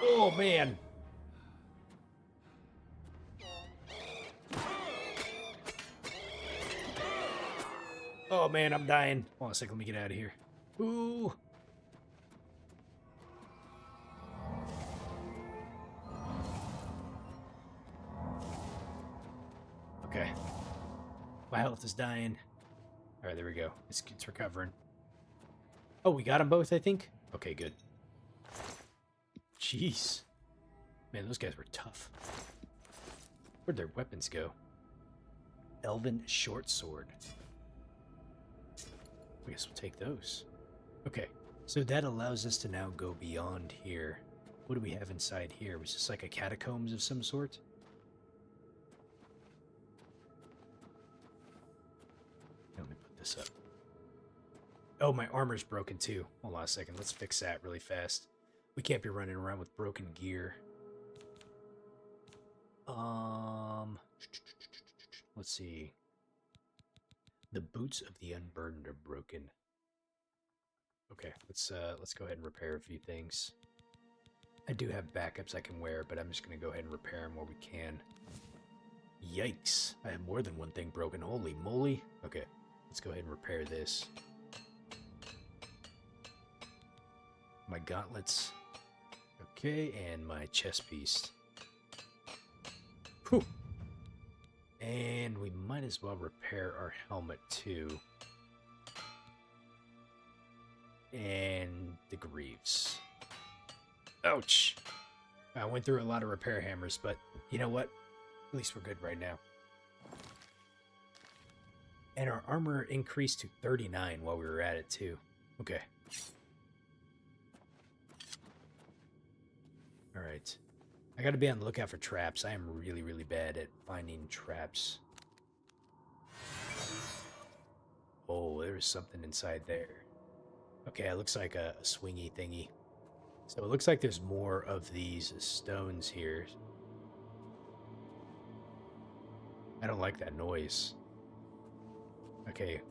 Oh man. Oh man, I'm dying. Hold on a second, let me get out of here. Ooh. Okay. My health is dying. Alright, there we go. It's recovering. Oh, we got them both, I think? Okay, good. Jeez. Man, those guys were tough. Where'd their weapons go? Elven short sword. I guess we'll take those. Okay, so that allows us to now go beyond here. What do we have inside here? Was this like a catacombs of some sort? Let me put this up. Oh, my armor's broken too. Hold on a second. Let's fix that really fast. We can't be running around with broken gear. Let's see. The boots of the unburdened are broken. Okay, let's go ahead and repair a few things. I do have backups I can wear, but I'm just gonna go ahead and repair them where we can. Yikes! I have more than one thing broken. Holy moly! Okay, let's go ahead and repair this. My gauntlets. Okay, and my chest piece. Whew! And we might as well repair our helmet too. And the greaves. Ouch! I went through a lot of repair hammers, but you know what? At least we're good right now. And our armor increased to 39 while we were at it too. Okay. Alright. I gotta be on the lookout for traps. I am really, really bad at finding traps. Oh, there was something inside there. Okay, it looks like a swingy thingy. So it looks like there's more of these stones here. I don't like that noise. Okay.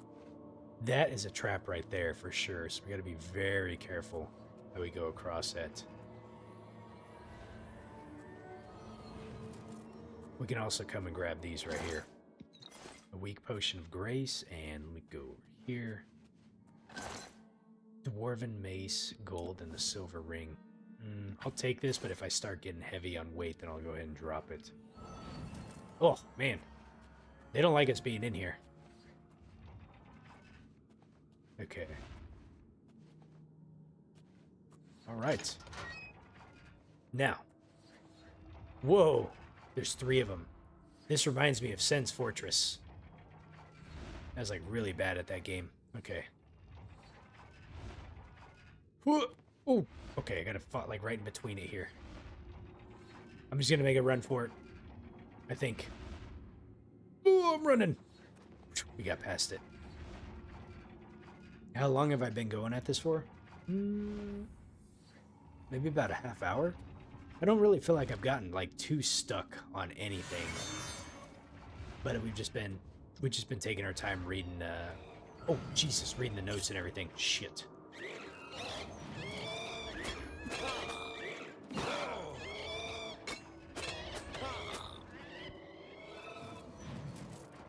That is a trap right there for sure. So we gotta be very careful how we go across that. We can also come and grab these right here. A weak potion of grace, and let me go over here. Dwarven mace, gold, and the silver ring. I'll take this, but if I start getting heavy on weight, then I'll go ahead and drop it. Oh, man. They don't like us being in here. Okay. Alright. Now. Whoa. There's 3 of them. This reminds me of Sen's Fortress. I was like really bad at that game. Okay. Oh, okay. I gotta fight like right in between it here. I'm just gonna make a run for it. I think. Oh, I'm running. We got past it. How long have I been going at this for? Maybe about a half hour. I don't really feel like I've gotten like too stuck on anything, but we've just been taking our time reading. Oh Jesus, reading the notes and everything. Shit.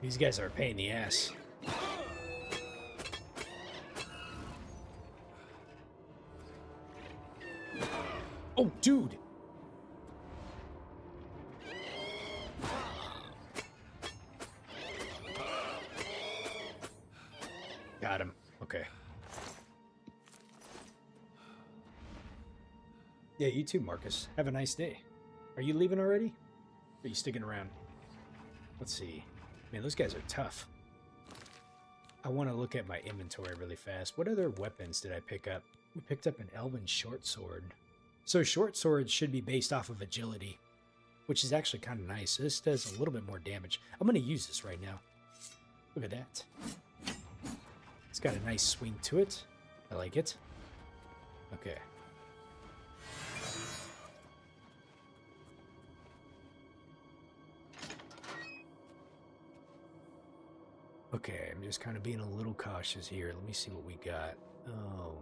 These guys are a pain in the ass. Oh, dude. Got him. Okay. Yeah, you too, Marcus. Have a nice day. Are you leaving already? Or are you sticking around? Let's see. Man, those guys are tough. I want to look at my inventory really fast. What other weapons did I pick up? We picked up an elven short sword. So short swords should be based off of agility, which is actually kind of nice. This does a little bit more damage. I'm going to use this right now. Look at that. It's got a nice swing to it. I like it. Okay. Okay, I'm just kind of being a little cautious here. Let me see what we got. Oh.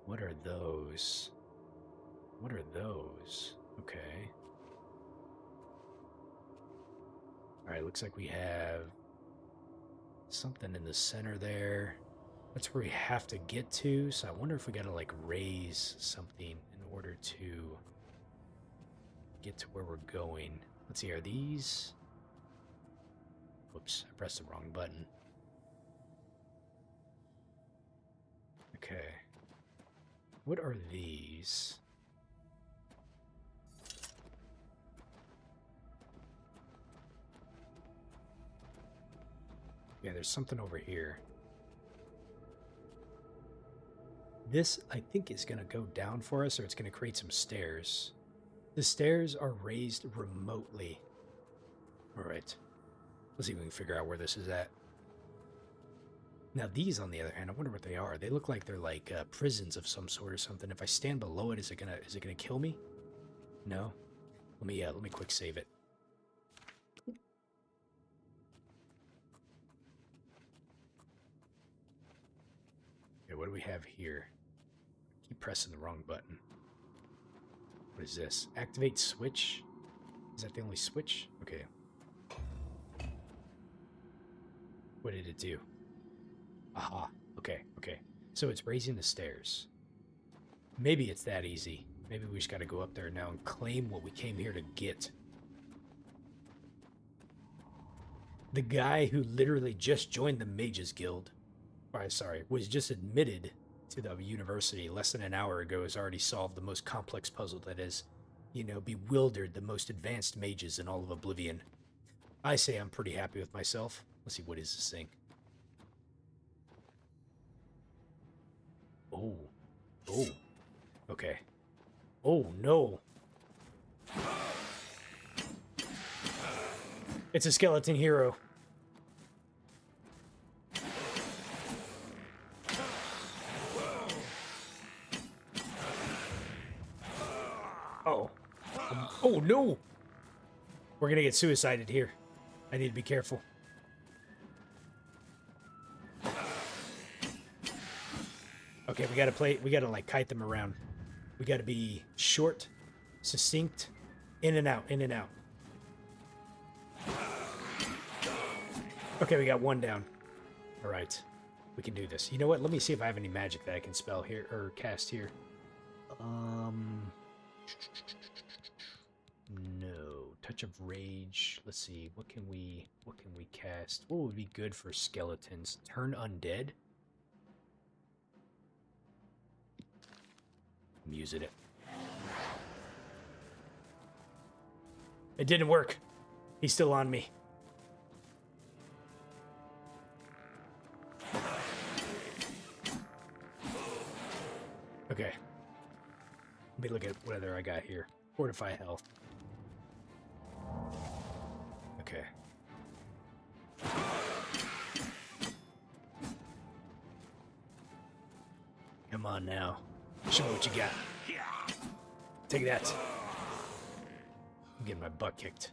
What are those? What are those? Okay. Alright, looks like we have something in the center there. That's where we have to get to, so I wonder if we gotta, like, raise something in order to get to where we're going. Let's see, are these... Whoops, I pressed the wrong button. Okay. What are these? Yeah, there's something over here. This, I think, is going to go down for us, or it's going to create some stairs. The stairs are raised remotely. All right. Let's see if we can figure out where this is at. Now, these, on the other hand, I wonder what they are. They look like they're like prisons of some sort or something. If I stand below it, is it gonna kill me? No. Let me quick save it. Okay, what do we have here? Keep pressing the wrong button. What is this? Activate switch? Is that the only switch? Okay. What did it do? Aha. Okay, okay. So it's raising the stairs. Maybe it's that easy. Maybe we just gotta go up there now and claim what we came here to get. The guy who literally just joined the Mages Guild, or sorry, was just admitted to the university less than an hour ago, has already solved the most complex puzzle that has, you know, bewildered the most advanced mages in all of Oblivion. I say I'm pretty happy with myself. Let's see, what is this thing? Oh. Oh. Okay. Oh, no. It's a skeleton hero. Oh. Oh, no! We're gonna get suicided here. I need to be careful. Okay, we gotta like kite them around. We gotta be short, succinct, in and out, in and out. Okay, we got one down. All right, we can do this. You know what? Let me see if I have any magic that I can spell here or cast here. No. Touch of Rage. Let's see. What can we cast? What would be good for skeletons? Turn undead. I'm using it. It didn't work. He's still on me. Okay. Let me look at whether I got here. Fortify health. Okay. Come on now. Show me what you got. Take that. I'm getting my butt kicked.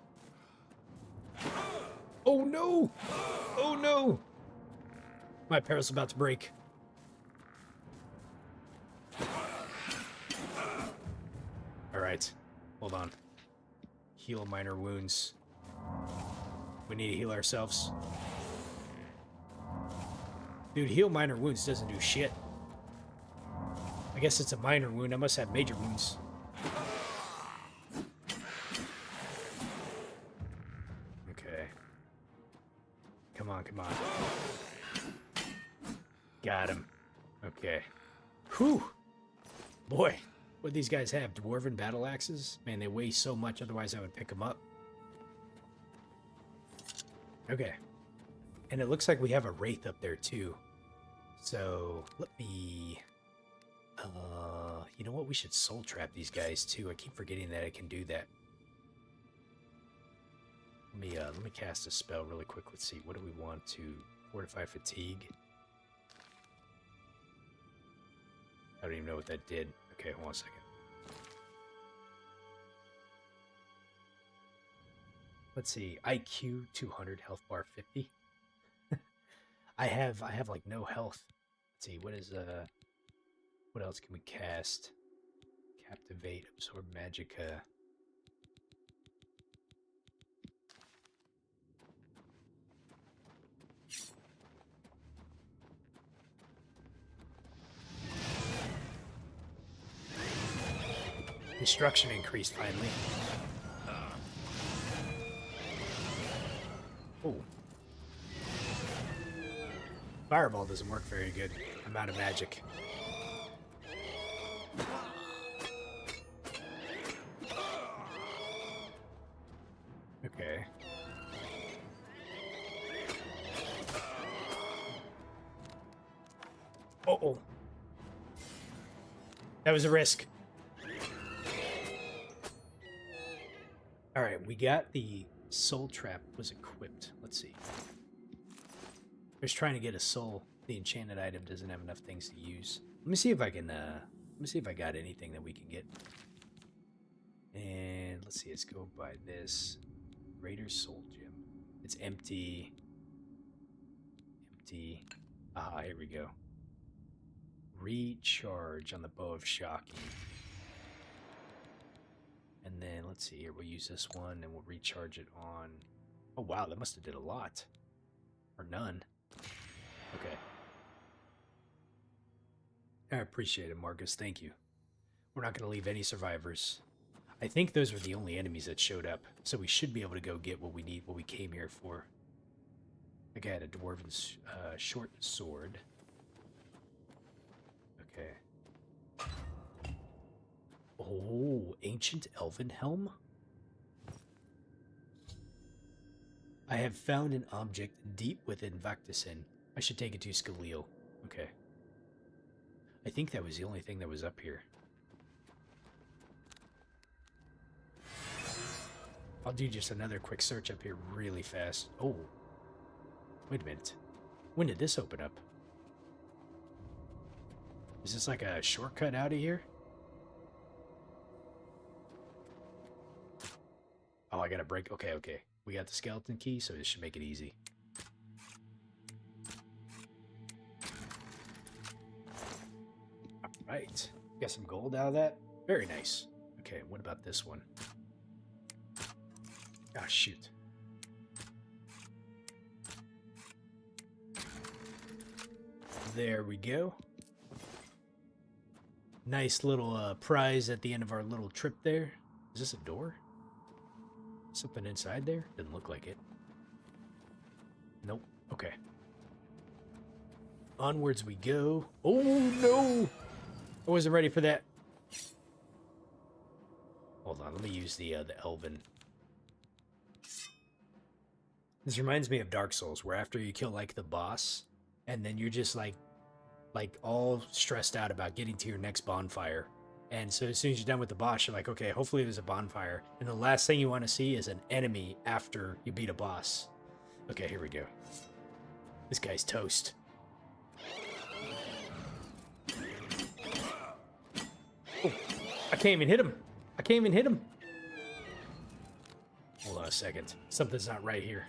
Oh no! Oh no! My apparel's about to break. Alright. Hold on. Heal minor wounds. We need to heal ourselves. Dude, heal minor wounds doesn't do shit. I guess it's a minor wound. I must have major wounds. Okay. Come on, come on. Got him. Okay. Whew! Boy, what these guys have? Dwarven battle axes? Man, they weigh so much, otherwise I would pick them up. Okay. And it looks like we have a wraith up there, too. So, let me... you know what? We should soul trap these guys, too. I keep forgetting that I can do that. Let me cast a spell really quick. Let's see. What do we want to... Fortify fatigue? I don't even know what that did. Okay, hold on a second. Let's see. IQ 200, health bar 50. I have like no health. Let's see. What else can we cast? Captivate, absorb magicka. Destruction increased finally. Oh. Fireball doesn't work very good. I'm out of magic. Okay. Uh-oh. That was a risk. Alright, we got the soul trap was equipped. Let's see. I was trying to get a soul. The enchanted item doesn't have enough things to use. Let me see if I can, let me see if I got anything that we can get. And let's see, let's go by this. Greater Soul Gem. It's empty. Empty. Ah, here we go. Recharge on the Bow of Shocking. And then, let's see here, we'll use this one and we'll recharge it on... Oh, wow, that must have did a lot. Or none. Okay. I appreciate it, Marcus. Thank you. We're not going to leave any survivors. I think those were the only enemies that showed up, so we should be able to go get what we need, what we came here for. I got a dwarven short sword. Okay. Oh, ancient elven helm? I have found an object deep within Vaktasin. I should take it to Scalil. Okay. I think that was the only thing that was up here. I'll do just another quick search up here really fast. Oh. Wait a minute. When did this open up? Is this like a shortcut out of here? Oh, I gotta break. Okay, okay. We got the skeleton key, so this should make it easy. Alright. Got some gold out of that. Very nice. Okay, what about this one? Ah, shoot. There we go. Nice little prize at the end of our little trip there. Is this a door? Something inside there? Didn't look like it. Nope. Okay. Onwards we go. Oh, no! I wasn't ready for that. Hold on, let me use the Elven. This reminds me of Dark Souls, where after you kill, like, the boss, and then you're just, like all stressed out about getting to your next bonfire. And so as soon as you're done with the boss, you're like, okay, hopefully there's a bonfire. And the last thing you want to see is an enemy after you beat a boss. Okay, here we go. This guy's toast. Oh, I can't even hit him. I can't even hit him. Hold on a second. Something's not right here.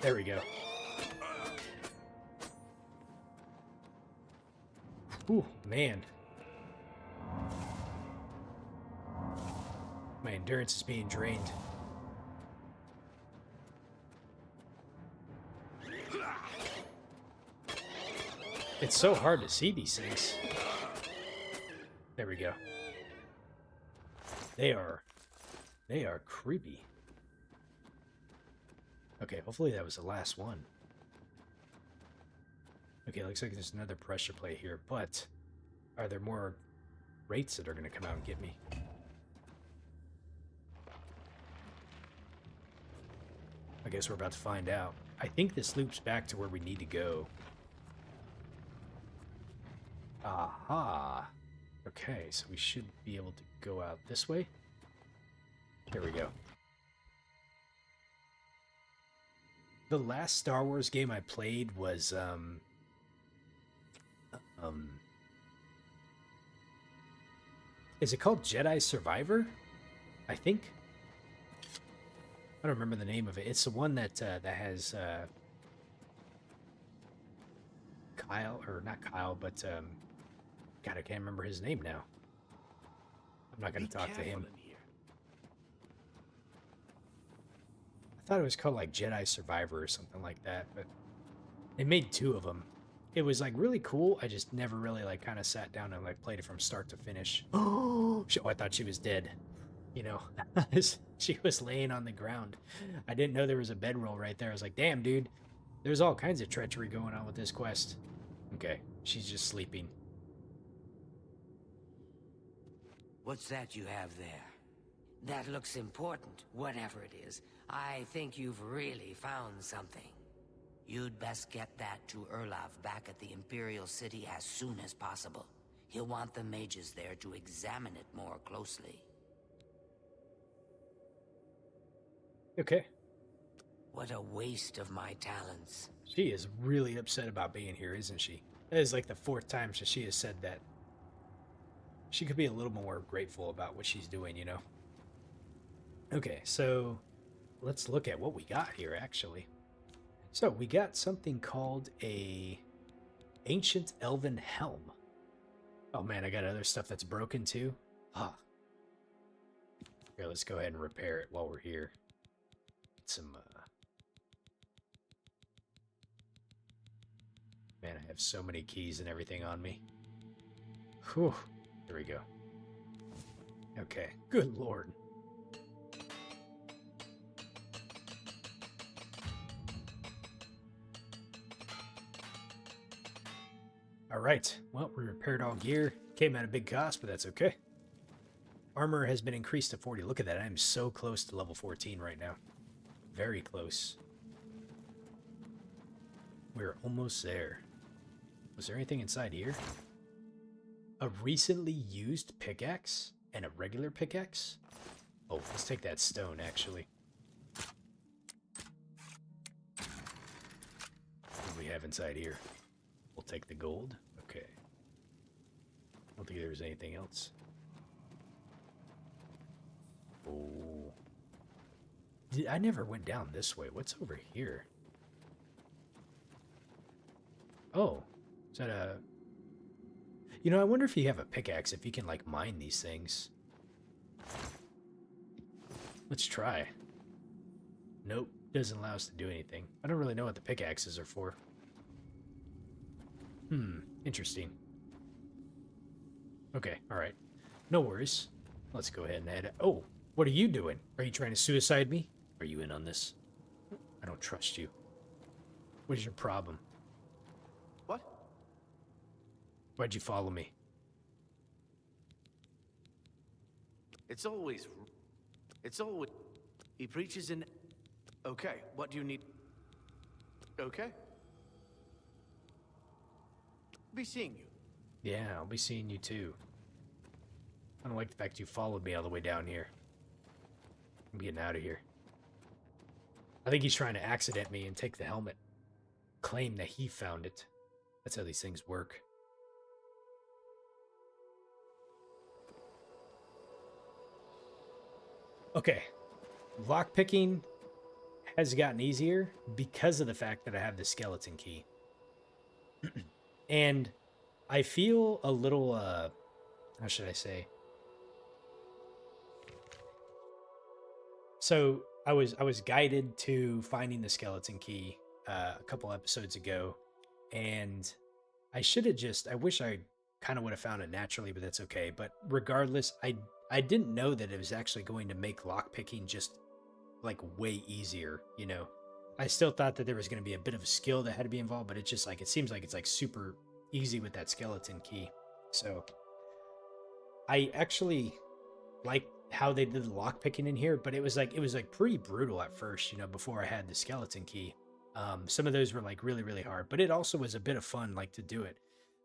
There we go. Ooh, man. My endurance is being drained. It's so hard to see these things. There we go. They are creepy. Okay, hopefully that was the last one. Okay, looks like there's another pressure plate here, but are there more wraiths that are going to come out and get me? I guess we're about to find out. I think this loops back to where we need to go. Aha! Okay, so we should be able to go out this way. There we go. The last Star Wars game I played was, is it called Jedi Survivor? I think. I don't remember the name of it. It's the one that that has Kyle, or not Kyle, but God, I can't remember his name now. I'm not going to talk to him. I thought it was called like Jedi Survivor or something like that, but they made 2 of them. It was like really cool. I just never really like kind of sat down and like played it from start to finish. Oh, I thought she was dead. You know, she was laying on the ground. I didn't know there was a bedroll right there. I was like, damn, dude, there's all kinds of treachery going on with this quest. Okay, she's just sleeping. What's that you have there? That looks important, whatever it is. I think you've really found something. You'd best get that to Erlaf back at the Imperial City as soon as possible. He'll want the mages there to examine it more closely. Okay. What a waste of my talents. She is really upset about being here, isn't she? That is like the 4th time that she has said that. She could be a little more grateful about what she's doing, you know? Okay, so let's look at what we got here, actually. So we got something called a Ancient Elven Helm. Oh man, I got other stuff that's broken too. Ah. Here, let's go ahead and repair it while we're here. Get some, Man, I have so many keys and everything on me. Whew. There we go. Okay. Good lord. Alright. Well, we repaired all gear. Came at a big cost, but that's okay. Armor has been increased to 40. Look at that. I'm so close to level 14 right now. Very close. We're almost there. Was there anything inside here? A recently used pickaxe and a regular pickaxe? Oh, let's take that stone, actually. What do we have inside here? We'll take the gold. Okay. I don't think there was anything else. Oh. I never went down this way. What's over here? Oh. Is that a... You know, I wonder if you have a pickaxe, if you can, like, mine these things. Let's try. Nope. Doesn't allow us to do anything. I don't really know what the pickaxes are for. Interesting. Okay, alright. No worries. Let's go ahead and head... Oh, what are you doing? Are you trying to suicide me? Are you in on this? I don't trust you. What is your problem? What? Why'd you follow me? It's always... He preaches in... Okay, what do you need? Okay. Be seeing you. Yeah, I'll be seeing you too. I don't like the fact you followed me all the way down here. I'm getting out of here. I think he's trying to accident me and take the helmet. Claim that he found it. That's how these things work. Okay. Lockpicking has gotten easier because of the fact that I have the skeleton key. And I feel a little, how should I say? So I was guided to finding the skeleton key a couple episodes ago, and I should have I wish I kind of would have found it naturally, but that's okay. But regardless, I didn't know that it was actually going to make lockpicking just like way easier, you know. I still thought that there was going to be a bit of a skill that had to be involved, but it's just like, it seems like it's like super easy with that skeleton key. So I actually like how they did the lockpicking in here, but it was like pretty brutal at first, you know, before I had the skeleton key. Some of those were like really, really hard, but it also was a bit of fun, like, to do it.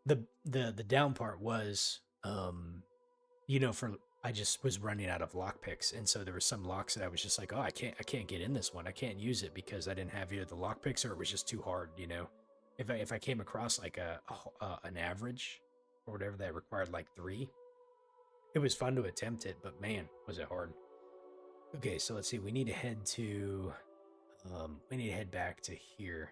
The down part was, you know, I just was running out of lockpicks, and so there were some locks that I was just like, oh, I can't get in this one. I can't use it because I didn't have either the lockpicks or it was just too hard, you know. If I came across like an average or whatever that required like 3, it was fun to attempt it, but man, was it hard. Okay, so let's see. We need to head to. We need to head back to here.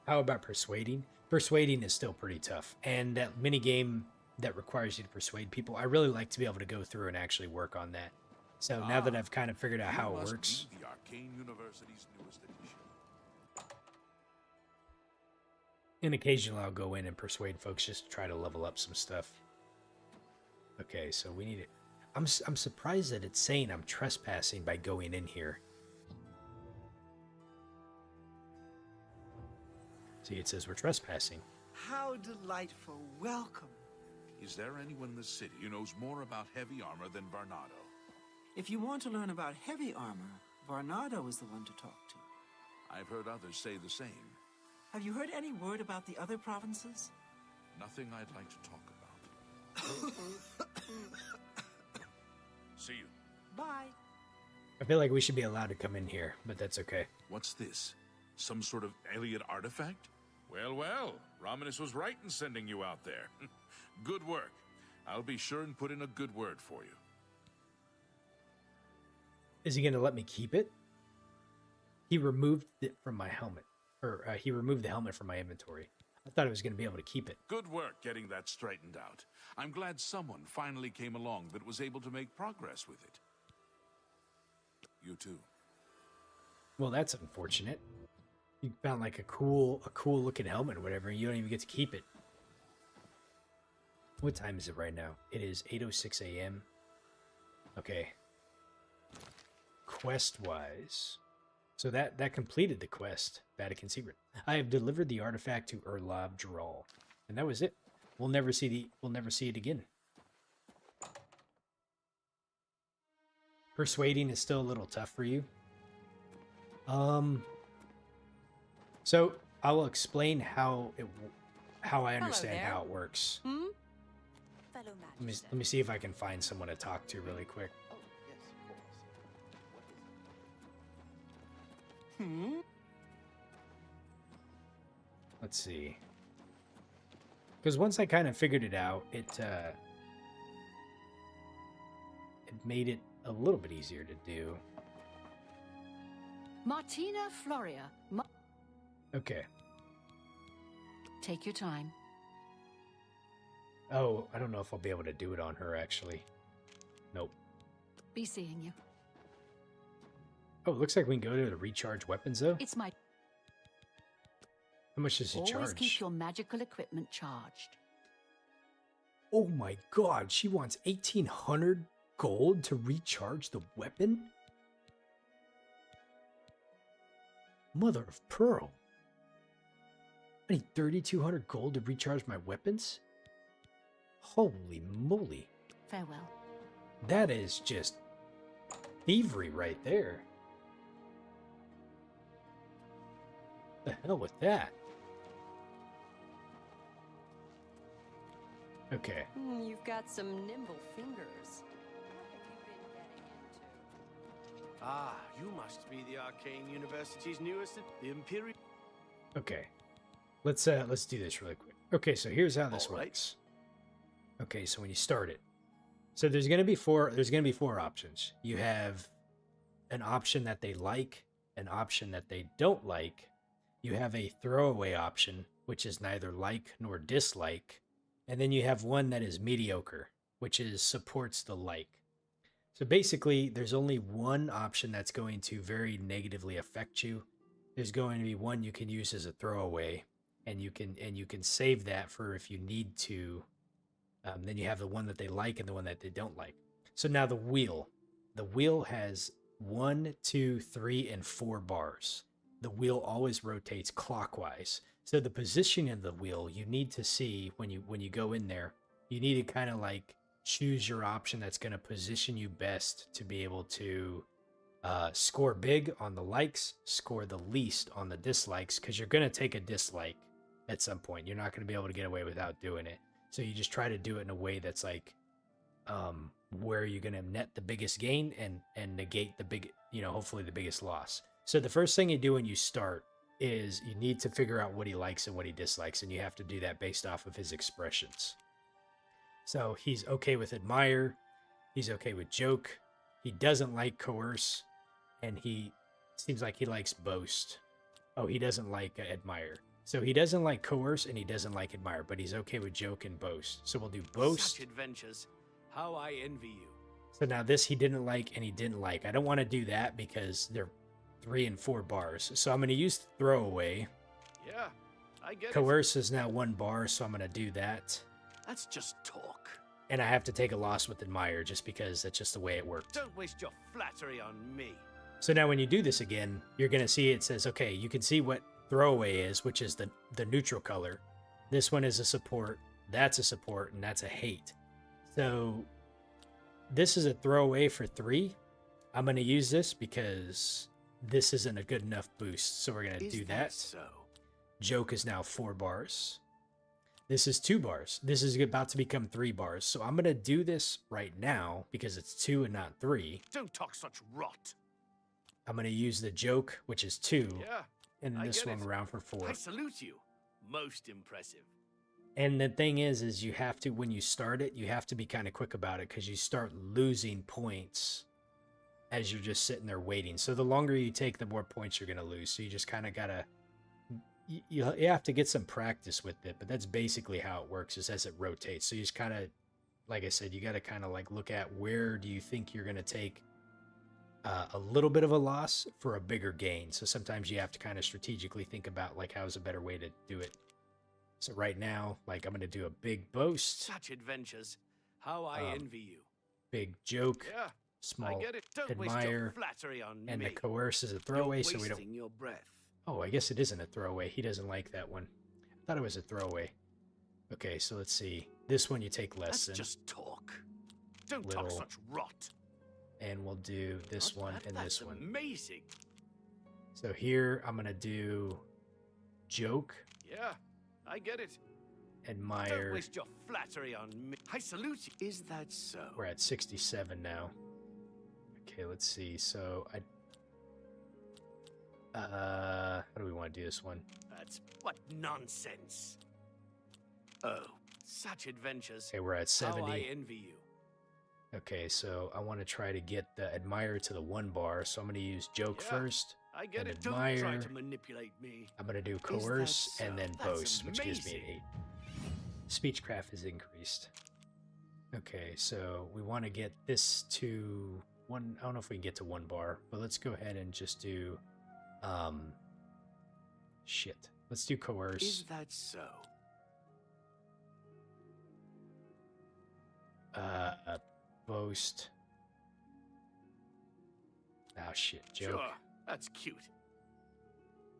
How about persuading? Persuading is still pretty tough, and that mini game that requires you to persuade people, I really like to be able to go through and actually work on that. So now that I've kind of figured out how it works, The Arcane University's newest edition. and occasionally I'll go in and persuade folks just to try to level up some stuff. Okay, so we need it. I'm surprised that it's saying I'm trespassing by going in here. See, it says we're trespassing. How delightful. Welcome. Is there anyone in the city who knows more about heavy armor than Varnado? If you want to learn about heavy armor, Varnado is the one to talk to. I've heard others say the same. Have you heard any word about the other provinces? Nothing I'd like to talk about. See you. Bye. I feel like we should be allowed to come in here, but that's okay. What's this? Some sort of alien artifact? Well, well, Romanus was right in sending you out there. Good work. I'll be sure and put in a good word for you. Is he going to let me keep it? He removed it from my helmet. Or he removed the helmet from my inventory. I thought I was going to be able to keep it. Good work getting that straightened out. I'm glad someone finally came along that was able to make progress with it. You too. Well, that's unfortunate. You found like a cool looking helmet or whatever, and you don't even get to keep it. What time is it right now? It is 8:06 a.m. Okay. Quest-wise. So that completed the quest, Vatican Secret. I have delivered the artifact to Erlob Dral. And that was it. We'll never see it again. Persuading is still a little tough for you. So I will explain how I understand how it works. Fellow Let me see if I can find someone to talk to really quick. Let's see. Because once I kind of figured it out, it made it a little bit easier to do. Martina Floria. Okay. Take your time. Oh, I don't know if I'll be able to do it on her, actually. Nope. Be seeing you. Oh, it looks like we can go to the recharge weapons, though. It's my... How much does it charge? Always keep your magical equipment charged. Oh my god, she wants 1,800 gold to recharge the weapon? Mother of pearl. I need 3,200 gold to recharge my weapons? Holy moly. Farewell. That is just thievery right there. The hell with that? Okay. You've got some nimble fingers. Ah, you must be the Arcane University's newest, the Imperial. Okay. Let's do this really quick. Okay, so here's how this All right. works. Okay, so when you start it. So there's going to be four options. You have an option that they like, an option that they don't like. You have a throwaway option, which is neither like nor dislike. And then you have one that is mediocre, which is supports the like. So basically, there's only one option that's going to very negatively affect you. There's going to be one you can use as a throwaway, and you can save that for if you need to. Then you have the one that they like and the one that they don't like. So now the wheel. The wheel has 1, 2, 3, and 4 bars. The wheel always rotates clockwise. So the position of the wheel, you need to see when you go in there, you need to kind of like choose your option that's going to position you best to be able to score big on the likes, score the least on the dislikes, because you're going to take a dislike at some point. You're not going to be able to get away without doing it. So you just try to do it in a way that's like where you're going to net the biggest gain and negate the big, hopefully the biggest loss. So the first thing you do when you start is you need to figure out what he likes and what he dislikes, and you have to do that based off of his expressions. So he's okay with admire, he's okay with joke, he doesn't like coerce, and he seems like he likes boast. Oh, he doesn't like admire. So he doesn't like coerce and he doesn't like admire, but he's okay with joke and boast. So we'll do boast. Such adventures. How I envy you. So now this he didn't like and he didn't like. I don't want to do that because they're 3 and 4 bars. So I'm going to use throwaway. Yeah, I get Coerce is now 1 bar, so I'm going to do that. That's just talk. And I have to take a loss with admire just because that's just the way it worked. Don't waste your flattery on me. So now when you do this again, you're going to see it says, okay, you can see what throwaway is, which is the neutral color. This one is a support, that's a support, and that's a hate. So this is a throwaway for 3. I'm going to use this because this isn't a good enough boost. So we're going to do that. So? Joke is now 4 bars. This is 2 bars. This is about to become 3 bars. So I'm going to do this right now because it's 2 and not 3. Don't talk such rot. I'm going to use the joke, which is 2. Yeah. And then this one around for 4. I salute you. Most impressive. And the thing is you have to, when you start it, you have to be kind of quick about it because you start losing points as you're just sitting there waiting. So the longer you take, the more points you're going to lose. So you just kind of got to, you have to get some practice with it, but that's basically how it works is as it rotates. So you just kind of, like I said, you got to kind of like look at where do you think you're going to take a little bit of a loss for a bigger gain. So sometimes you have to kind of strategically think about like how's a better way to do it. So right now, like I'm going to do a big boast. Such adventures. How I envy you. Big joke. Yeah, small I get it. Don't admire. Waste your flattery on and me. the coerce is a throwaway, You're so we don't. wasting your breath. Oh, I guess it isn't a throwaway. He doesn't like that one. I thought it was a throwaway. Okay, so let's see. This one you take less than. Just talk. Don't little. talk such rot. And we'll do this one and this one. Amazing. So here I'm gonna do joke. Yeah, I get it. Admire. Don't waste your flattery on me. I salute you. Is that so? We're at 67 now. Okay, let's see. So how do we want to do this one? That's what nonsense. Oh, such adventures. Okay, we're at 70. How I envy you. Okay, so I want to try to get the admire to the 1 bar, so I'm going to use joke first. I get it. Admire. Don't try to manipulate me. I'm going to do coerce so? and then That's boast, which gives me an 8. Speechcraft is increased. Okay, so we want to get this to 1. I don't know if we can get to 1 bar, but let's go ahead and just do shit. Let's do coerce. Is that so? Boast. Oh shit, joke. Sure, that's cute.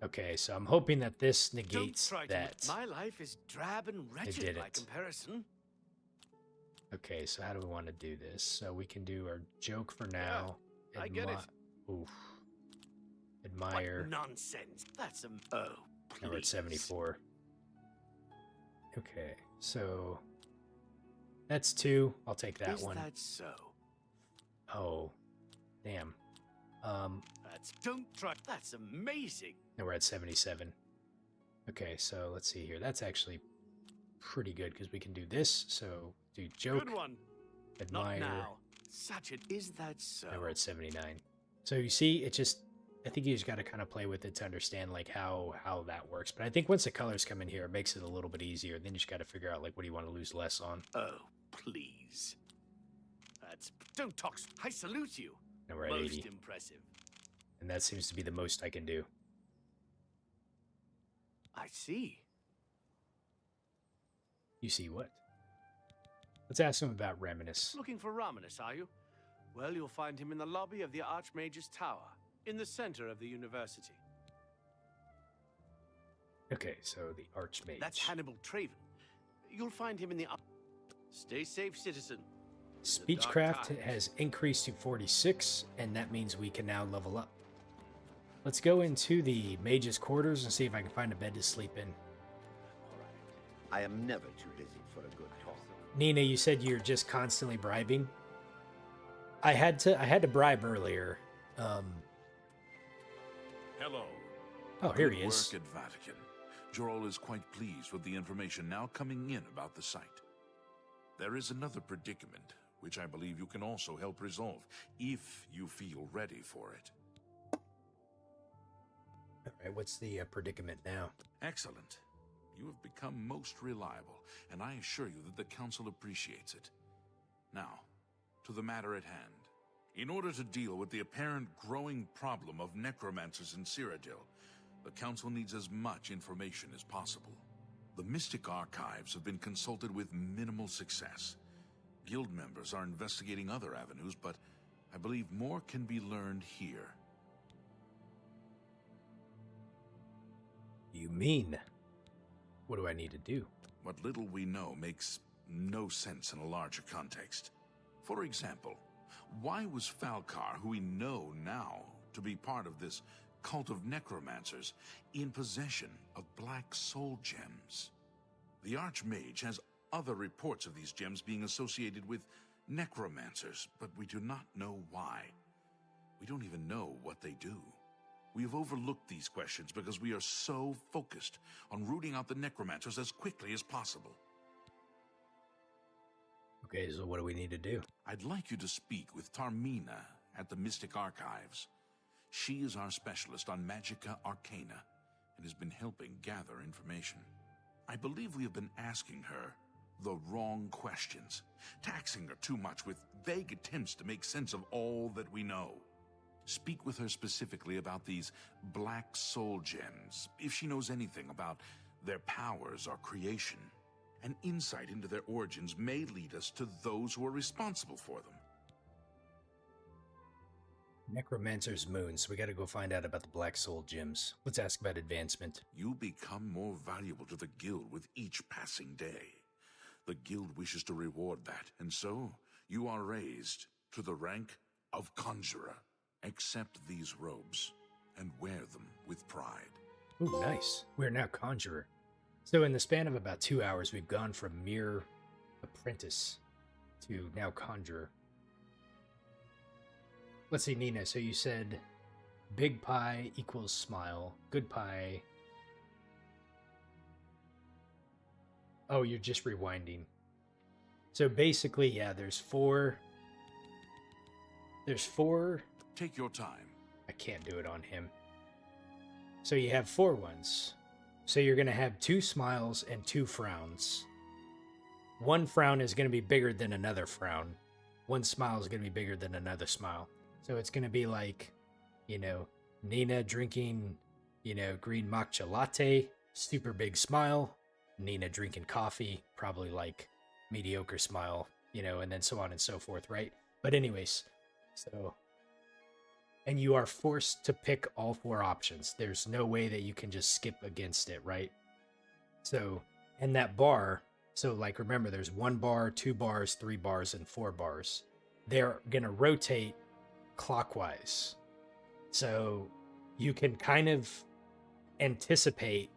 Okay, so I'm hoping that this negates Don't try that. My life is drab and wretched by comparison. Okay, so how do we want to do this? So we can do our joke for now. I get it. Oof. Admire. What nonsense. That's oh, please. Now we're at 74. Okay, so that's 2. I'll take that one. Is that so? Oh, damn. Don't try. That's amazing. Now we're at 77. Okay, so let's see here. That's actually pretty good because we can do this. So do joke. Good one. Admire. Not now. Such it. Is that so? Now we're at 79. So you see, it just, I think you just got to kind of play with it to understand like how that works. But I think once the colors come in here, it makes it a little bit easier. Then you just got to figure out like what do you want to lose less on. Oh, please. Don't talk. I salute you. Now we're at Most 80. Impressive. And that seems to be the most I can do. I see. You see what? Let's ask him about Reminisce. Looking for Reminisce, are you? Well, you'll find him in the lobby of the Archmage's Tower, in the center of the university. Okay, so the Archmage. That's Hannibal Traven. You'll find him in the... Stay safe, citizen. Speechcraft has increased to 46, and that means we can now level up. Let's go into the mage's quarters and see if I can find a bed to sleep in. I am never too busy for a good talk. Nina, you said you're just constantly bribing. I had to bribe earlier. Hello. Oh, here Good he is. work at Vatican. Jorol is quite pleased with the information now coming in about the site. There is another predicament, which I believe you can also help resolve, if you feel ready for it. All right, what's the predicament now? Excellent. You have become most reliable, and I assure you that the Council appreciates it. Now, to the matter at hand. In order to deal with the apparent growing problem of necromancers in Cyrodiil, the Council needs as much information as possible. The Mystic Archives have been consulted with minimal success. Guild members are investigating other avenues, but I believe more can be learned here. You mean? What do I need to do? What little we know makes no sense in a larger context. For example, why was Falcar, who we know now to be part of this cult of necromancers, in possession of black soul gems? The Archmage has other reports of these gems being associated with necromancers, but we do not know why. We don't even know what they do. We have overlooked these questions because we are so focused on rooting out the necromancers as quickly as possible. Okay, so what do we need to do? I'd like you to speak with Tarmina at the Mystic Archives. She is our specialist on Magica Arcana and has been helping gather information. I believe we have been asking her the wrong questions, taxing her too much with vague attempts to make sense of all that we know. Speak with her specifically about these black soul gems, if she knows anything about their powers or creation. An insight into their origins may lead us to those who are responsible for them. Necromancer's moons. We gotta go find out about the Black Soul gems. Let's ask about advancement. You become more valuable to the guild with each passing day. The guild wishes to reward that, and so you are raised to the rank of Conjurer. Accept these robes and wear them with pride. Ooh, nice. We're now Conjurer. So in the span of about 2 hours, we've gone from mere apprentice to now Conjurer. Let's see, Nina. So you said big pie equals smile. Good pie. Oh, you're just rewinding. So basically, yeah, there's four. Take your time. I can't do it on him. So you have 4 ones. So you're going to have 2 smiles and 2 frowns. One frown is going to be bigger than another frown. One smile is going to be bigger than another smile. So it's going to be like, Nina drinking, green matcha latte, super big smile. Nina drinking coffee, probably like mediocre smile, and then so on and so forth, right? But anyways, so... And you are forced to pick all 4 options. There's no way that you can just skip against it, right? So, and that bar, so like remember there's 1 bar, 2 bars, 3 bars, and 4 bars. They're going to rotate clockwise. So you can kind of anticipate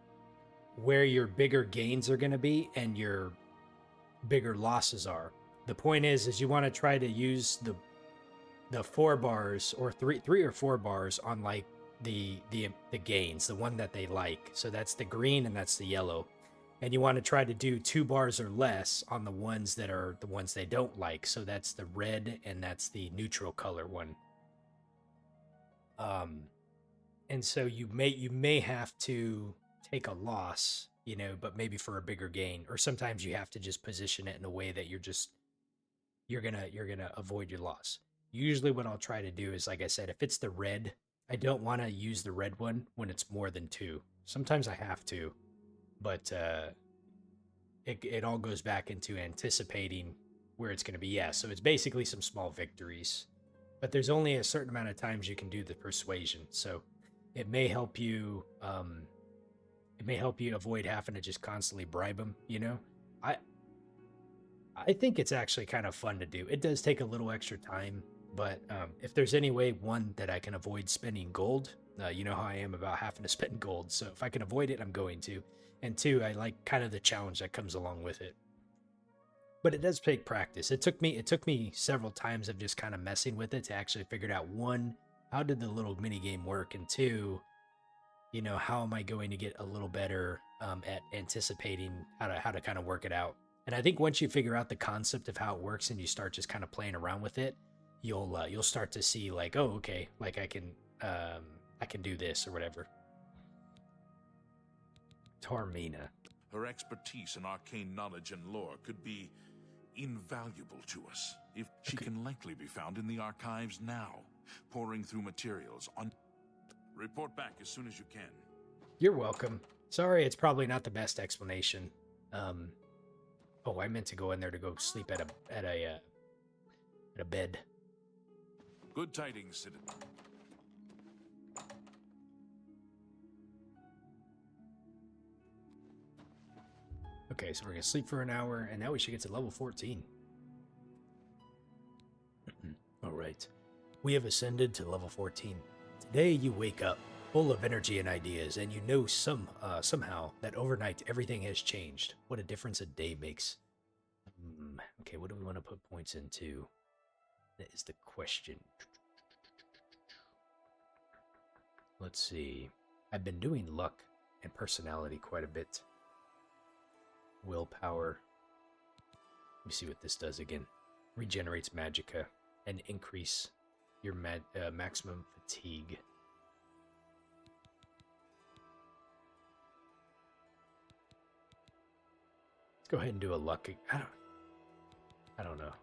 where your bigger gains are going to be and your bigger losses are. The point is you want to try to use the 4 bars or 3 or 4 bars on like the gains, the one that they like. So that's the green and that's the yellow. And you want to try to do 2 bars or less on the ones that are the ones they don't like. So that's the red and that's the neutral color one. And so you may have to take a loss, but maybe for a bigger gain. Or sometimes you have to just position it in a way that you're gonna avoid your loss. Usually what I'll try to do is, like I said, if it's the red, I don't want to use the red one when it's more than 2. Sometimes I have to, but it all goes back into anticipating where it's going to be. Yeah, so it's basically some small victories. But there's only a certain amount of times you can do the persuasion, so it may help you. It may help you avoid having to just constantly bribe them. I think it's actually kind of fun to do. It does take a little extra time, but if there's any way, 1, that I can avoid spending gold, you know how I am about having to spend gold. So if I can avoid it, I'm going to. And 2, I like kind of the challenge that comes along with it. But it does take practice. It took me several times of just kind of messing with it to actually figure out, 1, how did the little mini game work, and 2, you know, how am I going to get a little better at anticipating how to kind of work it out. And I think once you figure out the concept of how it works and you start just kind of playing around with it, you'll start to see like, oh, okay, like I can do this or whatever. Tarmina. Her expertise in arcane knowledge and lore could be invaluable to us. If she can likely be found in the archives now, poring through materials on... Report back as soon as you can. You're welcome. Sorry, it's probably not the best explanation. Oh, I meant to go in there to go sleep at a bed. Good tidings, citizen. Okay, so we're gonna sleep for an hour, and now we should get to level 14. All right, we have ascended to level 14. Today you wake up full of energy and ideas, and you know somehow that overnight everything has changed. What a difference a day makes. Okay, what do we want to put points into? That is the question. Let's see. I've been doing luck and personality quite a bit. Willpower. Let me see what this does again. Regenerates magicka and increase your maximum fatigue. Let's go ahead and do a luck. I don't know.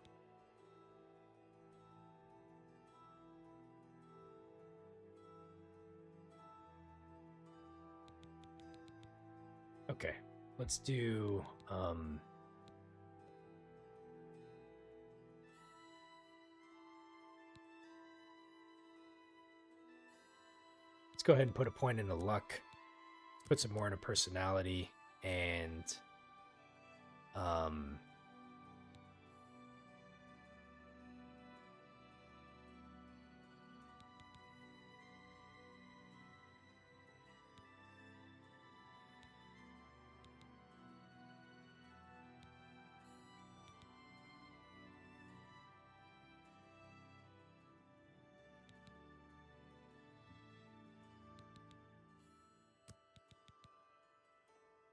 Okay, let's do let's go ahead and put a point into luck. Put some more into personality and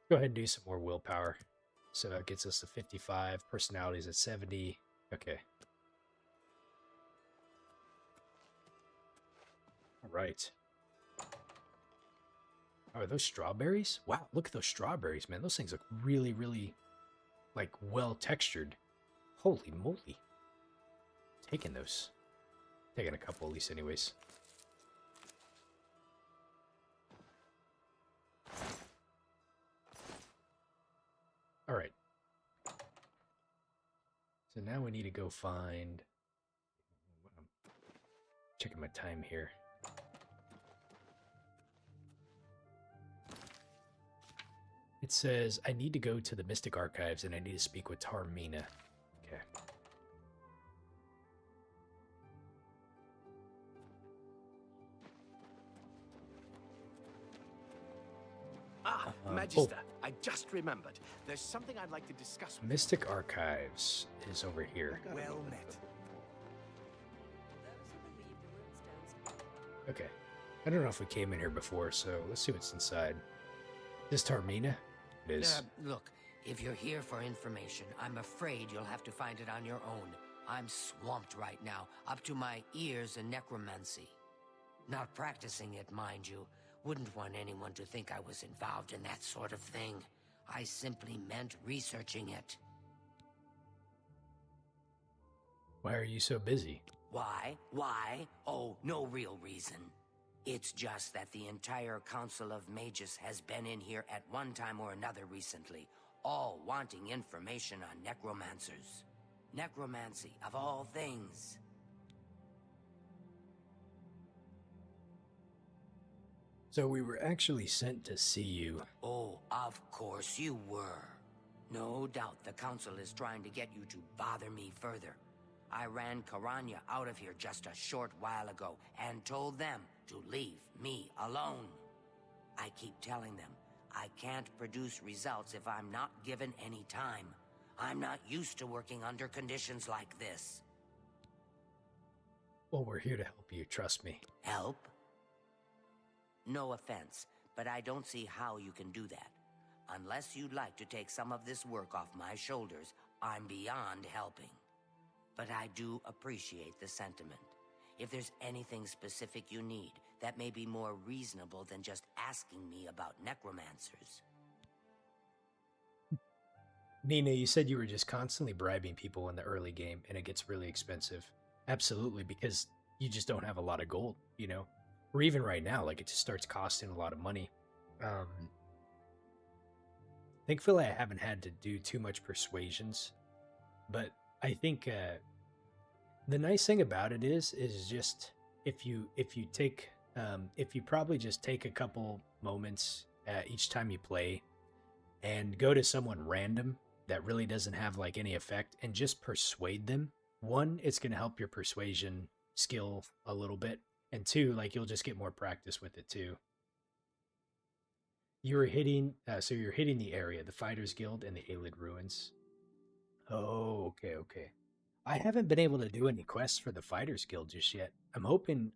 go ahead and do some more willpower. So that gets us to 55. Personality's at 70. Okay. All right. Oh, are those strawberries? Wow, look at those strawberries, man. Those things look really, really, like, well textured. Holy moly. Taking those. Taking a couple at least anyways. All right. So now we need to go find... Checking my time here. It says, I need to go to the Mystic Archives and I need to speak with Tarmina. Okay. Magister, I just remembered. There's something I'd like to discuss with Mystic Archives is over here. Well met. Okay. I don't know if we came in here before, so let's see what's inside. Is this Tarmina? It is. Look, if you're here for information, I'm afraid you'll have to find it on your own. I'm swamped right now, up to my ears in necromancy. Not practicing it, mind you. Wouldn't want anyone to think I was involved in that sort of thing. I simply meant researching it. Why are you so busy? Why? Why? Oh, no real reason. It's just that the entire Council of Mages has been in here at one time or another recently, all wanting information on necromancers. Necromancy, of all things. So we were actually sent to see you. Oh, of course you were. No doubt the Council is trying to get you to bother me further. I ran Karanya out of here just a short while ago and told them to leave me alone. I keep telling them I can't produce results if I'm not given any time. I'm not used to working under conditions like this. Well, we're here to help you, trust me. Help? No offense, but I don't see how you can do that. Unless you'd like to take some of this work off my shoulders, I'm beyond helping. But I do appreciate the sentiment. If there's anything specific you need, that may be more reasonable than just asking me about necromancers. Nina, you said you were just constantly bribing people in the early game, and it gets really expensive. Absolutely, because you just don't have a lot of gold, you know? Or even right now, like, it just starts costing a lot of money. Thankfully, I haven't had to do too much persuasions, but I think the nice thing about it is just if you probably just take a couple moments each time you play and go to someone random that really doesn't have like any effect and just persuade them. One, it's going to help your persuasion skill a little bit, and two, like you'll just get more practice with it too. You're hitting the area, the Fighters Guild and the Aelid Ruins. Oh, okay. I haven't been able to do any quests for the Fighters Guild just yet. I'm hoping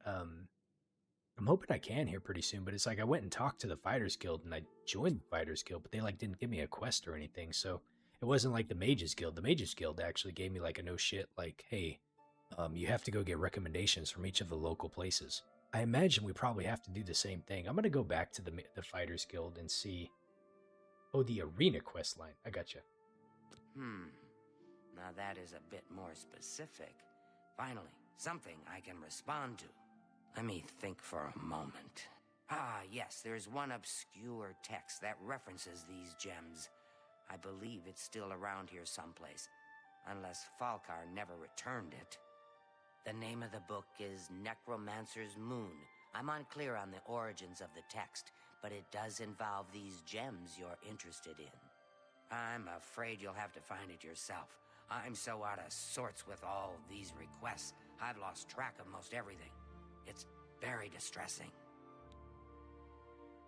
I can here pretty soon, but it's like I went and talked to the Fighters Guild and I joined the Fighters Guild, but they like didn't give me a quest or anything, so it wasn't like the Mages Guild. The Mages Guild actually gave me like a no shit, like, hey, you have to go get recommendations from each of the local places. I imagine we probably have to do the same thing. I'm going to go back to the Fighters Guild and see... Oh, the arena quest line. I gotcha. Now that is a bit more specific. Finally, something I can respond to. Let me think for a moment. Ah, yes, there's one obscure text that references these gems. I believe it's still around here someplace, unless Falkar never returned it. The name of the book is Necromancer's Moon. I'm unclear on the origins of the text, but it does involve these gems you're interested in. I'm afraid you'll have to find it yourself. I'm so out of sorts with all these requests, I've lost track of most everything. It's very distressing.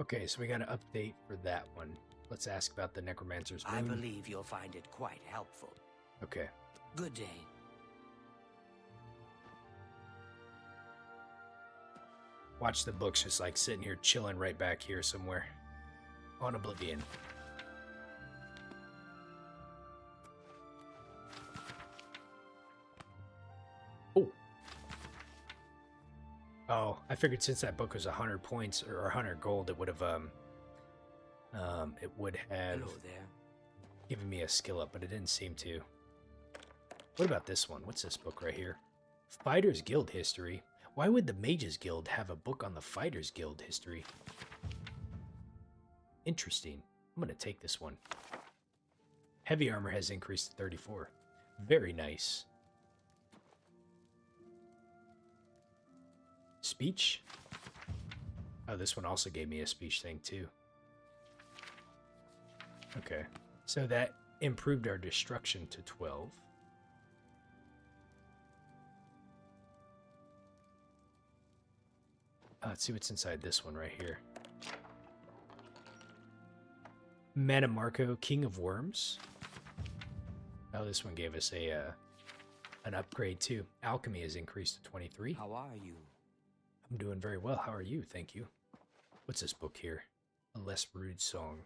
Okay, so we got an update for that one. Let's ask about the Necromancer's Moon. I believe you'll find it quite helpful. Okay. Good day. Watch the books just like sitting here chilling right back here somewhere on Oblivion. Oh, I figured since that book was 100 points or 100 gold, it would have Hello there. Given me a skill up, but it didn't seem to. What about this one? What's this book right here? Fighters Guild History. Why would the Mages Guild have a book on the Fighters Guild history? Interesting. I'm going to take this one. Heavy armor has increased to 34. Very nice. Speech? Oh, this one also gave me a speech thing too. Okay. So that improved our destruction to 12. Let's see what's inside this one right here. Mana Marco, King of Worms. Oh, this one gave us an upgrade too. Alchemy has increased to 23. How are you? I'm doing very well. How are you? Thank you. What's this book here? A less rude song.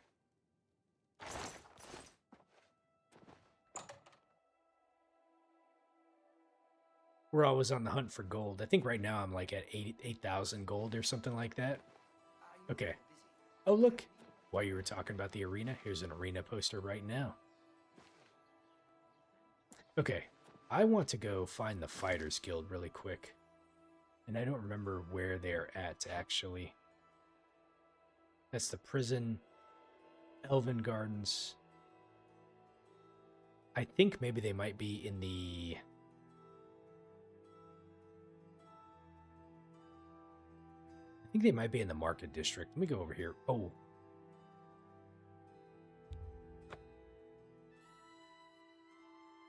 We're always on the hunt for gold. I think right now I'm like at 8,000 gold or something like that. Okay. Oh, look. While you were talking about the arena, here's an arena poster right now. Okay. I want to go find the Fighters Guild really quick. And I don't remember where they're at, actually. That's the prison. Elven Gardens. I think maybe they might be in the... I think they might be in the Market District. Let me go over here. Oh.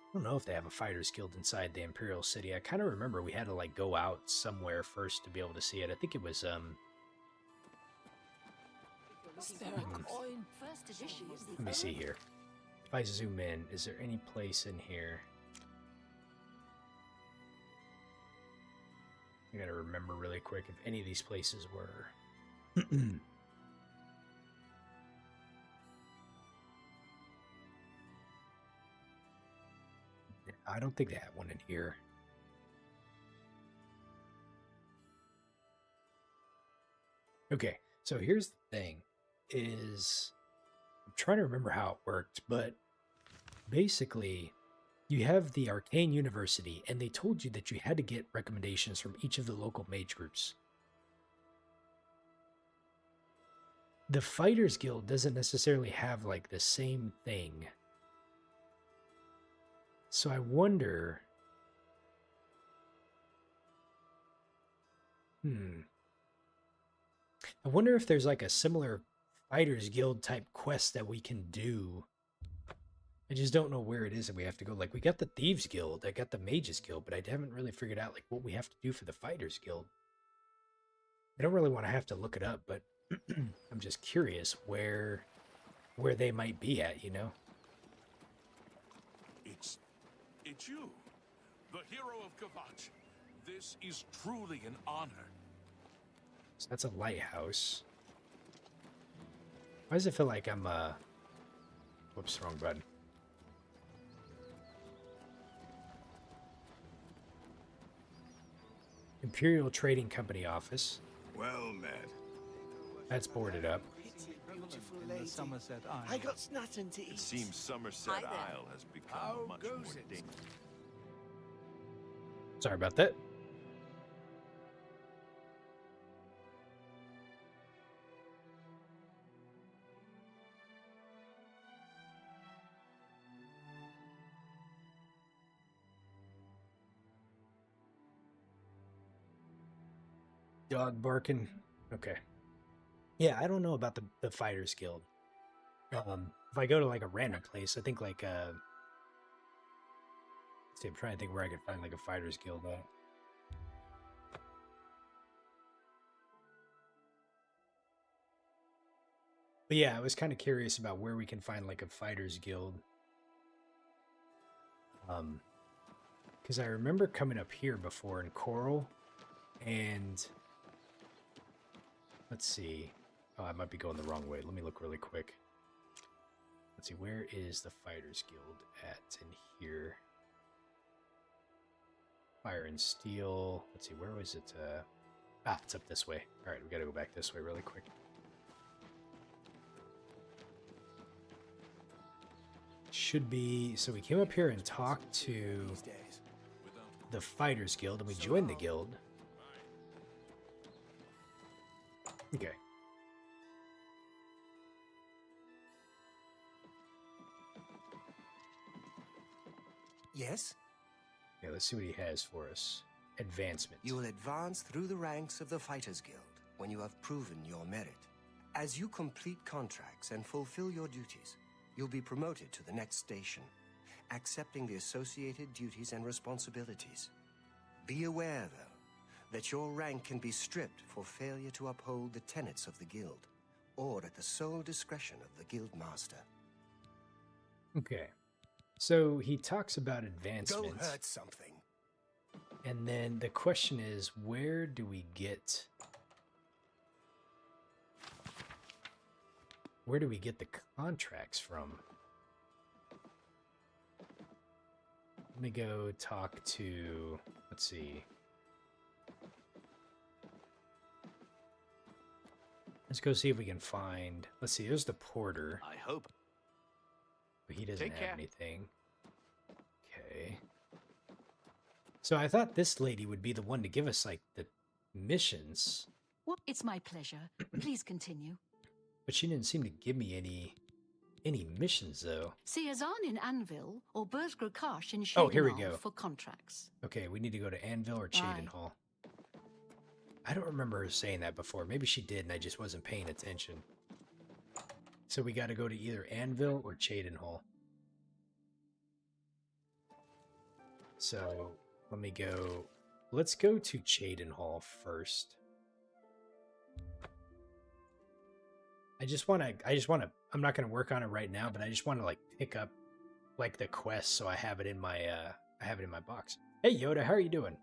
I don't know if they have a Fighters Guild inside the Imperial City. I kind of remember we had to like go out somewhere first to be able to see it. I think it was let me see here. If I zoom in, is there any place in here? I gotta remember really quick if any of these places were. I don't think they have one in here. Okay, so here's the thing, is I'm trying to remember how it worked, but basically you have the Arcane University, and they told you that you had to get recommendations from each of the local mage groups. The Fighters Guild doesn't necessarily have like the same thing. So I wonder... I wonder if there's like a similar Fighters Guild type quest that we can do. I just don't know where it is that we have to go. Like, we got the Thieves Guild, I got the Mages Guild, but I haven't really figured out like what we have to do for the Fighters Guild. I don't really want to have to look it up, but I'm just curious where they might be at, you know? It's you, the hero of Kvatch. This is truly an honor. So that's a lighthouse. Why does it feel like I'm, whoops, wrong button. Imperial Trading Company office. Well met. That's boarded up. Beautiful In the lady. Somerset Isle. I got nothing to eat. It seems Somerset Hi there. Isle has become How much goes more it? dangerous. Sorry about that. Dog barking. Okay. Yeah, I don't know about the Fighters Guild. If I go to like a random place, I think like let's see, I'm trying to think where I could find like a Fighters Guild at. But yeah, I was kind of curious about where we can find like a Fighters Guild. Because I remember coming up here before in Coral, and let's see. Oh, I might be going the wrong way. Let me look really quick. Let's see, where is the Fighters Guild at in here? Fire and Steel. Let's see, where was it? It's up this way. All right, we got to go back this way really quick. Should be, so we came up here and talked to the Fighters Guild, and we joined the guild. Okay. Yes? Yeah, let's see what he has for us. Advancement. You will advance through the ranks of the Fighters Guild when you have proven your merit. As you complete contracts and fulfill your duties, you'll be promoted to the next station, accepting the associated duties and responsibilities. Be aware, though, that your rank can be stripped for failure to uphold the tenets of the guild, or at the sole discretion of the guild master. Okay. So he talks about advancement. Go hurt something. And then the question is, where do we get the contracts from? Let me go talk to, let's see. Let's go see if we can find, let's see, there's the porter. I hope. But he doesn't Take have care. anything. Okay. So I thought this lady would be the one to give us, like, the missions. Well, it's my pleasure. Please continue. But she didn't seem to give me any missions, though. See Azan in Anvil or Burzgrokash in Oh, here we Shadenhall go. for contracts. Okay, we need to go to Anvil or Chadenhall. I don't remember her saying that before. Maybe she did, and I just wasn't paying attention. So we got to go to either Anvil or Chadenhall. So let me go. Let's go to Chadenhall first. I'm not going to work on it right now, but I just want to like pick up like the quest so I have it in my box. Hey Yoda, how are you doing?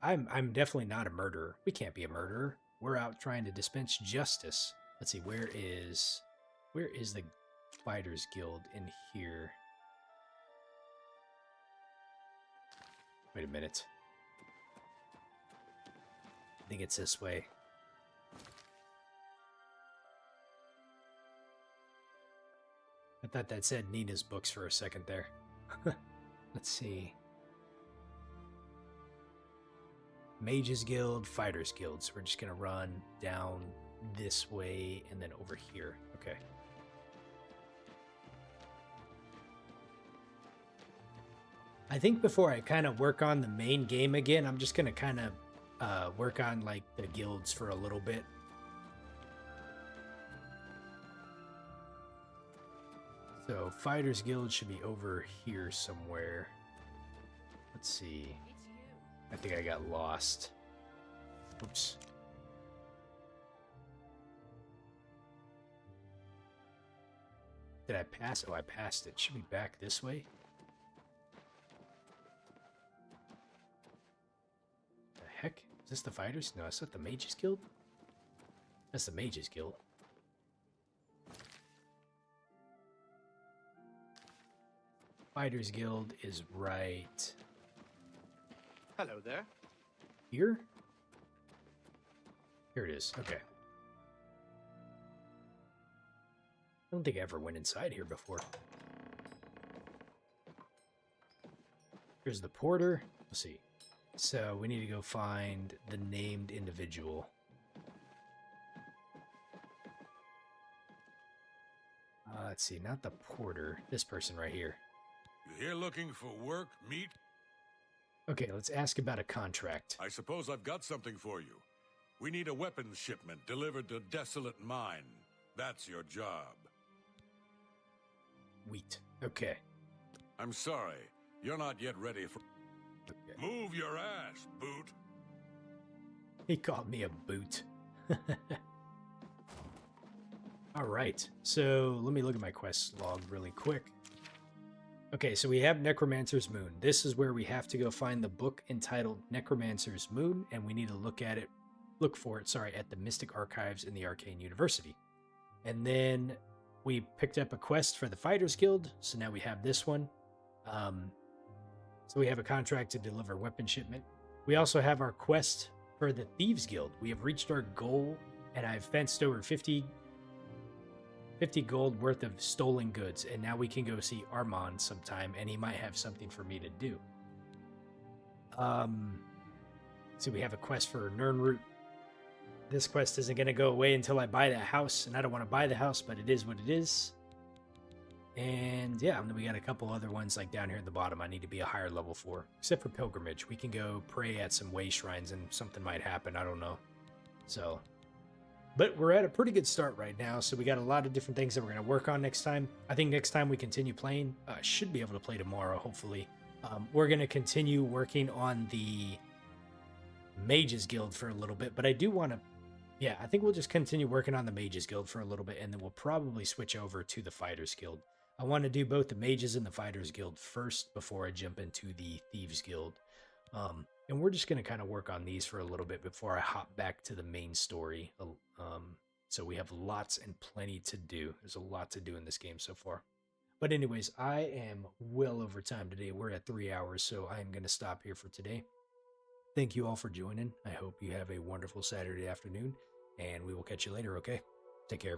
I'm definitely not a murderer. We can't be a murderer. We're out trying to dispense justice. Let's see, where is the Fighters Guild in here? Wait a minute. I think it's this way. I thought that said Nina's books for a second there. Let's see. Mages Guild, Fighters Guild. So we're just going to run down this way and then over here. Okay. I think before I kind of work on the main game again, I'm just going to kind of work on like the guilds for a little bit. So Fighters Guild should be over here somewhere. Let's see. I think I got lost. Oops. Did I pass? Oh, I passed it. Should be back this way. The heck? Is this the Fighters? No, is that the Mages Guild? That's the Mages Guild. Fighters Guild is right Hello there. here. Here it is. Okay. I don't think I ever went inside here before. Here's the porter. Let's see. So we need to go find the named individual. Let's see. Not the porter. This person right here. You here looking for work, meat? Okay, let's ask about a contract. I suppose I've got something for you. We need a weapons shipment delivered to Desolate Mine. That's your job. Wheat. Okay. I'm sorry. You're not yet ready for... Okay. Move your ass, boot. He called me a boot. All right. So let me look at my quest log really quick. Okay, so we have Necromancer's Moon. This is where we have to go find the book entitled Necromancer's Moon, and we need to look for it, at the Mystic Archives in the Arcane University. And then we picked up a quest for the Fighters Guild, so now we have this one. So we have a contract to deliver weapon shipment. We also have our quest for the Thieves Guild. We have reached our goal, and I've fenced over 50 gold worth of stolen goods, and now we can go see Armand sometime, and he might have something for me to do. So we have a quest for Nernroot. This quest isn't going to go away until I buy that house, and I don't want to buy the house, but it is what it is. And yeah, and then we got a couple other ones like down here at the bottom I need to be a higher level for, except for Pilgrimage. We can go pray at some way shrines and something might happen, I don't know. So... But we're at a pretty good start right now, so we got a lot of different things that we're going to work on next time. I think next time we continue playing, should be able to play tomorrow, hopefully. We're going to continue working on the Mages Guild for a little bit, but I do want to... Yeah, I think we'll just continue working on the Mages Guild for a little bit, and then we'll probably switch over to the Fighters Guild. I want to do both the Mages and the Fighters Guild first before I jump into the Thieves Guild. And we're just going to kind of work on these for a little bit before I hop back to the main story. So we have lots and plenty to do. There's a lot to do in this game so far. But anyways, I am well over time today. We're at 3 hours, so I'm going to stop here for today. Thank you all for joining. I hope you have a wonderful Saturday afternoon, and we will catch you later, okay? Take care.